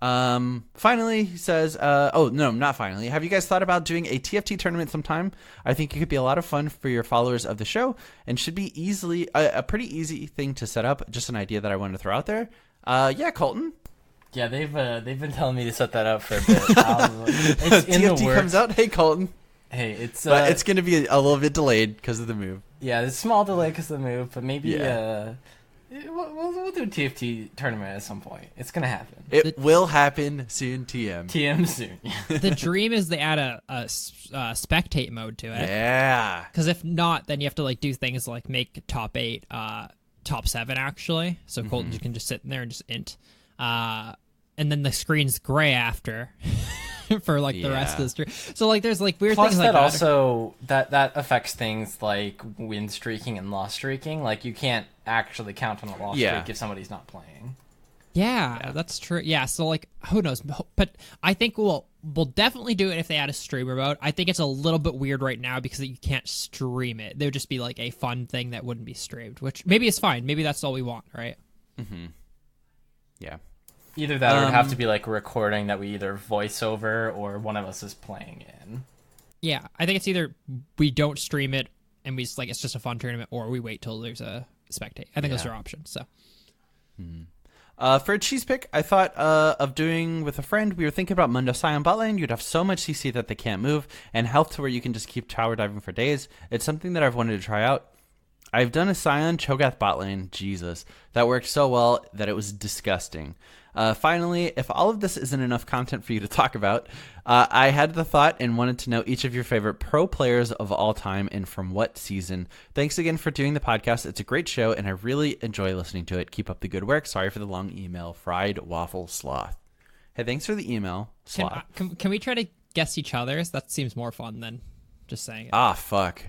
finally, he says, oh, no, not finally. Have you guys thought about doing a TFT tournament sometime? I think it could be a lot of fun for your followers of the show, and should be a pretty easy thing to set up. Just an idea that I wanted to throw out there. Yeah, Colton. Yeah, they've been telling me to set that up for a bit. It's in the TFT works. comes out. Hey, Colton. Hey, but it's going to be a little bit delayed because of the move. Yeah, there's a small delay because of the move, but maybe we'll do a TFT tournament at some point. It's gonna happen. It will happen soon. TM soon. The dream is they add a spectate mode to it. Yeah. Because if not, then you have to, like, do things like make top 8, top 7 actually. So Colton can just sit in there and just int. And then the screen's gray after for, like, the rest of the stream. So, like, there's, like, weird things like that. Plus, also that affects things like win streaking and loss streaking. Like, you can't actually count on a loss streak if somebody's not playing. Yeah, that's true. Yeah, so, like, who knows? But I think we'll definitely do it if they add a streamer mode. I think it's a little bit weird right now because you can't stream it. There would just be, like, a fun thing that wouldn't be streamed, which maybe is fine. Maybe that's all we want, right? Yeah. Either that or it would have to be like a recording that we either voice over or one of us is playing in. Yeah, I think it's either we don't stream it and we just, like, it's just a fun tournament, or we wait till there's a spectate. I think those are options. So. For a cheese pick, I thought of doing with a friend. We were thinking about Mundo Sai on bot lane. You'd have so much CC that they can't move, and health to where you can just keep tower diving for days. It's something that I've wanted to try out. I've done a Scion Cho'Gath bot lane. Jesus. That worked so well that it was disgusting. Finally, if all of this isn't enough content for you to talk about, I had the thought and wanted to know each of your favorite pro players of all time and from what season. Thanks again for doing the podcast. It's a great show, and I really enjoy listening to it. Keep up the good work. Sorry for the long email. Fried Waffle Sloth. Hey, thanks for the email, Sloth. Can we try to guess each other's? That seems more fun than just saying it. Ah, fuck.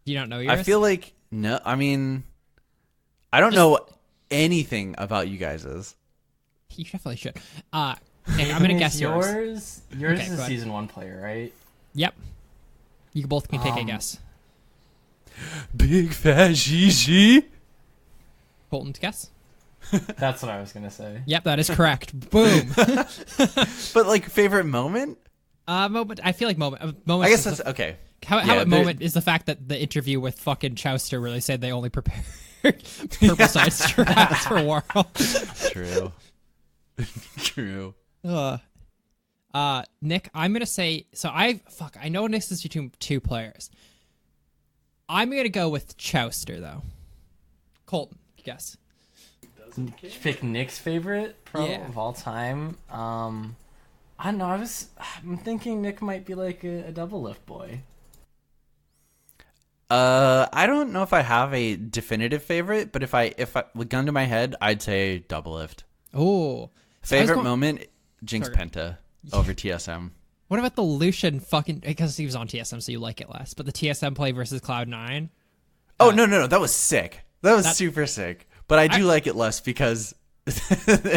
You don't know yours? I feel like, no, I mean, I don't know anything about you guys's. You definitely should. Nick, I'm gonna guess yours. Yours Okay, is go a ahead. season 1 player, right? Yep. You both can take a guess. Big fat Gigi. Colton's guess. That's what I was gonna say. Yep, that is correct. Boom. But like favorite moment? Moment. I feel like moment. I guess that's okay. How Yeah, at moment is the fact that the interview with fucking Chowster where they said they only prepared purple side strats for World. True. True. Nick, I'm gonna say so. I know Nick's is between two players. I'm gonna go with Chowster though. Colton, guess. Did you pick Nick's favorite pro Yeah. of all time? I don't know. I'm thinking Nick might be like a double lift boy. I don't know if I have a definitive favorite, but if I gun to my head, I'd say double lift. Oh, Favorite moment, Jinx Sorry. Penta over TSM. What about the Lucian fucking? Because he was on TSM, so you like it less. But the TSM play versus Cloud9. Oh no, that was sick. That was super sick. But I do like it less because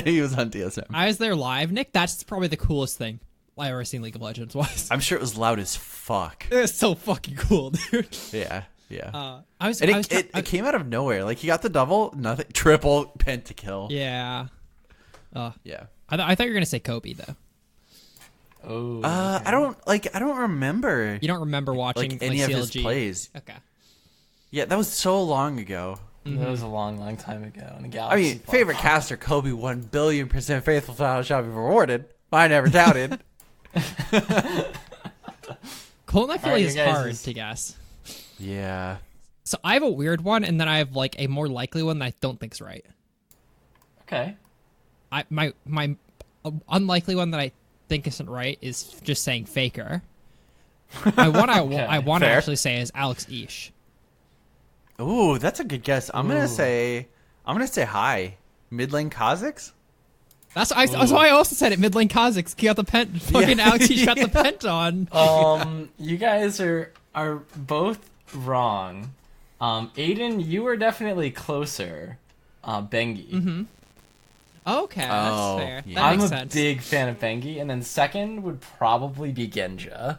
he was on TSM. I was there live, Nick. That's probably the coolest thing I've ever seen League of Legends was. I'm sure it was loud as fuck. It was so fucking cool, dude. Yeah. It came out of nowhere. Like he got the double, nothing, triple, pentakill. Yeah. Yeah. I thought you were gonna say Kobe though. Oh. I don't remember. You don't remember watching like any of his CLG? plays. Okay. Yeah, that was so long ago. That was a long time ago in a I galaxy. mean, favorite caster, Kobe, 1,000,000,000% faithful to how shall be rewarded. I never doubted. Colton, I feel Alright, like is you guys hard is- to guess. Yeah. So I have a weird one, and then I have like a more likely one that I don't think's right. Okay. My unlikely one that I think isn't right is just saying Faker. I want to fair. actually say is Alex Ish. Ooh, that's a good guess. I'm gonna say hi. Mid lane Kazakhs? That's why I also said it. Mid lane Kazakhs. He got the pent. Fucking Alex Ish got the pent on. You guys are both wrong. Aiden, you were definitely closer. Bengi. Mm-hmm. Okay, Oh, that's fair. yeah. That I'm makes a sense. big fan of Bengi, and then second would probably be Genja.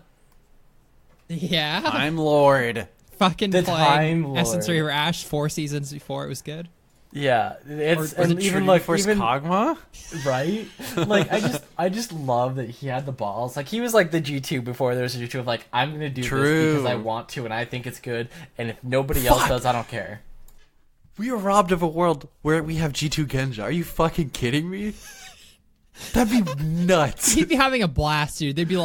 Yeah. I'm Lord. Fucking The playing Time Essence Lord. Reaver Ash 4 seasons before it was good. Yeah, it's Was and it even Trinity like Force even Kog'Maw? right. Like I just love that he had the balls. Like he was like the G2 before there was a G2 of like I'm gonna do this True. because I want to and I think it's good, and if nobody else Fuck. does, I don't care. We are robbed of a world where we have G2 Genja. Are you fucking kidding me? That'd be nuts. He'd be having a blast, dude. He'd be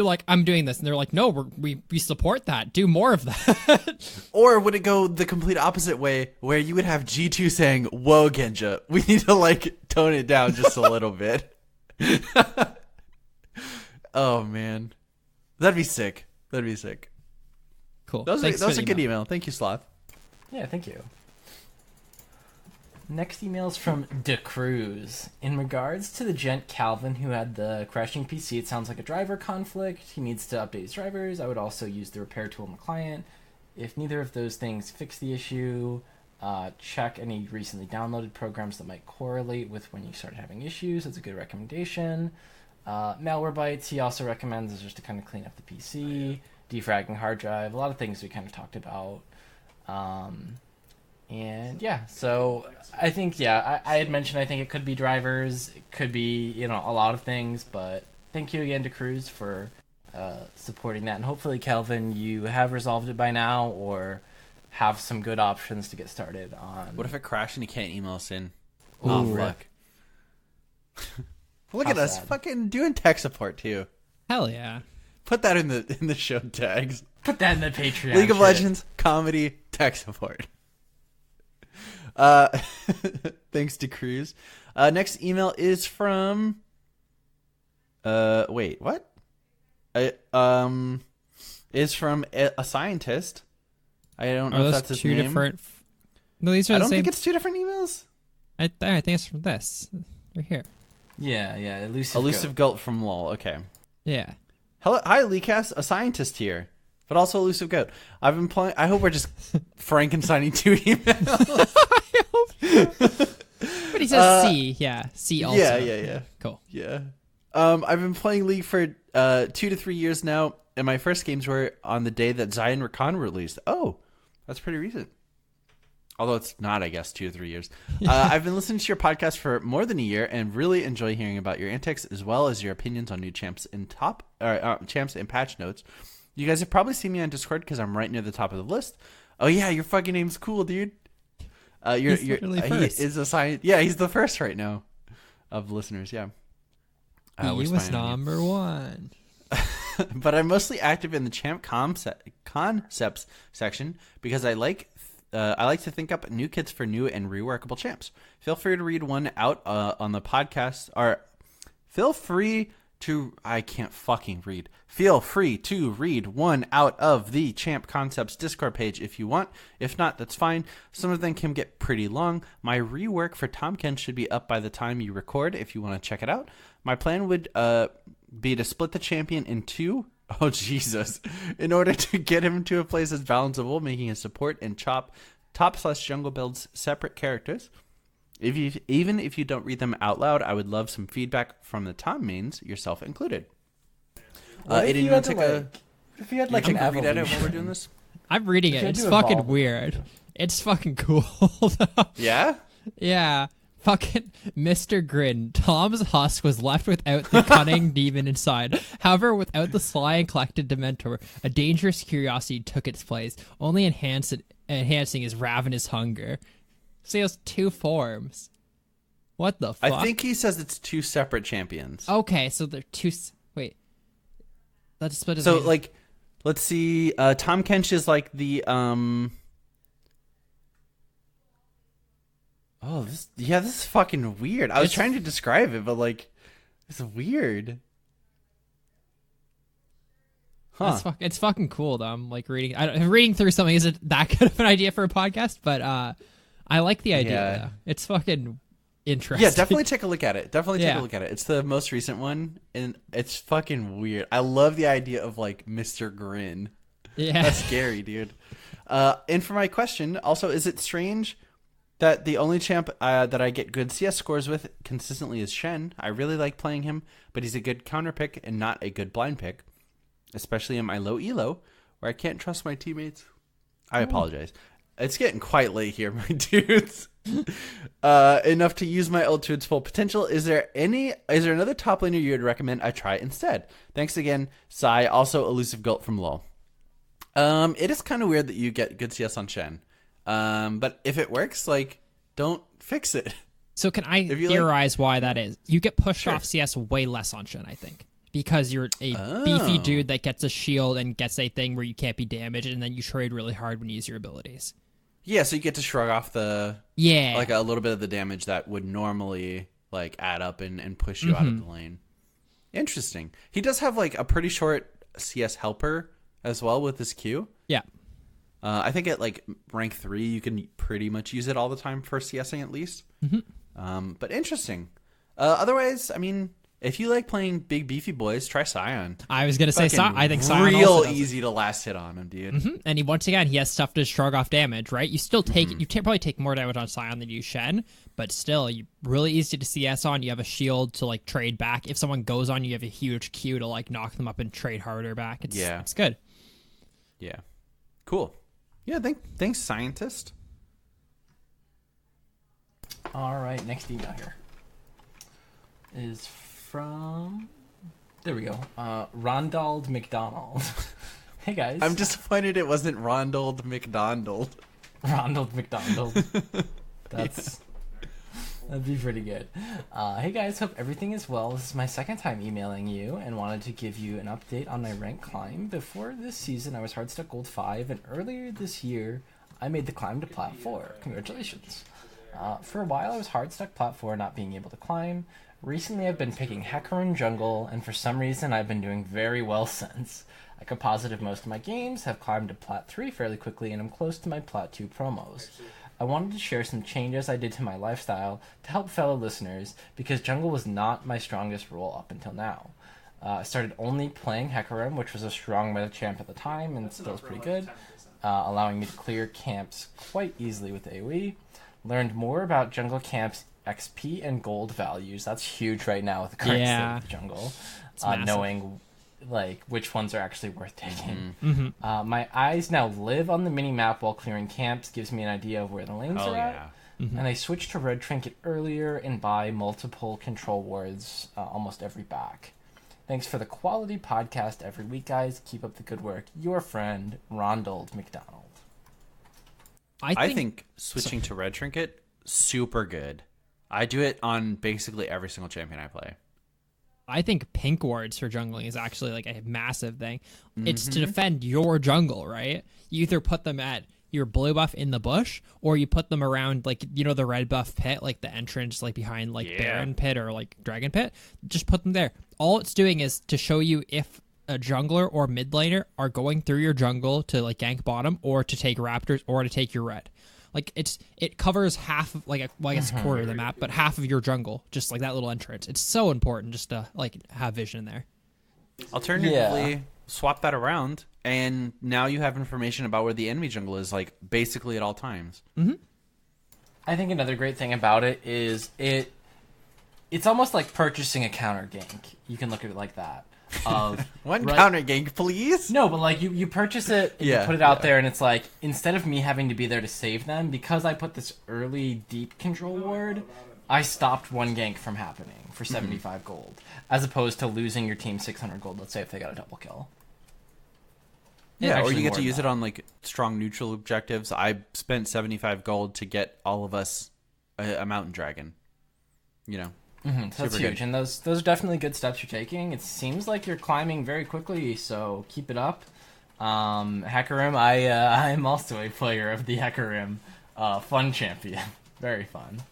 like, I'm doing this. And they're like, no, we support that. Do more of that. Or would it go the complete opposite way where you would have G2 saying, whoa, Genja, we need to like tone it down just a little bit. Oh, man. That'd be sick. That'd be sick. Cool. That Thanks was for a the good email. email. Thank you, Sloth. Yeah, thank you. Next email is from De Cruz. In regards to the gent Calvin who had the crashing PC, it sounds like a driver conflict. He needs to update his drivers. I would also use the repair tool in the client. If neither of those things fix the issue, check any recently downloaded programs that might correlate with when you started having issues. That's a good recommendation. Malware bites, he also recommends is just to kind of clean up the PC, defragging hard drive, a lot of things we kind of talked about. And yeah, so I think, I had mentioned I think it could be drivers, it could be, a lot of things, but thank you again to Cruz for supporting that. And hopefully, Kelvin, you have resolved it by now or have some good options to get started on. What if it crashed and you can't email us in? Ooh. Oh, fuck. Look at us sad. fucking doing tech support, too. Hell yeah. Put that in the show tags. Put that in the Patreon. League of shit. Legends, comedy, tech support. Thanks to Cruz. Next email is from... wait, what? Is from a scientist. I don't know Are if those that's his two name. different? No, these are I the don't same. think it's two different emails. I think it's from this. Right here. Yeah, Elusive Goat from LOL. Okay. Yeah. Hello, hi, Leecast, a scientist here, but also Elusive Goat. I've been playing. I hope we're just Frankensteining 2 emails. But he says C. Yeah. C also. Yeah. Cool. Yeah. I've been playing League for 2 to 3 years now, and my first games were on the day that Zion Rakan released. Oh, that's pretty recent. Although it's not, I guess, 2 to 3 years. I've been listening to your podcast for more than a year and really enjoy hearing about your antics as well as your opinions on new champs and champs and patch notes. You guys have probably seen me on Discord because I'm right near the top of the list. Oh yeah, your fucking name's cool, dude. You're literally he first. is a science. Yeah, he's the first right now of listeners. Yeah. He We're was spying on you. number one. But I'm mostly active in the champ concepts section because I like to think up new kits for new and reworkable champs. Feel free to read one out on the podcast, or feel free to Feel free to read one out of the Champ Concepts Discord page if you want. If not, that's fine. Some of them can get pretty long. My rework for Tomken should be up by the time you record if you want to check it out. My plan would be to split the champion in two. Oh, Jesus. In order to get him to a place that's balanceable, making his support and top/jungle builds separate characters. Even if you don't read them out loud, I would love some feedback from the Tom mains, yourself included. If you had like an read edit evolution. while we're doing this? I'm reading it. you had It's to fucking evolve. weird. It's fucking cool. though. Yeah? Yeah. Fucking Mr. Grin. Tom's husk was left without the cunning demon inside. However, without the sly and collected Dementor, a dangerous curiosity took its place, only enhancing his ravenous hunger. So he has two forms. What the fuck? I think he says it's two separate champions. Okay, so they're two... Wait. Let's split his So, name. like, let's see. Tom Kench is like the... Oh, this is fucking weird. I was It's- trying to describe it, but, like, it's weird. Huh. It's fucking cool though. I'm like reading through something isn't that good of an idea for a podcast, but I like the idea. Yeah. Though. It's fucking interesting. Yeah, definitely take a look at it. Definitely take Yeah. a look at it. It's the most recent one, and it's fucking weird. I love the idea of, like, Mr. Grin. Yeah. That's scary, dude. And for my question, also, is it strange that the only champ that I get good CS scores with consistently is Shen? I really like playing him, but he's a good counter pick and not a good blind pick, especially in my low elo, where I can't trust my teammates. I apologize. It's getting quite late here, my dudes. Enough to use my ult to its full potential. Is there another top laner you would recommend I try instead? Thanks again, Sai. Also, Elusive Goat from LoL. It is kind of weird that you get good CS on Shen. But if it works, like, don't fix it. So can I you theorize why that is? You get pushed Sure. off CS way less on Shen, I think. Because you're a beefy dude that gets a shield and gets a thing where you can't be damaged, and then you trade really hard when you use your abilities. Yeah, so you get to shrug off a little bit of the damage that would normally, like, add up and push you out of the lane. Interesting. He does have, like, a pretty short CS helper as well with his Q. Yeah. I think at, like, rank 3, you can pretty much use it all the time for CSing at least. But interesting. Otherwise, I mean, if you like playing big beefy boys, try Sion. I was gonna say Fucking I think Sion real also does it. easy to last hit on him, dude. And once again, he has stuff to shrug off damage, right? You still take probably take more damage on Sion than you Shen, but still, you really easy to CS on. You have a shield to, like, trade back. If someone goes on, you have a huge Q to, like, knock them up and trade harder back. It's good. Yeah. Cool. Yeah, thanks, scientist. All right, next email here is from. There we go. Ronald McDonald. Hey guys. I'm disappointed it wasn't Ronald McDonald. Ronald McDonald. That'd be pretty good. Hey guys, hope everything is well. This is my second time emailing you and wanted to give you an update on my rank climb. Before this season, I was hard stuck gold 5, and earlier this year, I made the climb to plat 4. Congratulations. For a while, I was hard stuck plat 4, not being able to climb. Recently, I've been picking Hecarim jungle, and for some reason, I've been doing very well since. I composited most of my games, have climbed to plat 3 fairly quickly, and I'm close to my plat 2 promos. I wanted to share some changes I did to my lifestyle to help fellow listeners, because jungle was not my strongest role up until now. I started only playing Hecarim, which was a strong meta champ at the time, and still is pretty good, allowing me to clear camps quite easily with AoE. Learned more about jungle camps' XP and gold values. That's huge right now with the current state of the jungle. Knowing like which ones are actually worth taking. My eyes now live on the mini map while clearing camps, gives me an idea of where the lanes are at. And I switched to red trinket earlier and buy multiple control wards almost every back. Thanks for the quality podcast every week, guys. Keep up the good work. Your friend, Ronald McDonald. I think switching to red trinket, super good. I do it on basically every single champion I play. I think pink wards for jungling is actually like a massive thing. It's to defend your jungle, right? You either put them at your blue buff in the bush, or you put them around like, you know, the red buff pit, like the entrance, like behind like Baron pit or like Dragon pit. Just put them there. All it's doing is to show you if a jungler or mid laner are going through your jungle to like gank bottom, or to take raptors, or to take your red. Like it covers half of, like, well, I guess a quarter of the map, but half of your jungle, just like that little entrance. It's so important just to like have vision in there. Alternatively, swap that around, and now you have information about where the enemy jungle is, like basically at all times. I think another great thing about it is it's almost like purchasing a counter gank. You can look at it like that. Of One counter gank, please. No, but like you purchase it, and you put it out there, and it's like, instead of me having to be there to save them, because I put this early deep control ward, I stopped one gank from happening for 75 gold, as opposed to losing your team 600 gold. Let's say if they got a double kill. Yeah, or Actually you get more to than use it that. on like strong neutral objectives. I spent 75 gold to get all of us a mountain dragon. You know. So that's huge, and those are definitely good steps you're taking. It seems like you're climbing very quickly, so keep it up. Hecarim, I'm also a player of the Hecarim, fun champion, very fun.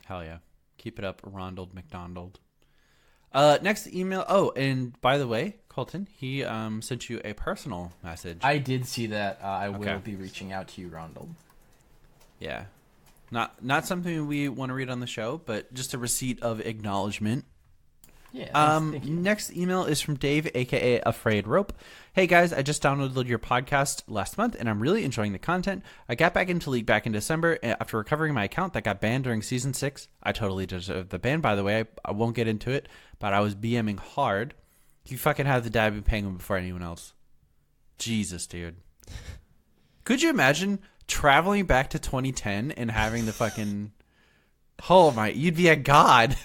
Hell yeah, keep it up, Ronald McDonald. Next email. Oh, and by the way, Colton, he sent you a personal message. I did see that. I will be reaching out to you, Ronald. Yeah. Not something we want to read on the show, but just a receipt of acknowledgement. Yeah. Thank you. Next email is from Dave, aka Afraid Rope. Hey guys, I just downloaded your podcast last month, and I'm really enjoying the content. I got back into League back in December after recovering my account that got banned during Season 6. I totally deserved the ban, by the way. I won't get into it, but I was BMing hard. You fucking had the Dabby Penguin before anyone else. Jesus, dude. Could you imagine traveling back to 2010 and having the fucking... Oh my... You'd be a god.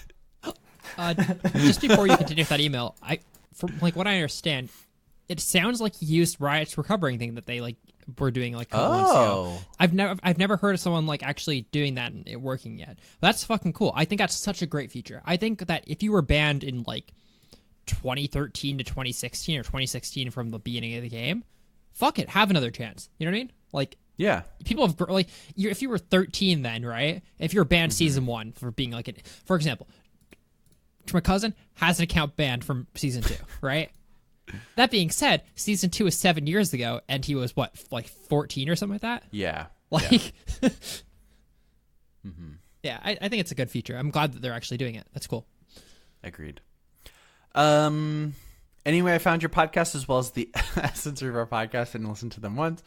Just before you continue with that email, from like what I understand, it sounds like you used Riot's recovering thing that they like were doing like a couple months ago. I've never heard of someone like actually doing that and it working yet. That's fucking cool. I think that's such a great feature. I think that if you were banned in like 2013 to 2016 or 2016 from the beginning of the game, fuck it, have another chance. You know what I mean? Like, yeah, people have like if you were 13 then, right? If you're banned season 1 for being like for example, my cousin has an account banned from season 2, right? That being said, season 2 was 7 years ago, and he was what, like 14 or something like that? Yeah. Like, yeah, I think it's a good feature. I'm glad that they're actually doing it. That's cool. Agreed. Anyway, I found your podcast as well as the essence of our podcast and listened to them once.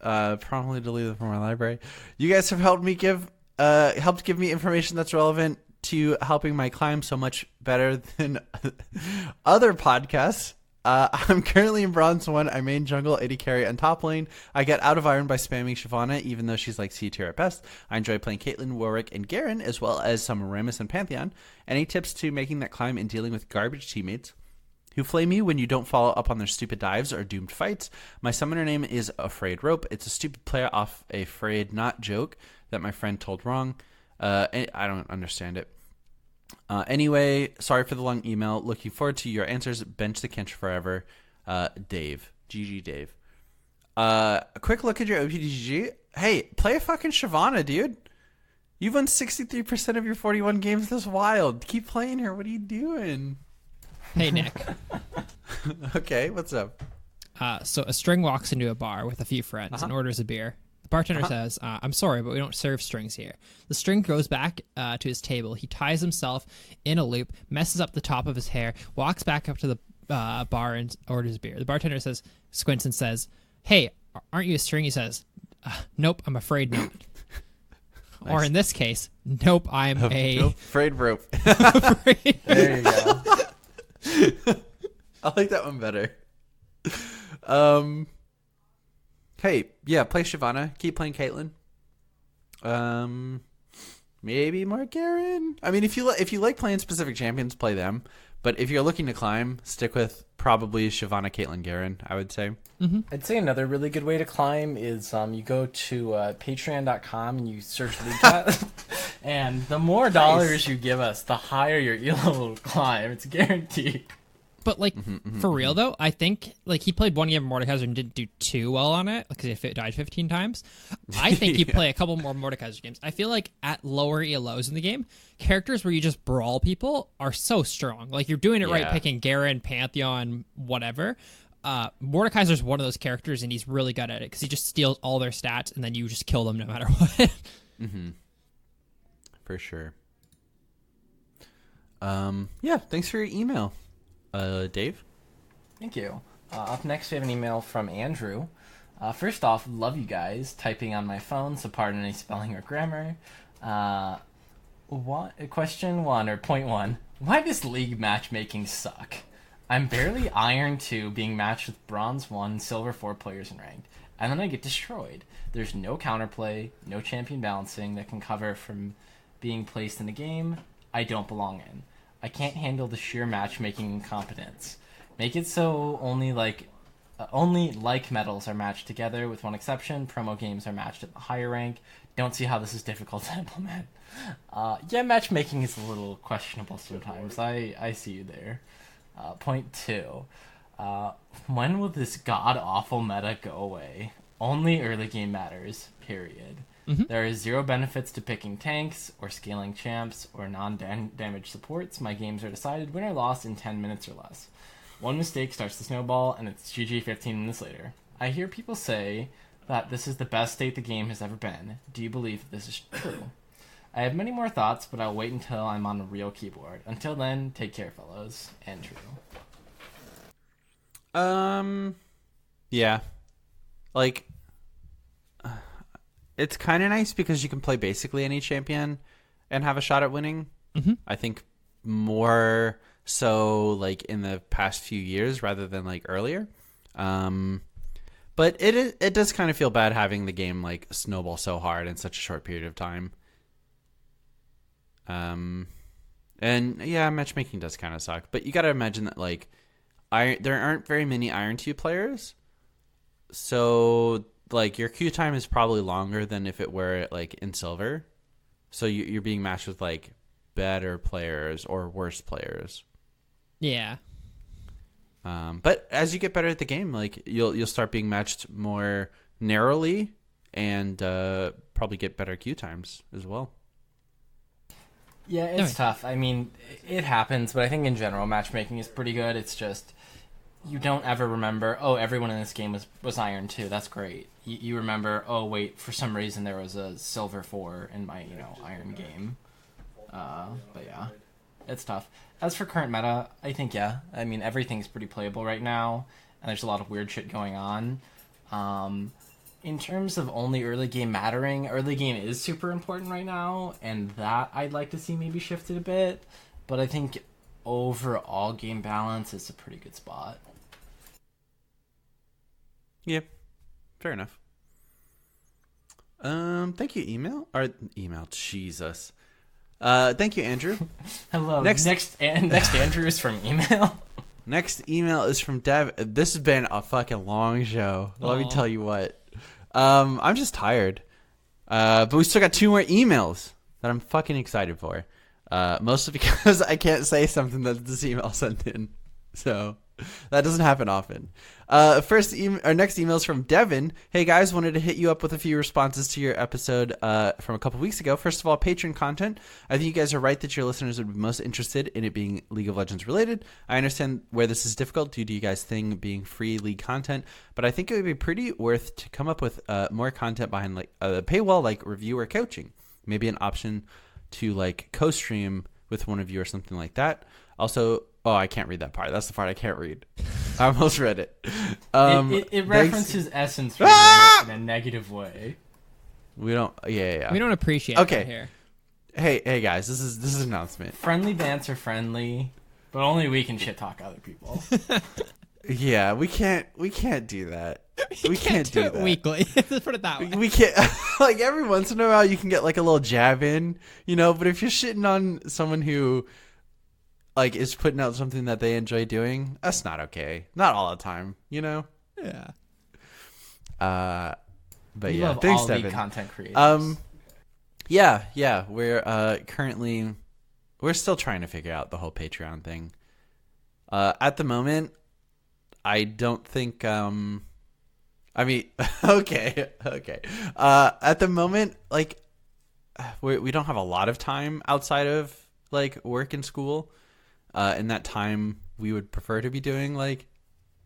Promptly deleted them from my library. You guys have helped give me information that's relevant to helping my climb so much better than other podcasts. I'm currently in Bronze 1. I main jungle, AD carry, and top lane. I get out of iron by spamming Shyvana, even though she's like C tier at best. I enjoy playing Caitlyn, Warwick, and Garen, as well as some Rammus and Pantheon. Any tips to making that climb and dealing with garbage teammates who flame you when you don't follow up on their stupid dives or doomed fights? My summoner name is Afraid Rope. It's a stupid play off a Afraid Not joke that my friend told wrong. I don't understand it. Anyway, sorry for the long email. Looking forward to your answers. Bench the Kench forever. Dave. GG Dave. A quick look at your OPGG. Hey, play a fucking Shyvana, dude. You've won 63% of your 41 games this wild. Keep playing her. What are you doing? Hey, Nick. Okay, what's up? So a string walks into a bar with a few friends and orders a beer. The bartender says, I'm sorry, but we don't serve strings here. The string goes back to his table. He ties himself in a loop, messes up the top of his hair, walks back up to the bar and orders beer. The bartender squints and says, hey, aren't you a string? He says, nope, I'm afraid not. Nice. Or in this case, nope, I'm Afraid Rope. There you go. I like that one better. Hey, yeah, play Shyvana. Keep playing Caitlyn. Maybe more Garen. I mean, if you like playing specific champions, play them. But if you're looking to climb, stick with probably Shyvana, Caitlyn, Garen, I would say. Mm-hmm. I'd say another really good way to climb is you go to patreon.com and you search League Chat. And the more dollars you give us, the higher your elo will climb. It's guaranteed. But, like, for real, though, I think, like, he played one game of Mordekaiser and didn't do too well on it because he died 15 times. I think you play a couple more Mordekaiser games. I feel like at lower ELOs in the game, characters where you just brawl people are so strong. Like, you're doing it right, picking Garen, Pantheon, whatever. Mordekaiser's one of those characters, and he's really good at it because he just steals all their stats, and then you just kill them no matter what. For sure. Yeah, thanks for your email. Dave? Thank you. Up next, we have an email from Andrew. First off, love you guys. Typing on my phone, so pardon any spelling or grammar. Question 1, or point 1. Why does League matchmaking suck? I'm barely Iron 2 being matched with Bronze 1, Silver 4 players in ranked, and then I get destroyed. There's no counterplay, no champion balancing that can cover from being placed in a game I don't belong in. I can't handle the sheer matchmaking incompetence. Make it so only like medals are matched together, with one exception. Promo games are matched at the higher rank. Don't see how this is difficult to implement. Matchmaking is a little questionable sometimes. I see you there. Point 2. When will this god-awful meta go away? Only early game matters, period. There is zero benefits to picking tanks, or scaling champs, or non-damage supports. My games are decided win or lost in 10 minutes or less. One mistake starts the snowball, and it's GG 15 minutes later. I hear people say that this is the best state the game has ever been. Do you believe this is true? I have many more thoughts, but I'll wait until I'm on a real keyboard. Until then, take care, fellows. Andrew. Yeah. Like, it's kind of nice because you can play basically any champion and have a shot at winning. I think more so like in the past few years rather than like earlier. But it does kind of feel bad having the game like snowball so hard in such a short period of time. And yeah, matchmaking does kind of suck. But you got to imagine that like there aren't very many Iron 2 players. So like your queue time is probably longer than if it were like in Silver. So you're being matched with like better players or worse players. Yeah. But as you get better at the game, like you'll start being matched more narrowly and probably get better queue times as well. Yeah, it's tough. I mean, it happens, but I think in general matchmaking is pretty good. It's just you don't ever remember, oh, everyone in this game was Iron 2. That's great. You remember, oh, wait, for some reason there was a Silver 4 in my, Iron game. But yeah, it's tough. As for current meta, I think, yeah. I mean, everything's pretty playable right now, and there's a lot of weird shit going on. In terms of only early game mattering, early game is super important right now, and that I'd like to see maybe shifted a bit. But I think overall game balance is a pretty good spot. Yeah, fair enough. Thank you, email. Jesus. Thank you, Andrew. Hello. Next Andrew is from email. Next email is from Dev. This has been a fucking long show. Let me tell you what. I'm just tired. But we still got 2 more emails that I'm fucking excited for. Mostly because I can't say something that this email sent in. So that doesn't happen often. Our next email is from Devin. Hey guys, wanted to hit you up with a few responses to your episode from a couple weeks ago. First of all, Patreon content. I think you guys are right that your listeners would be most interested in it being League of Legends related. I understand where this is difficult due to you guys' thing being free league content, but I think it would be pretty worth to come up with more content behind like a paywall, like review or coaching. Maybe an option to like co-stream with one of you or something like that. Also, I can't read that part. That's the part I can't read. I almost read it. It references Essence in a negative way. We don't. Yeah. We don't appreciate that here. Hey guys, this is an announcement. Friendly bants are friendly, but only we can shit talk other people. Yeah, we can't do that. We can't do it that weekly. Let's put it that way. We can't. Like every once in a while, you can get like a little jab in, But if you're shitting on someone who like is putting out something that they enjoy doing, that's not okay. Not all the time, Yeah. But We yeah, love thanks, all Devin. league content creators. Yeah. We're still trying to figure out the whole Patreon thing. At the moment, I don't think. Okay. At the moment, like, we don't have a lot of time outside of like work and school. In that time, we would prefer to be doing like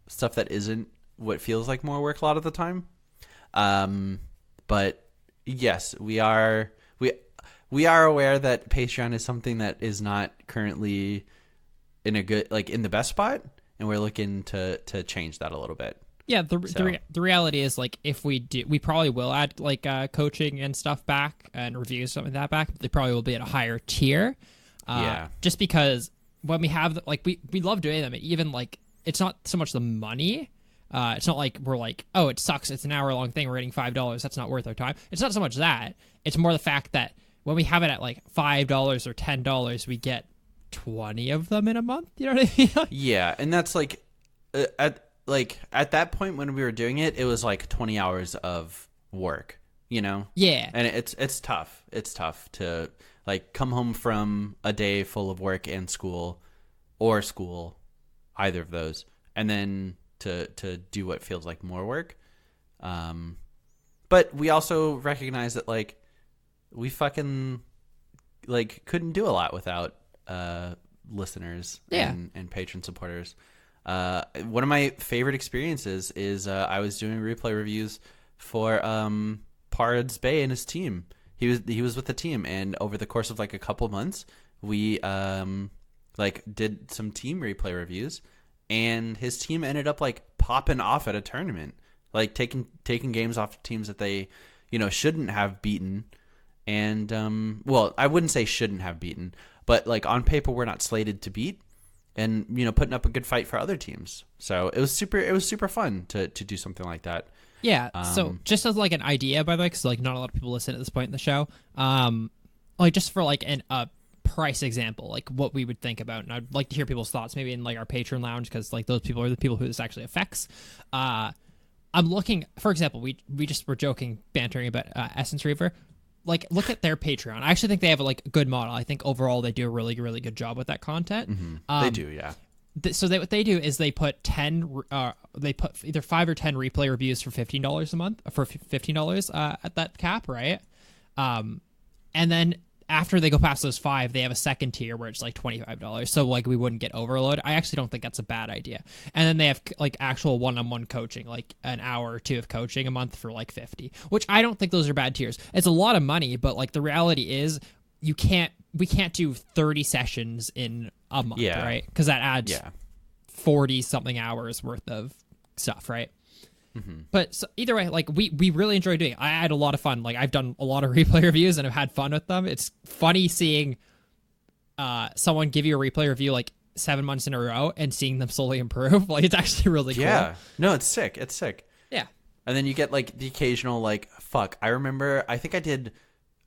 stuff that isn't what feels like more work a lot of the time. But yes, we are aware that Patreon is something that is not currently in the best spot, and we're looking to change that a little bit. Yeah, the reality is like if we do, we probably will add like coaching and stuff back and reviews something like that back. They probably will be at a higher tier. Just because when we have we love doing them. Even like it's not so much the money. It's not like we're like, oh, it sucks. It's an hour-long thing. We're getting $5. That's not worth our time. It's not so much that. It's more the fact that when we have it at like $5 or $10, we get 20 of them in a month. You know what I mean? Yeah, and that's like at that point when we were doing it, it was like 20 hours of work. Yeah, and it's tough. It's tough to like come home from a day full of work and school, either of those, and then to do what feels like more work. But we also recognize that like we fucking like couldn't do a lot without listeners and patron supporters. One of my favorite experiences is I was doing replay reviews for Pards Bay and his team. He was with the team, and over the course of like a couple months, we did some team replay reviews, and his team ended up like popping off at a tournament, like taking games off teams that they shouldn't have beaten. And I wouldn't say shouldn't have beaten, but like on paper we're not slated to beat, and putting up a good fight for other teams. So it was super fun to do something like that. Yeah. So just as like an idea, by the way, because like not a lot of people listen at this point in the show, like just for like a price example, like what we would think about, and I'd like to hear people's thoughts, maybe in like our Patreon lounge, because like those people are the people who this actually affects. I'm looking, for example, we just were joking, bantering about Essence Reaver. Like, look at their Patreon. I actually think they have a good model. I think overall they do a really, really good job with that content. Mm-hmm. They do, yeah. So what they do is they put either 5 or 10 replay reviews for $15 a month, for $15 at that cap, right? And then after they go past those 5, they have a second tier where it's like $25. So like we wouldn't get overload. I actually don't think that's a bad idea. And then they have like actual one-on-one coaching, like an hour or two of coaching a month for like $50, which I don't think those are bad tiers. It's a lot of money, but like the reality is we can't do 30 sessions in a month, right? Because that adds 40 something hours worth of stuff, right? Mm-hmm. But so either way, like we really enjoy doing it. I had a lot of fun. Like I've done a lot of replay reviews and I've had fun with them. It's funny seeing someone give you a replay review like 7 months in a row and seeing them slowly improve. Like it's actually really cool. Yeah, no, it's sick. It's sick. Yeah. And then you get like the occasional like, fuck, I think I did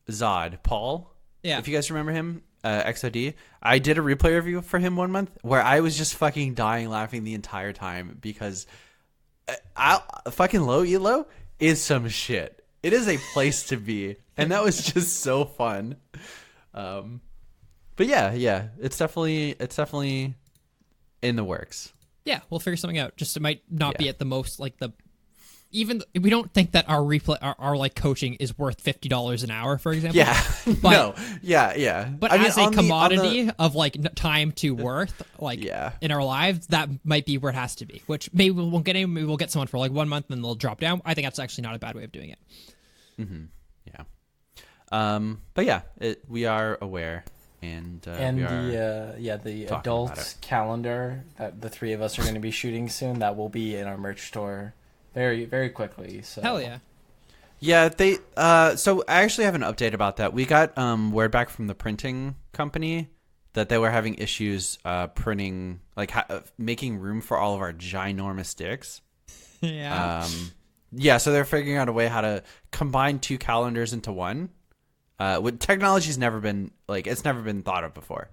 Zod, Paul. Yeah. If you guys remember him, XOD. I did a replay review for him one month where I was just fucking dying laughing the entire time because fucking low elo is some shit. It is a place to be. And that was just so fun. But yeah, it's definitely in the works. Yeah, we'll figure something out. Just it might not be at the most like the. Even we don't think that our replay, our like coaching is worth $50 an hour, for example. Yeah, But, no, yeah. But I mean, as a commodity of like time to worth, like in our lives, that might be where it has to be. Which maybe we won't get any. Maybe we'll get someone for like 1 month, and they'll drop down. I think that's actually not a bad way of doing it. Mm-hmm. Yeah. But yeah, we are aware, and we are the adult calendar that the three of us are going to be shooting soon. That will be in our merch store very, very quickly. So hell yeah. Yeah, they. So I actually have an update about that. We got word back from the printing company that they were having issues printing, like making room for all of our ginormous sticks. Yeah. Yeah, so they're figuring out a way how to combine 2 calendars into one. Technology's never been it's never been thought of before.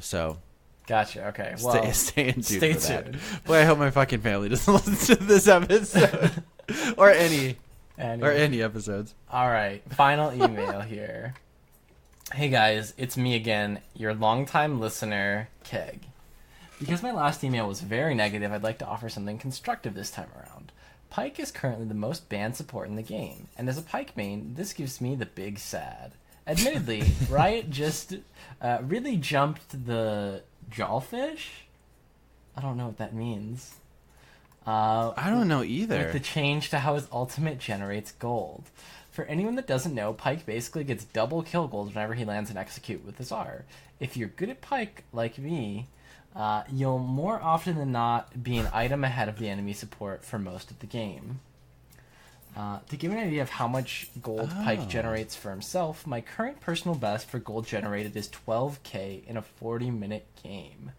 So. Gotcha. Okay. Well, stay tuned. Stay tuned. Boy, I hope my fucking family doesn't listen to this episode or any episodes. All right. Final email here. Hey guys, it's me again, your longtime listener, Keg. Because my last email was very negative, I'd like to offer something constructive this time around. Pyke is currently the most banned support in the game, and as a Pyke main, this gives me the big sad. Admittedly, Riot just really jumped the jawfish? I don't know what that means. I don't know either. With the change to how his ultimate generates gold. For anyone that doesn't know, Pyke basically gets double kill gold whenever he lands an execute with his R. If you're good at Pyke, like me, you'll more often than not be an item ahead of the enemy support for most of the game. To give an idea of how much gold Pyke generates for himself, my current personal best for gold generated is 12k in a 40-minute game.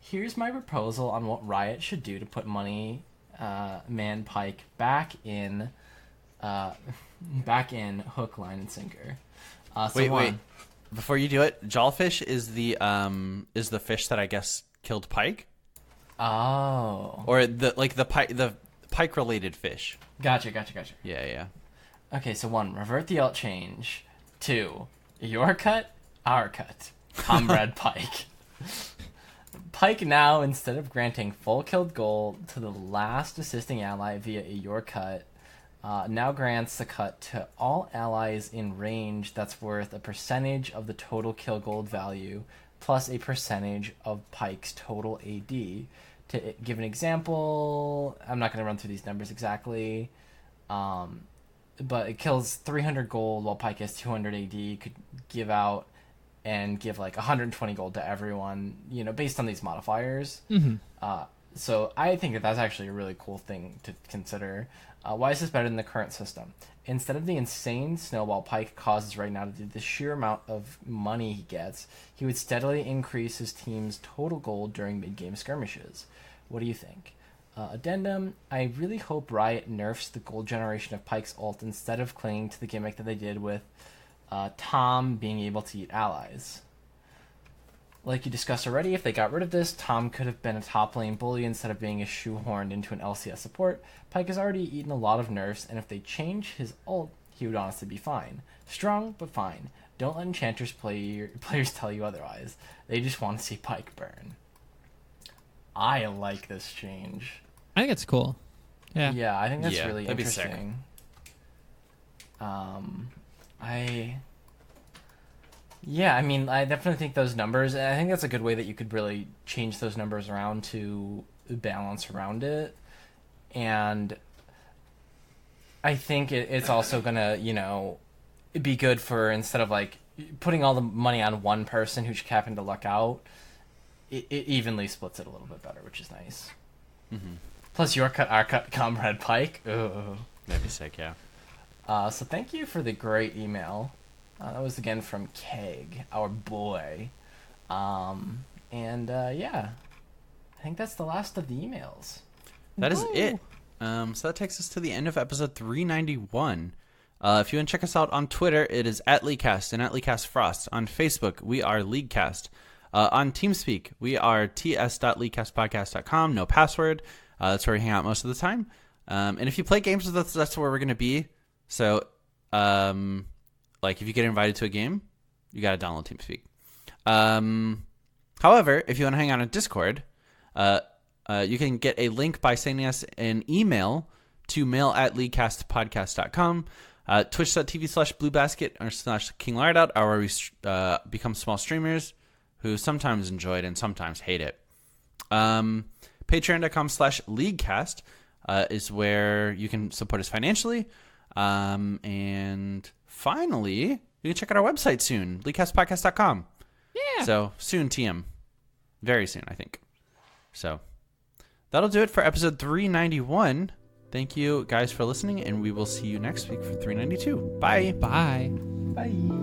Here's my proposal on what Riot should do to put money man Pyke back in hook, line, and sinker. Wait. Before you do it, jawfish is the fish that I guess killed Pyke? Oh. Or the Pyke related fish. Gotcha. Yeah. Okay, so 1, revert the alt change. 2, your cut, our cut. Comrade Pyke. Pyke now, instead of granting full killed gold to the last assisting ally via a your cut, now grants the cut to all allies in range that's worth a percentage of the total kill gold value plus a percentage of Pyke's total AD. To give an example, I'm not going to run through these numbers exactly, but it kills 300 gold while Pyke has 200 AD, could give out and give like 120 gold to everyone, based on these modifiers. Mm-hmm. So I think that that's actually a really cool thing to consider. Why is this better than the current system? Instead of the insane snowball Pyke causes right now to do the sheer amount of money he gets, he would steadily increase his team's total gold during mid-game skirmishes. What do you think? Addendum, I really hope Riot nerfs the gold generation of Pyke's ult instead of clinging to the gimmick that they did with Tom being able to eat allies. Like you discussed already, if they got rid of this, Tom could have been a top lane bully instead of being a shoehorned into an LCS support. Pyke has already eaten a lot of nerfs, and if they change his ult, he would honestly be fine. Strong, but fine. Don't let enchanters players tell you otherwise. They just want to see Pyke burn. I like this change. I think it's cool. Yeah. Yeah, I think that's really that'd be interesting. I mean, I definitely think those numbers, I think that's a good way that you could really change those numbers around to balance around it. And I think it's also going to, be good for, instead of like putting all the money on one person who happened to luck out, it evenly splits it a little bit better, which is nice. Mm-hmm. Plus your cut, our cut, Comrade Pyke. Ooh. That'd be sick, yeah. So thank you for the great email. That was again from Keg, our boy. I think that's the last of the emails. That is it. So that takes us to the end of episode 391. If you want to check us out on Twitter, it is @LeagueCast and @LeagueCastFrost. On Facebook, we are LeagueCast. On TeamSpeak, we are ts.leaguecastpodcast.com. No password. That's where we hang out most of the time. And if you play games with us, that's where we're going to be. So, if you get invited to a game, you got to download TeamSpeak. However, if you want to hang out on Discord, you can get a link by sending us an email to mail@leaguecastpodcast.com. Twitch.tv/bluebasket/KingLiardout are where we become small streamers who sometimes enjoy it and sometimes hate it. Patreon.com/LeagueCast is where you can support us financially. And finally, you can check out our website soon, leaguecastpodcast.com. Yeah. So soon, TM. Very soon, I think. So that'll do it for episode 391. Thank you guys for listening, and we will see you next week for 392. Bye. Bye. Bye.